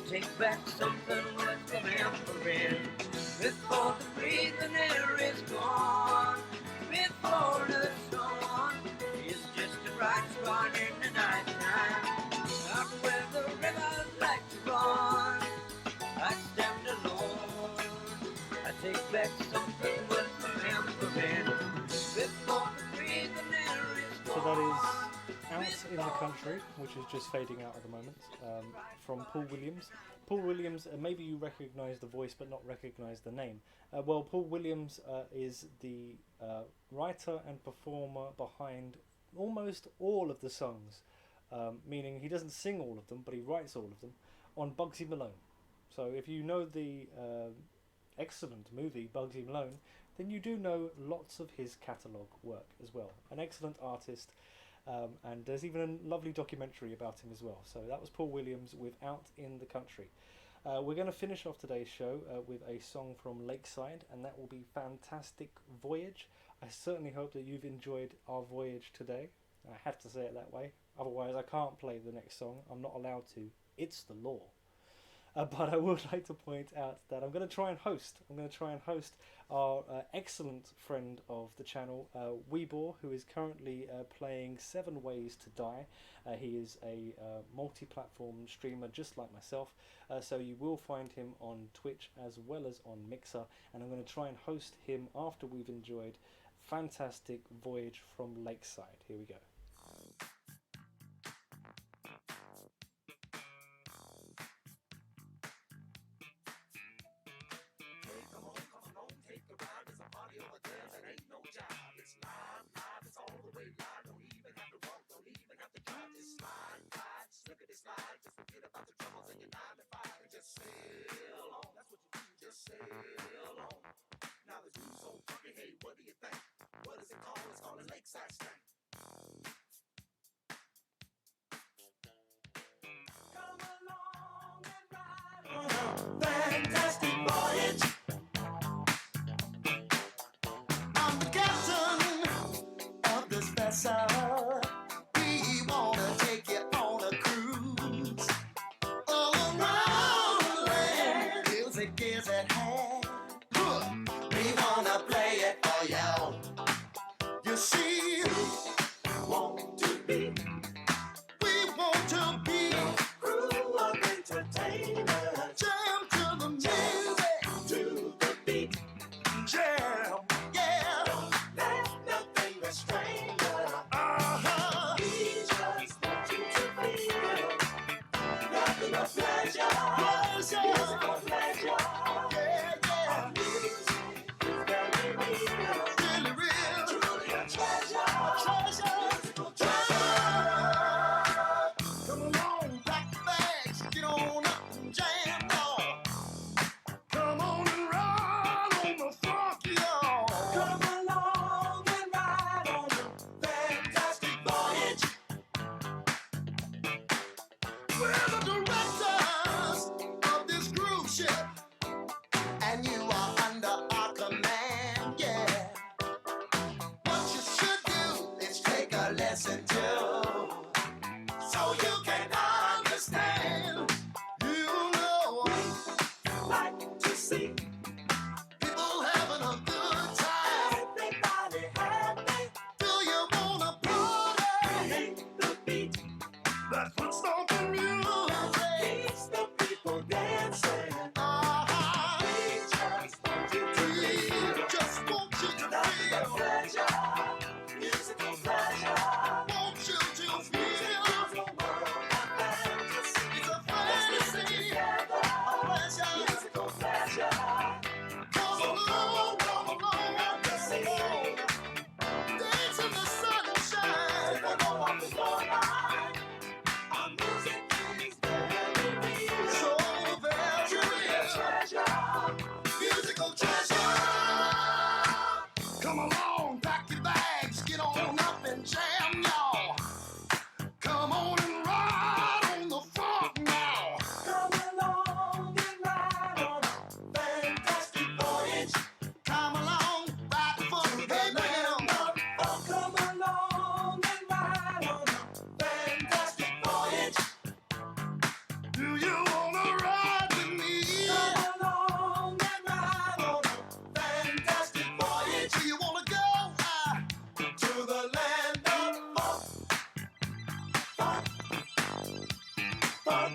S: Take back something worth remembering, before the breathing air is gone, before the sun is just a bright spot in the nighttime, out where the rivers like to run. I stand alone, I take back something worth remembering, before the breathing air is gone.
C: So that is Out in the Country, which is just fading out at the moment, from Paul Williams. Paul Williams, maybe you recognise the voice but not recognise the name. Well, Paul Williams is the writer and performer behind almost all of the songs, meaning he doesn't sing all of them, but he writes all of them, on Bugsy Malone. So if you know the excellent movie Bugsy Malone, then you do know lots of his catalogue work as well. An excellent artist. And there's even a lovely documentary about him as well. So that was Paul Williams with Out in the Country. We're going to finish off today's show with a song from Lakeside, and that will be Fantastic Voyage. I certainly hope that you've enjoyed our voyage today. I have to say it that way. Otherwise, I can't play the next song. I'm not allowed to. It's the law. But I would like to point out that I'm going to try and host. Our excellent friend of the channel, Weebor, who is currently playing 7 Ways to Die. He is a multi-platform streamer just like myself, so you will find him on Twitch as well as on Mixer, and I'm going to try and host him after we've enjoyed Fantastic Voyage from Lakeside. Here we go.
G: Fantastic voyage. I'm the captain of this vessel. We wanna take you on a cruise all around the land. Music is at hand. We wanna play it for you. You see, want to be. We want to be a crew of entertainers. Jam to the music, to the beat. Jam, yeah. There's nothing restraining us. We just want you to feel nothing but pleasure. Musical pleasure. Yeah, yeah. Our music is very real. Really real. Truly a treasure. A treasure. Musical treasure. Come along, pack your bags, get on up and jam, y'all. Come on and ride on the funk, y'all. Come along and ride on the fantastic voyage. We're the directors of this cruise ship, and you are under our command, yeah. What you should do is take a lesson too, so you can understand. You know, we like to see people having a good time. Everybody happy. Do you wanna party? Hate the beat. That's what stomping music keeps the people dancing. We just want you to feel. Just want you to feel. Pleasure. Musical pleasure. Want you to feel. It's a world of fantasy. It's a fantasy. A pleasure. Musical pleasure. Come along, come along, come along. Dance in the sunshine. Take a go off the floor line. Our music is very real. So very real. Treasure. Musical treasure. Come along, pack your bags, get on up and jam, y'all. Come on and ride on the funk now. Come along and ride on a fantastic voyage. Come along, ride for the land of funk. Come along and ride on a fantastic voyage. Do you wanna ride with me? Come along and ride on a fantastic voyage. Do you wanna go to the land of funk? Funk. Funk.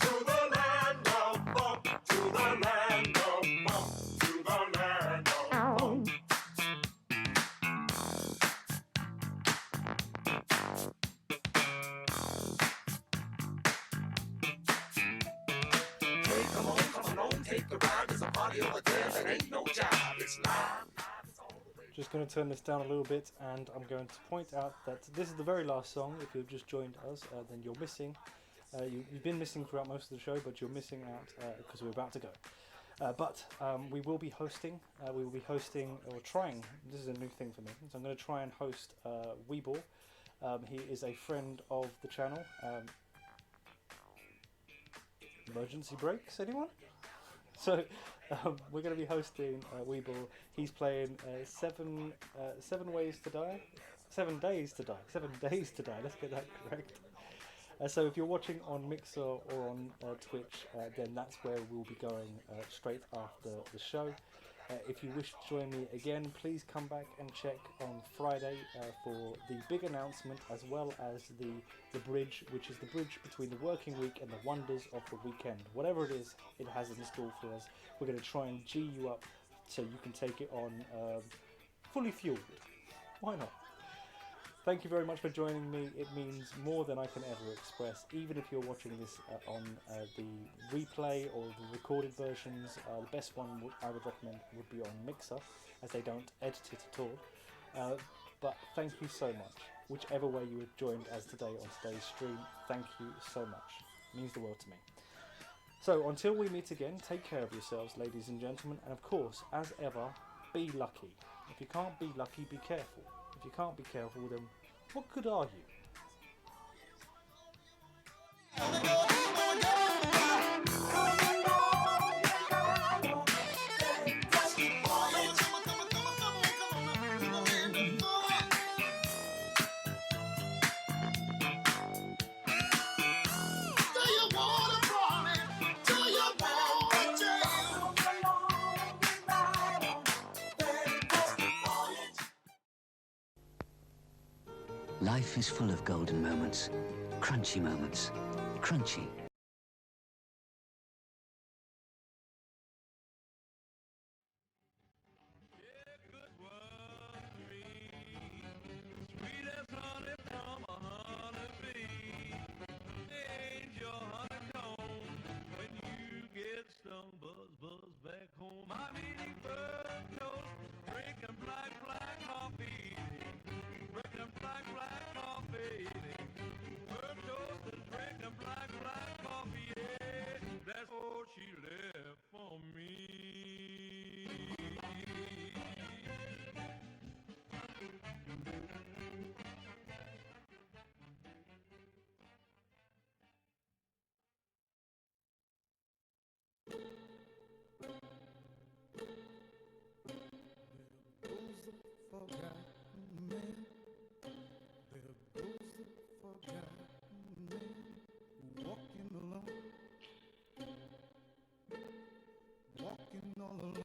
G: To the land of funk. To the land of funk. To the land of funk. Hey, come on, take a ride. There's a party over there that ain't no job. It's live.
C: Just going to turn this down a little bit, and I'm going to point out that this is the very last song. If you've just joined us, then you're missing. You've been missing throughout most of the show, but you're missing out because we're about to go. But we will be hosting. Or trying. This is a new thing for me. So I'm going to try and host Weebor. He is a friend of the channel. Emergency brakes, anyone? So we're going to be hosting Weebor. He's playing seven Ways to Die. 7 days to die. 7 days to die. Let's get that correct. So if you're watching on Mixer or on Twitch, then that's where we'll be going straight after the show. If you wish to join me again, please come back and check on Friday for the big announcement, as well as the bridge, which is the bridge between the working week and the wonders of the weekend. Whatever it is, it has in store for us. We're going to try and G you up so you can take it on fully fueled. Why not? Thank you very much for joining me. It means more than I can ever express. Even if you're watching this on the replay or the recorded versions, the best one I would recommend would be on Mixer, as they don't edit it at all. But thank you so much. Whichever way you have joined us today on today's stream, thank you so much. It means the world to me. So until we meet again, take care of yourselves, ladies and gentlemen, and of course, as ever, be lucky. If you can't be lucky, be careful. If you can't be careful, then what good are you?
F: Life is full of golden moments, crunchy moments. Crunchy.
A: Sweetest honey from a honeybee. Angel honeycomb. When you get stung, buzz, buzz back home. I'm eating bird toast, drinking black, black coffee. Drinking black, black coffee. Bird toast and drinking black, black coffee. Yeah, that's all she left for me. Forgotten man. There goes the forgotten man, walking alone, walking all alone.